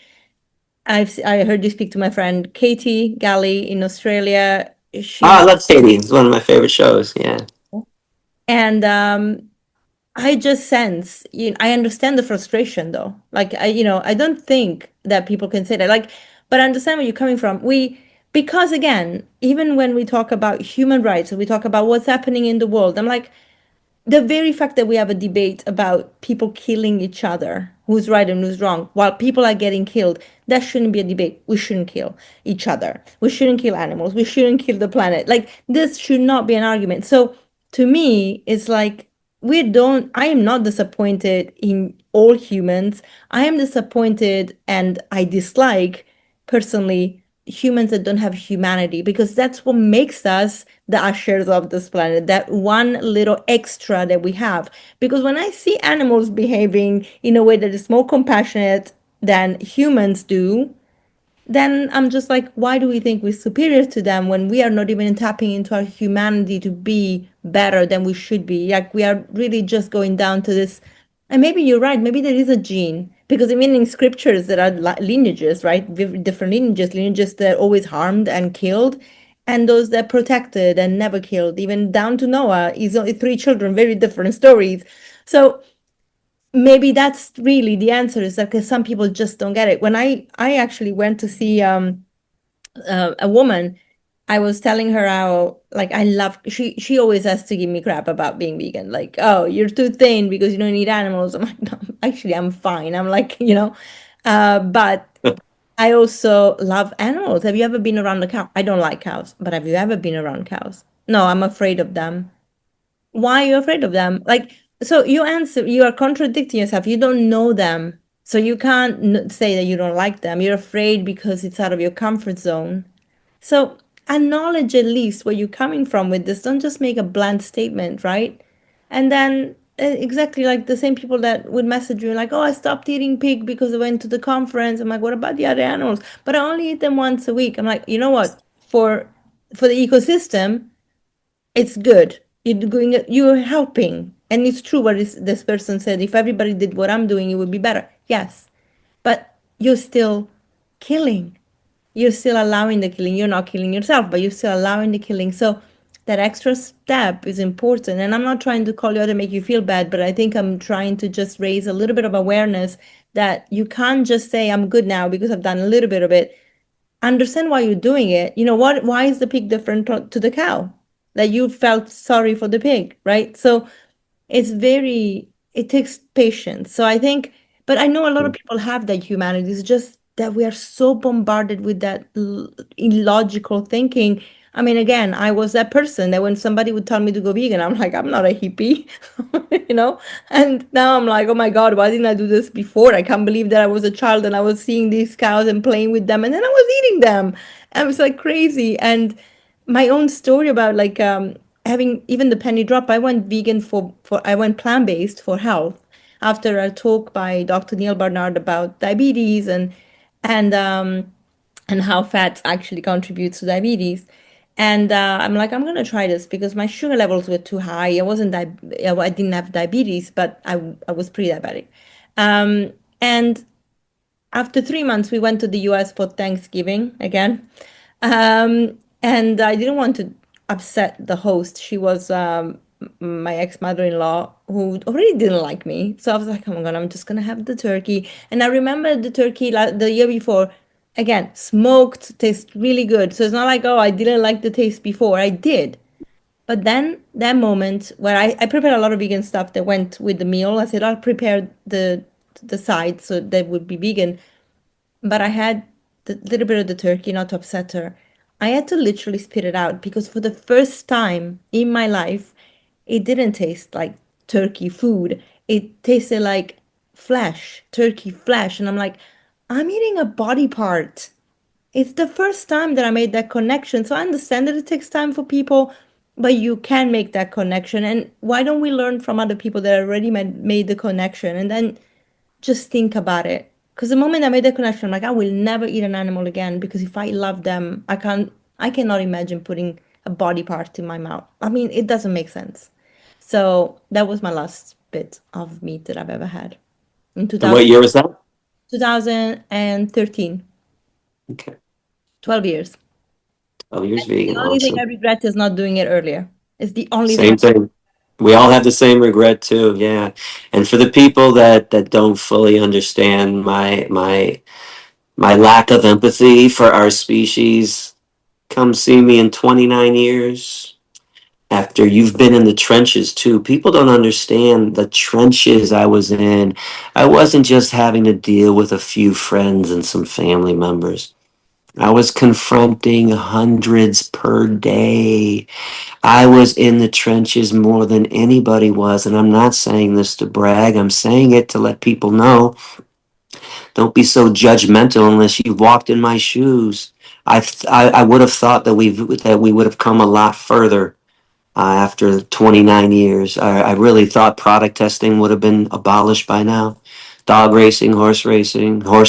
I heard you speak to my friend Katie Galley in Australia. She Ah, I love Sadie. It's one of my favorite shows. Yeah. and I just sense, I understand the frustration though. Like I don't think that people can say that. Like, but I understand where you're coming from. Because again, even when we talk about human rights and we talk about what's happening in the world, I'm like, the very fact that we have a debate about people killing each other, who's right and who's wrong, while people are getting killed, that shouldn't be a debate. We shouldn't kill each other. We shouldn't kill animals. We shouldn't kill the planet. Like, this should not be an argument. So to me, it's like, I am not disappointed in all humans. I am disappointed and I dislike personally humans that don't have humanity, because that's what makes us the ushers of this planet, that one little extra that we have. Because when I see animals behaving in a way that is more compassionate than humans do, then I'm just like, why do we think we're superior to them when we are not even tapping into our humanity to be better than we should be? Like, we are really just going down to this. And maybe you're right, maybe there is a gene. Because even in scriptures, there are lineages, right? Different lineages that are always harmed and killed, and those that protected and never killed, even down to Noah. He's only three children, very different stories. So maybe that's really the answer, is that because some people just don't get it. When I actually went to see a woman, I was telling her how, like, I love, she always has to give me crap about being vegan, like, oh, you're too thin because you don't eat animals. I'm like, no, actually I'm fine. I'm like, but I also love animals. Have you ever been around a cow? I don't like cows, but have you ever been around cows? No, I'm afraid of them. Why are you afraid of them? Like, so you are contradicting yourself. You don't know them. So you can't say that you don't like them. You're afraid because it's out of your comfort zone. So acknowledge at least where you're coming from with this. Don't just make a blunt statement, right? And then exactly like the same people that would message you like, oh, I stopped eating pig because I went to the conference. I'm like, what about the other animals? But I only eat them once a week. I'm like, you know what? For the ecosystem, it's good. You're helping. And it's true what this person said. If everybody did what I'm doing, it would be better. Yes. But you're still killing. You're still allowing the killing. You're not killing yourself, but you're still allowing the killing. So that extra step is important. And I'm not trying to call you out to make you feel bad, but I think I'm trying to just raise a little bit of awareness that you can't just say, I'm good now because I've done a little bit of it. Understand why you're doing it. You know what? Why is the pig different to the cow? that you felt sorry for the pig, right? So it takes patience. So I think, but I know a lot of people have that humanity. It's just that we are so bombarded with that illogical thinking. I mean, again, I was that person that when somebody would tell me to go vegan, I'm like, I'm not a hippie, you know? And now I'm like, oh my God, why didn't I do this before? I can't believe that I was a child and I was seeing these cows and playing with them and then I was eating them. And it was like crazy. And my own story about like having even the penny drop. I went vegan for I went plant-based for health after a talk by Dr. Neil Barnard about diabetes and um and how fat actually contributes to diabetes. And I'm like, I'm gonna try this because my sugar levels were too high. I didn't have diabetes, but I was pre-diabetic. And after 3 months, we went to the US for Thanksgiving again. And I didn't want to upset the host. She was my ex-mother-in-law who already didn't like me. So I was like, oh my God, I'm just gonna have the turkey. And I remember the turkey the year before, again, smoked, tastes really good. So it's not like, oh, I didn't like the taste before. I did. But then that moment where I prepared a lot of vegan stuff that went with the meal. I said, I'll prepare the sides so that would be vegan, but I had the little bit of the turkey, not to upset her. I had to literally spit it out because for the first time in my life, it didn't taste like turkey food. It tasted like flesh, turkey flesh. And I'm like, I'm eating a body part. It's the first time that I made that connection. So I understand that it takes time for people, but you can make that connection. And why don't we learn from other people that already made the connection and then just think about it? Because the moment I made the connection, I'm like, I will never eat an animal again because if I love them, I cannot imagine putting a body part in my mouth. I mean, it doesn't make sense. So that was my last bit of meat that I've ever had in And what year was that? 2013, Okay. 12 years. 12 years The vegan. only thing I Awesome. regret is not doing it earlier. It's the only thing. Same thing. We all have the same regret too. Yeah. And for the people that don't fully understand my lack of empathy for our species, come see me in 29 years. After you've been in the trenches too. People don't understand the trenches I was in. I wasn't just having to deal with a few friends and some family members. I was confronting hundreds per day. I was in the trenches more than anybody was. And I'm not saying this to brag. I'm saying it to let people know, don't be so judgmental unless you've walked in my shoes. I would have thought that we would have come a lot further after 29 years. I really thought product testing would have been abolished by now. Dog racing, horse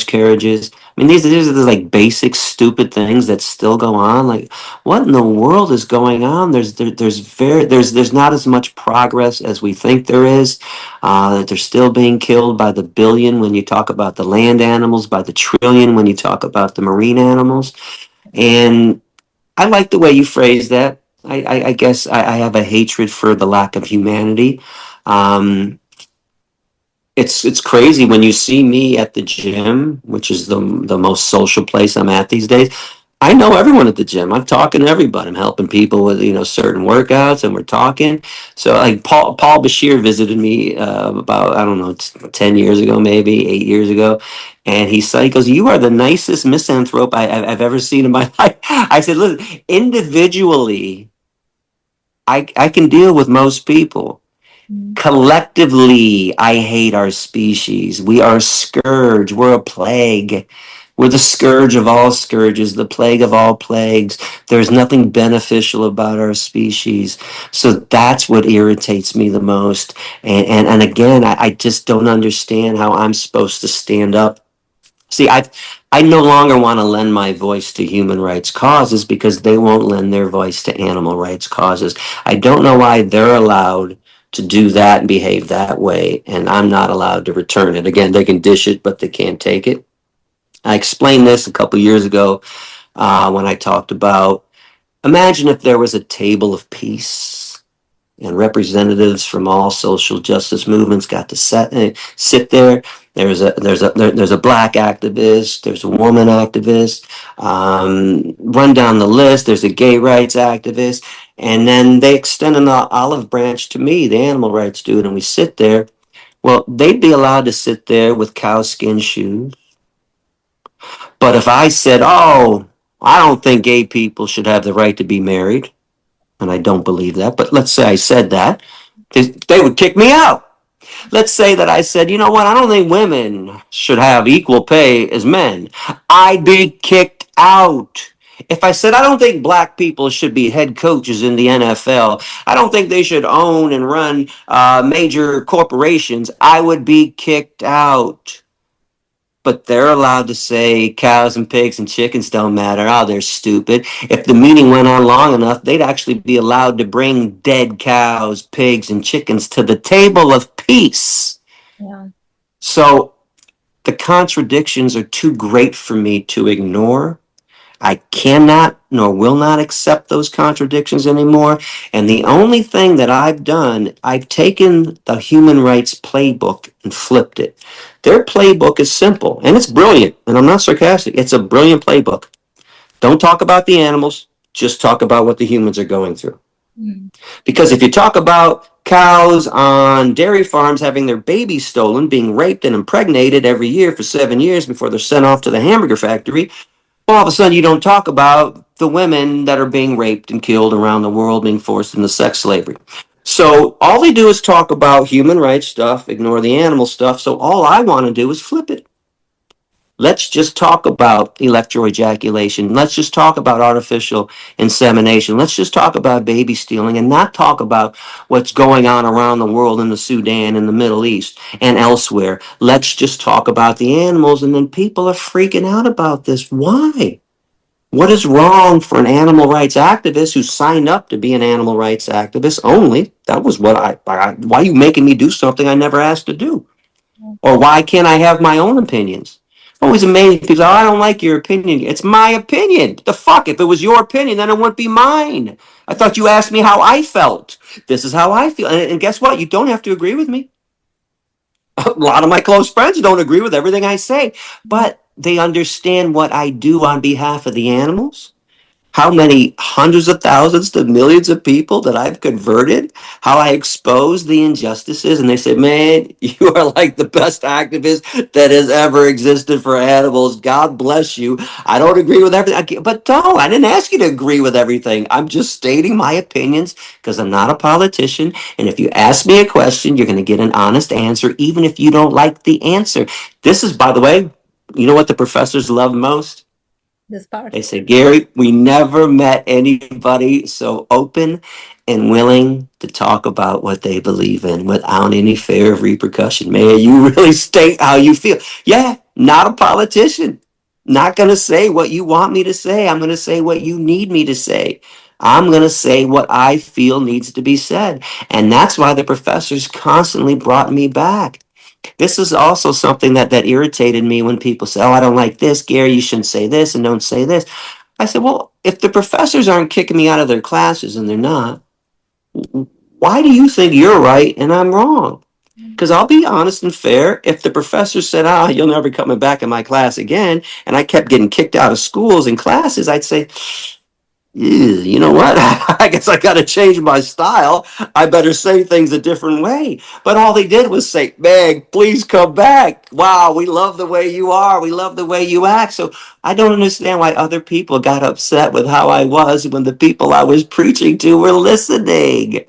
carriages. I mean, these are the like basic stupid things that still go on. Like, what in the world is going on? There's not as much progress as we think there is. They're still being killed by the billion when you talk about the land animals, by the trillion when you talk about the marine animals, and I like the way you phrase that. I guess I have a hatred for the lack of humanity. Um, it's crazy when you see me at the gym, which is the most social place I'm at these days. I know everyone at the gym. I'm talking to everybody. I'm helping people with certain workouts, and we're talking. So like Paul Bashir visited me about I don't know 10 years ago, maybe 8 years ago, and he goes, "You are the nicest misanthrope I've ever seen in my life." I said, "Listen, individually, I can deal with most people. Collectively, I hate our species. We are a scourge. We're a plague. We're the scourge of all scourges, the plague of all plagues. There's nothing beneficial about our species. So that's what irritates me the most. And again, I just don't understand how I'm supposed to stand up. See, I no longer want to lend my voice to human rights causes because they won't lend their voice to animal rights causes. I don't know why they're allowed to do that and behave that way, and I'm not allowed to return it. Again, they can dish it, but they can't take it. I explained this a couple years ago when I talked about imagine if there was a table of peace and representatives from all social justice movements got to sit there. There's a black activist. There's a woman activist. Run down the list. There's a gay rights activist, And then they extend an olive branch to me, the animal rights dude, and we sit there. Well, they'd be allowed to sit there with cow skin shoes. But if I said, oh, I don't think gay people should have the right to be married, and I don't believe that, but let's say I said that, they would kick me out. Let's say that I said, you know what, I don't think women should have equal pay as men. I'd be kicked out. If I said, I don't think black people should be head coaches in the NFL, I don't think they should own and run major corporations, I would be kicked out. But they're allowed to say cows and pigs and chickens don't matter. Oh, they're stupid. If the meeting went on long enough, they'd actually be allowed to bring dead cows, pigs, and chickens to the table of peace. Yeah. So the contradictions are too great for me to ignore. I cannot nor will not accept those contradictions anymore. And the only thing that I've done, I've taken the human rights playbook and flipped it. Their playbook is simple and it's brilliant. And I'm not sarcastic. It's a brilliant playbook. Don't talk about the animals, just talk about what the humans are going through. Because if you talk about cows on dairy farms having their babies stolen, being raped and impregnated every year for 7 years before they're sent off to the hamburger factory, all of a sudden you don't talk about the women that are being raped and killed around the world, being forced into sex slavery. So all they do is talk about human rights stuff, ignore the animal stuff. So all I want to do is flip it. Let's just talk about electroejaculation. Let's just talk about artificial insemination. Let's just talk about baby stealing and not talk about what's going on around the world in the Sudan, in the Middle East, and elsewhere. Let's just talk about the animals. And then people are freaking out about this. Why? What is wrong for an animal rights activist who signed up to be an animal rights activist only? That was what why are you making me do something I never asked to do? Or why can't I have my own opinions? Always amazing because I don't like your opinion. It's my opinion. The fuck? If it was your opinion, then it wouldn't be mine. I thought you asked me how I felt. This is how I feel. And guess what? You don't have to agree with me. A lot of my close friends don't agree with everything I say, but they understand what I do on behalf of the animals, how many hundreds of thousands to millions of people that I've converted, how I expose the injustices. And they say, man, you are like the best activist that has ever existed for animals. God bless you. I don't agree with everything. But no, I didn't ask you to agree with everything. I'm just stating my opinions because I'm not a politician. And if you ask me a question, you're going to get an honest answer, even if you don't like the answer. This is, by the way, you know what the professors love most? This part. They said, Gary, we never met anybody so open and willing to talk about what they believe in without any fear of repercussion. Man, you really state how you feel. Yeah, not a politician. Not going to say what you want me to say. I'm going to say what you need me to say. I'm going to say what I feel needs to be said. And that's why the professors constantly brought me back. This is also something that irritated me when people say, oh, I don't like this, Gary, you shouldn't say this and don't say this. I said, well, if the professors aren't kicking me out of their classes and they're not, why do you think you're right and I'm wrong? Because I'll be honest and fair. If the professor said, you'll never come back in my class again, and I kept getting kicked out of schools and classes, I'd say, you know what? I guess I got to change my style. I better say things a different way. But all they did was say, Meg, please come back. Wow, we love the way you are. We love the way you act. So I don't understand why other people got upset with how I was when the people I was preaching to were listening.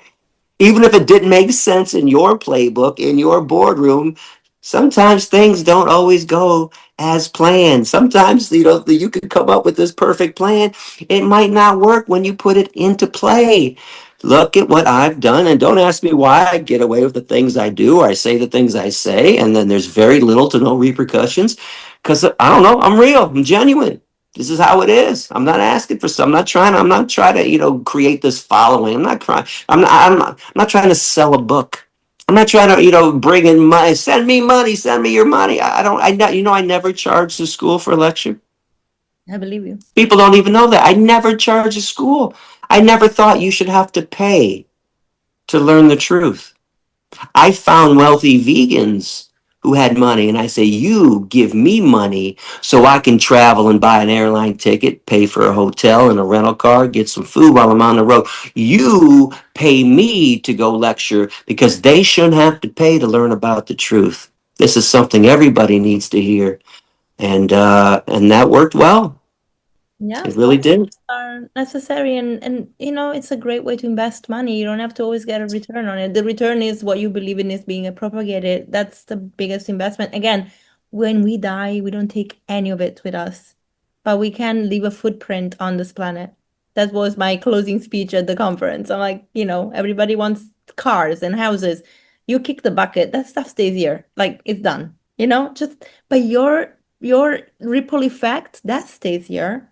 Even if it didn't make sense in your playbook, in your boardroom, sometimes things don't always go as planned. Sometimes, you could come up with this perfect plan. It might not work when you put it into play. Look at what I've done, and don't ask me why I get away with the things I do, or I say the things I say, and then there's very little to no repercussions. Because I don't know, I'm real, I'm genuine. This is how it is. I'm not asking for some. I'm not trying to, create this following. I'm not trying. I'm not trying to sell a book. I'm not trying to, bring in money. Send me money. Send me your money. I don't. I never charged the school for a lecture. I believe you. People don't even know that. I never charged a school. I never thought you should have to pay to learn the truth. I found wealthy vegans who had money, and I say, you give me money so I can travel and buy an airline ticket, pay for a hotel and a rental car, get some food while I'm on the road. You pay me to go lecture because they shouldn't have to pay to learn about the truth. This is something everybody needs to hear. And that worked well. Yeah, It really scholarships did. are necessary, and it's a great way to invest money. You don't have to always get a return on it. The return is what you believe in is being propagated. That's the biggest investment. Again, when we die, we don't take any of it with us, but we can leave a footprint on this planet. That was my closing speech at the conference. I'm like, everybody wants cars and houses. You kick the bucket, that stuff stays here. Like it's done. Just but your ripple effect, that stays here.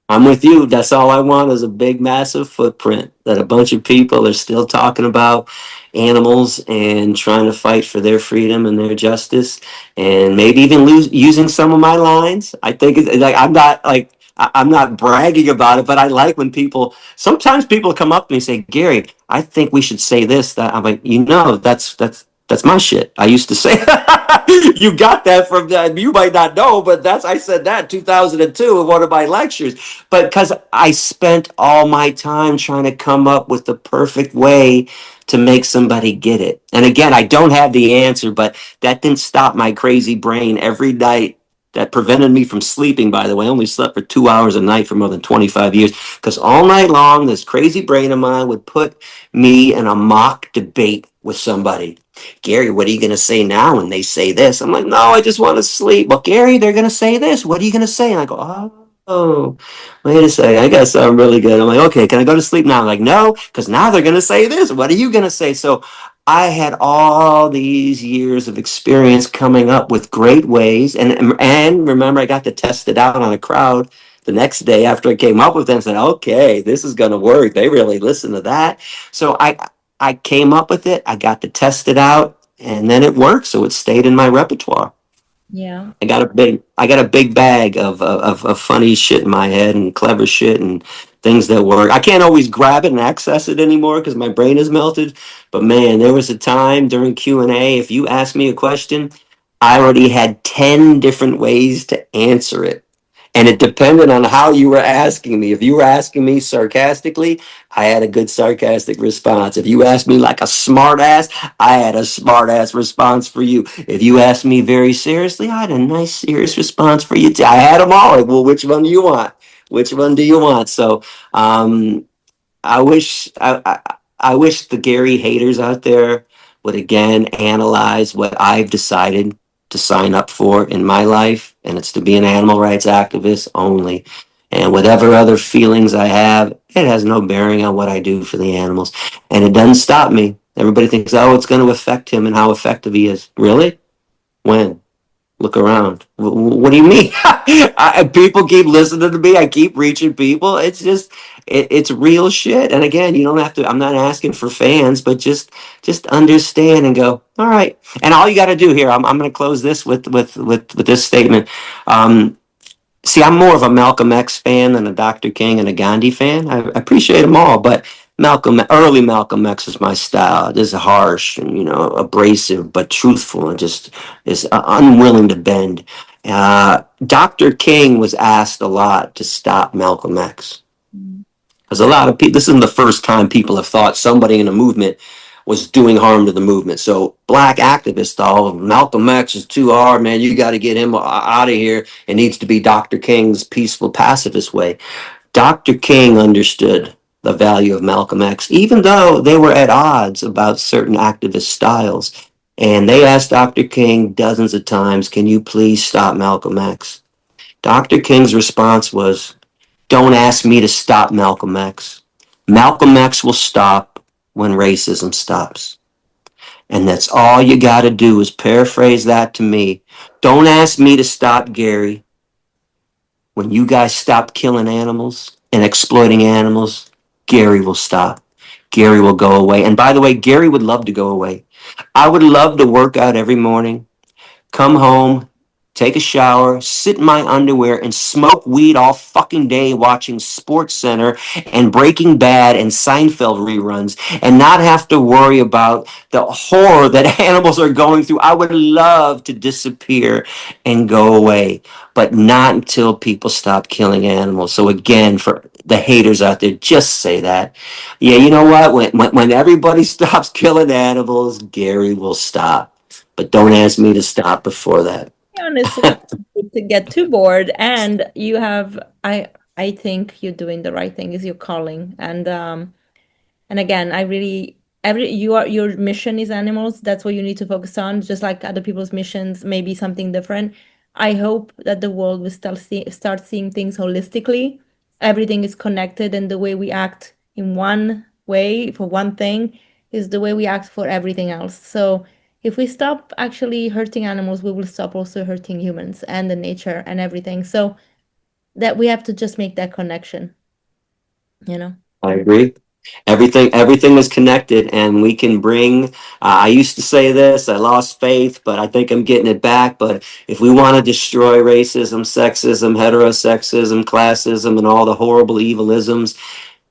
I'm with you. That's all I want is a big, massive footprint that a bunch of people are still talking about animals and trying to fight for their freedom and their justice, and maybe even using some of my lines. I think it's like I'm not bragging about it, but I like when sometimes people come up to me and say, Gary, I think we should say this, that. I'm like, that's my shit. I used to say, you got that from that. You might not know, but I said that in 2002 in one of my lectures. But because I spent all my time trying to come up with the perfect way to make somebody get it. And again, I don't have the answer, but that didn't stop my crazy brain every night. That prevented me from sleeping, by the way. I only slept for 2 hours a night for more than 25 years because all night long, this crazy brain of mine would put me in a mock debate with somebody. Gary, what are you going to say now when they say this? I'm like, no, I just want to sleep. But Gary, they're going to say this. What are you going to say? And I go, oh, wait a second. I got something really good. I'm like, okay, can I go to sleep now? I'm like, no, because now they're going to say this. What are you going to say? So I had all these years of experience coming up with great ways. And remember, I got to test it out on a crowd the next day after I came up with it and said, okay, this is going to work. They really listen to that. So I came up with it. I got to test it out, and then it worked. So it stayed in my repertoire. Yeah. I got a big bag of funny shit in my head and clever shit and things that work. I can't always grab it and access it anymore because my brain is melted. But man, there was a time during Q&A, if you asked me a question, I already had 10 different ways to answer it. And it depended on how you were asking me. If you were asking me sarcastically, I had a good sarcastic response. If you asked me like a smart ass, I had a smart ass response for you. If you asked me very seriously, I had a nice serious response for you too. I had them all. Like, well, which one do you want? Which one do you want? So um, I wish I wish the Gary haters out there would again analyze what I've decided to sign up for in my life, and it's to be an animal rights activist only. And whatever other feelings I have, it has no bearing on what I do for the animals. And it doesn't stop me. Everybody thinks, oh, it's going to affect him and how effective he is. Really? When? Look around. What do you mean? People keep listening to me. I keep reaching people. It's just, it's real shit. And again, you don't have to. I'm not asking for fans, but just understand and go. All right. And all you got to do here. I'm going to close this with this statement. Um, See, I'm more of a Malcolm X fan than a Dr. King and a Gandhi fan. I appreciate them all, but early Malcolm X is my style. It is harsh and abrasive, but truthful and just is unwilling to bend. Dr. King was asked a lot to stop Malcolm X. Mm. Because a lot of people, this isn't the first time people have thought somebody in a movement was doing harm to the movement. So black activists thought, oh, Malcolm X is too hard, man. You got to get him out of here. It needs to be Dr. King's peaceful pacifist way. Dr. King understood the value of Malcolm X, even though they were at odds about certain activist styles. And they asked Dr. King dozens of times, can you please stop Malcolm X? Dr. King's response was, don't ask me to stop Malcolm X. Malcolm X will stop when racism stops. And that's all you got to do is paraphrase that to me. Don't ask me to stop Gary. When you guys stop killing animals and exploiting animals, Gary will stop. Gary will go away. And by the way, Gary would love to go away. I would love to work out every morning, come home, take a shower, sit in my underwear, and smoke weed all fucking day watching Sports Center and Breaking Bad and Seinfeld reruns and not have to worry about the horror that animals are going through. I would love to disappear and go away, but not until people stop killing animals. So again, for the haters out there, just say that. Yeah, you know what? When everybody stops killing animals, Gary will stop. But don't ask me to stop before that. Be honest, to get too bored, and you have, I think you're doing the right thing, is your calling. And again, I really, your mission is animals. That's what you need to focus on, just like other people's missions, maybe something different. I hope that the world will start seeing things holistically. Everything is connected, and the way we act in one way for one thing is the way we act for everything else. So if we stop actually hurting animals, we will stop also hurting humans and the nature and everything. So that we have to just make that connection, you know? I agree. Everything is connected, and we can bring. I used to say this. I lost faith, but I think I'm getting it back. But if we want to destroy racism, sexism, heterosexism, classism, and all the horrible evilisms,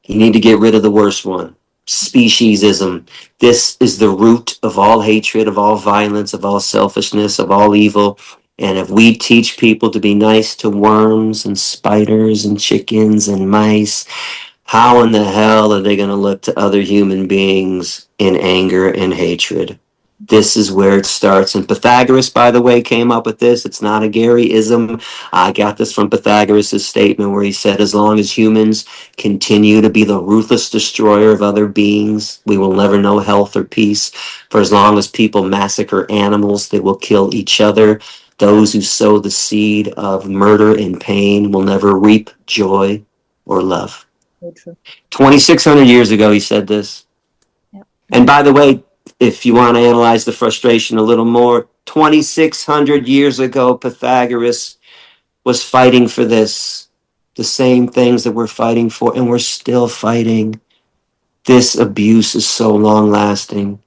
you need to get rid of the worst one, speciesism. This is the root of all hatred, of all violence, of all selfishness, of all evil. And if we teach people to be nice to worms and spiders and chickens and mice, how in the hell are they going to look to other human beings in anger and hatred? This is where it starts. And Pythagoras, by the way, came up with this. It's not a Garyism. I got this from Pythagoras' statement where he said, as long as humans continue to be the ruthless destroyer of other beings, we will never know health or peace. For as long as people massacre animals, they will kill each other. Those who sow the seed of murder and pain will never reap joy or love. So true. 2,600 years ago, he said this. Yeah. And by the way, if you want to analyze the frustration a little more, 2,600 years ago, Pythagoras was fighting for this, the same things that we're fighting for, and we're still fighting. This abuse is so long lasting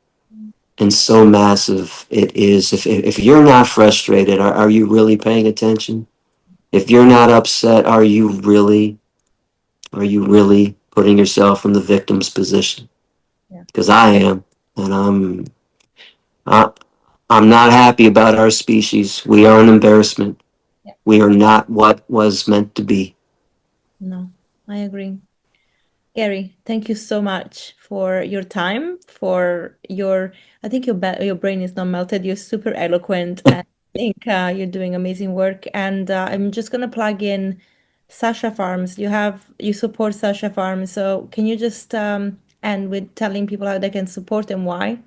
and so massive. It is. If you're not frustrated, are you really paying attention? If you're not upset, are you really putting yourself in the victim's position? Yeah. Because I am, and I, I'm not happy about our species. We are an embarrassment. Yeah. We are not what was meant to be. No, I agree. Gary, thank you so much for your time, for your, I think your brain is not melted. You're super eloquent, and I think you're doing amazing work. And I'm just gonna plug in Sasha Farms. You support Sasha Farms, so can you just end with telling people how they can support and why?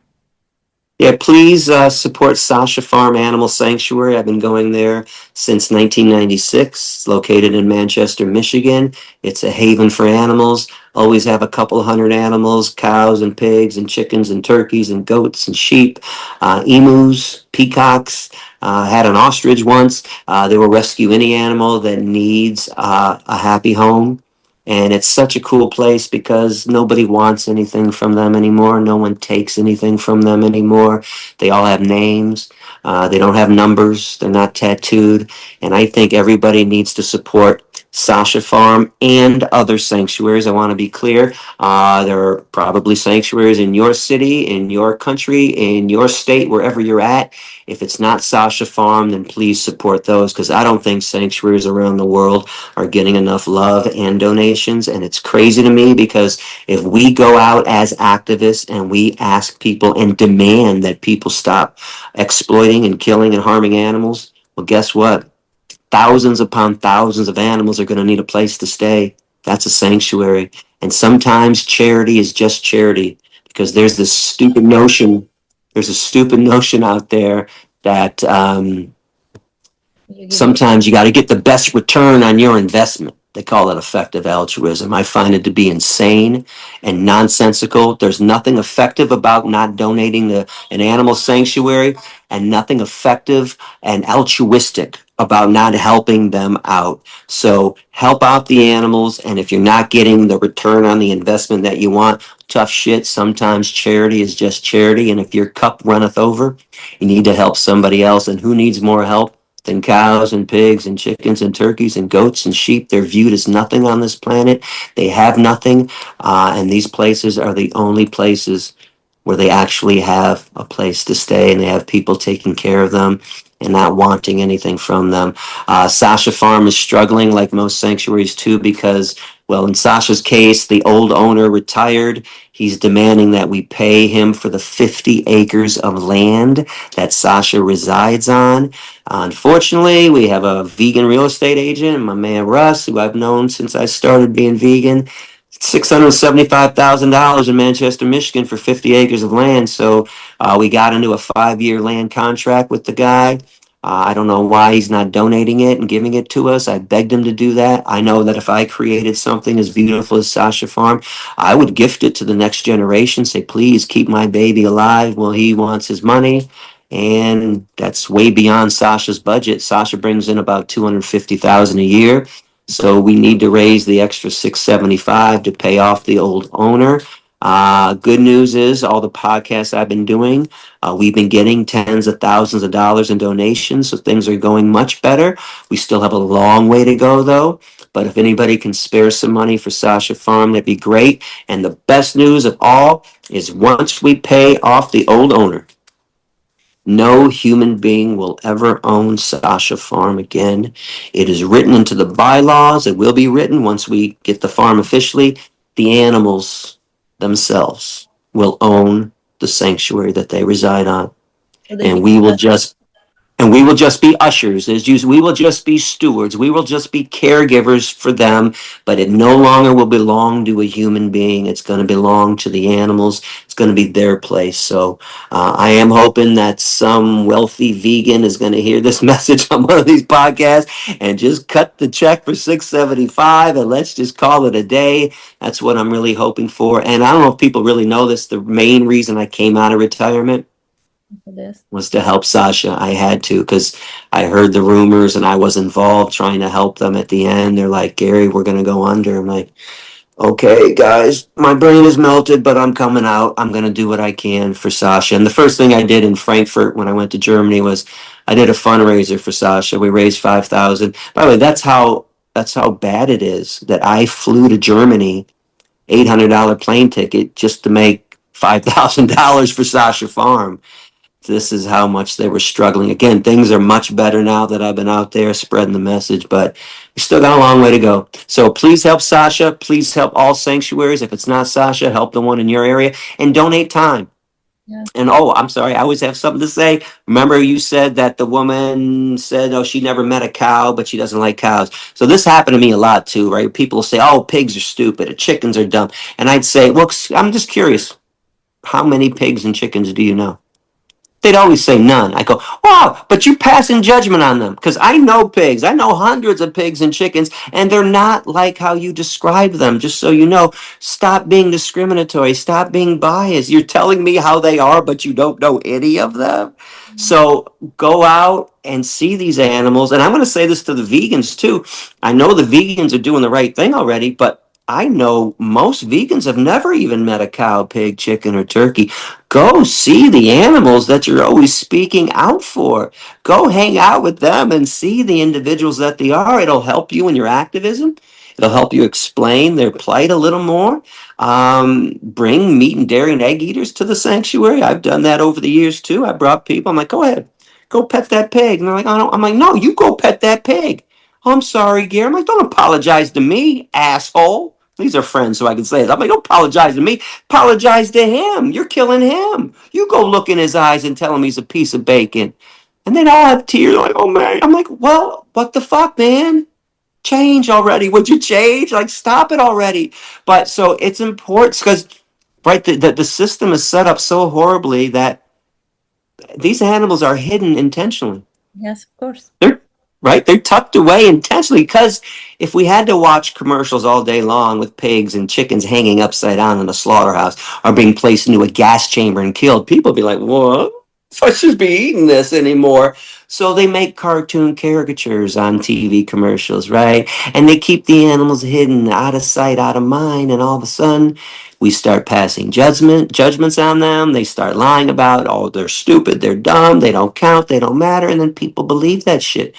Yeah, please support Sasha Farm Animal Sanctuary. I've been going there since 1996. It's located in Manchester, Michigan. It's a haven for animals. Always have a couple hundred animals, cows and pigs and chickens and turkeys and goats and sheep, emus, peacocks. Had an ostrich once. They will rescue any animal that needs a happy home. And it's such a cool place because nobody wants anything from them anymore. No one takes anything from them anymore. They all have names. They don't have numbers. They're not tattooed. And I think everybody needs to support Sasha Farm and other sanctuaries. I want to be clear. There are probably sanctuaries in your city, in your country, in your state, wherever you're at. If it's not Sasha Farm, then please support those, because I don't think sanctuaries around the world are getting enough love and donations. And it's crazy to me because if we go out as activists and we ask people and demand that people stop exploiting and killing and harming animals, well, guess what? Thousands upon thousands of animals are going to need a place to stay. That's a sanctuary. And sometimes charity is just charity, because there's a stupid notion out there that You give it. sometimes you got to get the best return on your investment. They call it effective altruism. I find it to be insane and nonsensical. There's nothing effective about not donating to an animal sanctuary, and nothing effective and altruistic about not helping them out. So help out the animals. And if you're not getting the return on the investment that you want, tough shit. Sometimes charity is just charity. And if your cup runneth over, you need to help somebody else. And who needs more help then cows and pigs and chickens and turkeys and goats and sheep. They're viewed as nothing on this planet. They have nothing. And these places are the only places where they actually have a place to stay and they have people taking care of them and not wanting anything from them. Sasha Farm is struggling like most sanctuaries too because, well, in Sasha's case, the old owner retired. He's demanding that we pay him for the 50 acres of land that Sasha resides on. Unfortunately, we have a vegan real estate agent, my man Russ, who I've known since I started being vegan. $675,000 in Manchester, Michigan for 50 acres of land. So we got into a 5-year land contract with the guy. I don't know why he's not donating it and giving it to us. I begged him to do that. I know that if I created something as beautiful as Sasha Farm, I would gift it to the next generation, say, please keep my baby alive. Well, he wants his money. And that's way beyond Sasha's budget. Sasha brings in about $250,000 a year. So we need to raise the extra $675 to pay off the old owner. Good news is all the podcasts I've been doing, we've been getting tens of thousands of dollars in donations. So things are going much better. We still have a long way to go though. But if anybody can spare some money for Sasha Farm, that'd be great. And the best news of all is once we pay off the old owner, no human being will ever own Sasha Farm again. It is written into the bylaws. It will be written once we get the farm officially. The animals themselves will own the sanctuary that they reside on. So they And become we will the just and we will just be ushers, as usual. We will just be stewards. We will just be caregivers for them, but it no longer will belong to a human being. It's going to belong to the animals. It's going to be their place. So I am hoping that some wealthy vegan is going to hear this message on one of these podcasts and just cut the check for $675 and let's just call it a day. That's what I'm really hoping for. And I don't know if people really know this. The main reason I came out of retirement for this. was to help Sasha. I had to because I heard the rumors and I was involved trying to help them at the end. They're like, Gary, we're going to go under. I'm like, okay, guys, my brain is melted, but I'm coming out. I'm going to do what I can for Sasha. And the first thing I did in Frankfurt when I went to Germany was I did a fundraiser for Sasha. We raised $5,000. By the way, that's how bad it is that I flew to Germany, $800 plane ticket just to make $5,000 for Sasha Farm. This is how much they were struggling. Again, things are much better now that I've been out there spreading the message, but we still got a long way to go. So please help Sasha. Please help all sanctuaries. If it's not Sasha, help the one in your area and donate time. Yeah. And oh, I'm sorry, I always have something to say. Remember you said that the woman said, oh, she never met a cow, but she doesn't like cows. So this happened to me a lot too, right? People will say, oh, pigs are stupid or chickens are dumb. And I'd say, look, I'm just curious. How many pigs and chickens do you know? They'd always say none. I go, wow, but you passing judgment on them. Because I know pigs. I know hundreds of pigs and chickens, and they're not like how you describe them. Just so you know, stop being discriminatory. Stop being biased. You're telling me how they are, but you don't know any of them. So go out and see these animals. And I'm going to say this to the vegans too. I know the vegans are doing the right thing already, but I know most vegans have never even met a cow, pig, chicken, or turkey. Go see the animals that you're always speaking out for. Go hang out with them and see the individuals that they are. It'll help you in your activism. It'll help you explain their plight a little more. Bring meat and dairy and egg eaters to the sanctuary. I've done that over the years too. I brought people. I'm like, go ahead, go pet that pig. And they're like, I don't. I'm like, no, you go pet that pig. Oh, I'm sorry, Gary. I'm like, don't apologize to me, asshole. These are friends, so I can say it. I'm like, don't apologize to me. Apologize to him. You're killing him. You go look in his eyes and tell him he's a piece of bacon. And then all have tears. Like, oh, man. I'm like, well, what the fuck, man? Change already. Would you change? Like, stop it already. But so it's important because, right, the system is set up so horribly that these animals are hidden intentionally. Yes, of course. They're tucked away intentionally because if we had to watch commercials all day long with pigs and chickens hanging upside down in a slaughterhouse or being placed into a gas chamber and killed, people would be like, what? I should be eating this anymore. So they make cartoon caricatures on TV commercials, right? And they keep the animals hidden, out of sight, out of mind. And all of a sudden, we start passing judgments on them. They start lying about, oh, they're stupid, they're dumb, they don't count, they don't matter. And then people believe that shit.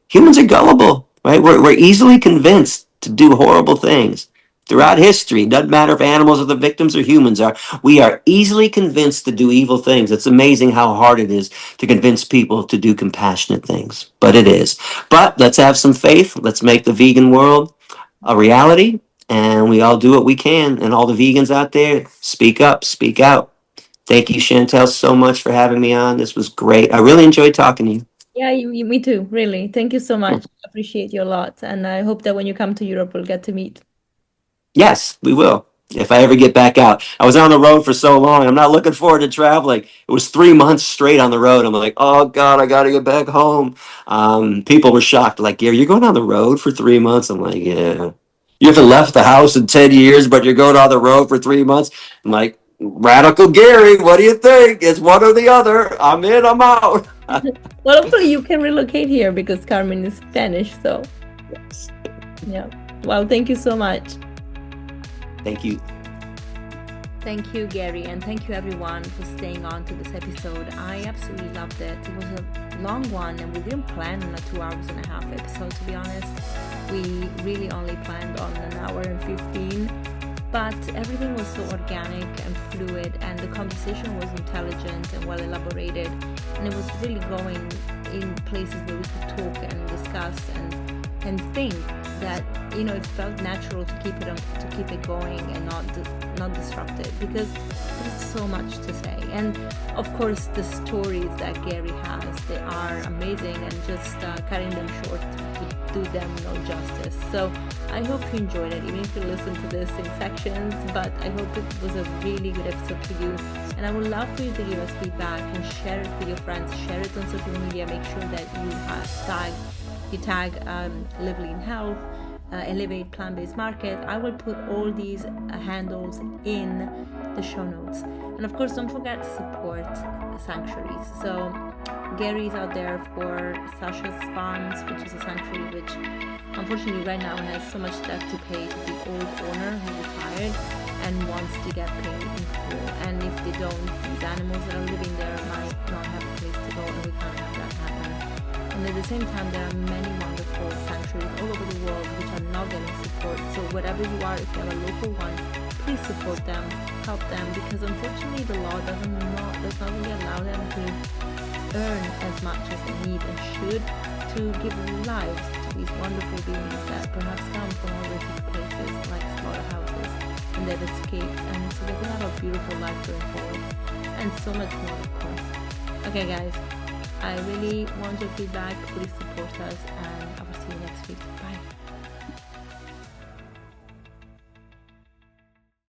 Humans are gullible, right? We're easily convinced to do horrible things. Throughout history, doesn't matter if animals are the victims or humans are, we are easily convinced to do evil things. It's amazing how hard it is to convince people to do compassionate things, but it is. But let's have some faith. Let's make the vegan world a reality, and we all do what we can. And all the vegans out there, speak up, speak out. Thank you, Chantel, so much for having me on. This was great. I really enjoyed talking to you. Yeah, me too, really. Thank you so much. Appreciate you a lot. And I hope that when you come to Europe, we'll get to meet. Yes, we will. If I ever get back out. I was on the road for so long. I'm not looking forward to traveling. It was 3 months straight on the road. I'm like, oh God, I got to get back home. People were shocked. Like, Gary, you're going on the road for 3 months? I'm like, yeah. You haven't left the house in 10 years, but you're going on the road for 3 months? I'm like, Radical Gary, what do you think? It's one or the other. I'm in, I'm out. Well, hopefully you can relocate here because Carmen is Spanish. So, Yes. yeah. Well, thank you so much. Thank you. Thank you, Gary, and thank you everyone for staying on to this episode. I absolutely loved it. It was a long one, and we didn't plan on a 2.5 hours episode, to be honest. We really only planned on 1 hour and 15, but everything was so organic and fluid, and the conversation was intelligent and well elaborated, and it was really going in places where we could talk and discuss and think that, you know, it felt natural to keep it going and not disrupt it, because there's so much to say. And of course, the stories that Gary has, they are amazing, and just cutting them short would do them no justice. So I hope you enjoyed it, even if you listened to this in sections, but I hope it was a really good episode for you. And I would love for you to give us feedback and share it with your friends, share it on social media, make sure that you tag Live Lean Health, Elevate Plant-Based Market. I will put all these handles in the show notes. And of course, don't forget to support sanctuaries. So Gary's out there for Sasha's Farms, which is a sanctuary which unfortunately right now has so much debt to pay to the old owner who retired and wants to get paid in full. And if they don't, these animals that are living there might not have a place to go, and we can't have that happen. And at the same time, there are many wonderful sanctuaries all over the world which are not getting support. So wherever you are, if you have a local one, please support them, help them, because unfortunately the law does not really allow them to earn as much as they need and should to give lives to these wonderful beings that perhaps come from horrific places like slaughterhouses, and they've escaped, and so they can have a beautiful life going forward, and so much more, of course. Okay, guys. I really want your feedback. Please support us, and I will see you next week. Bye.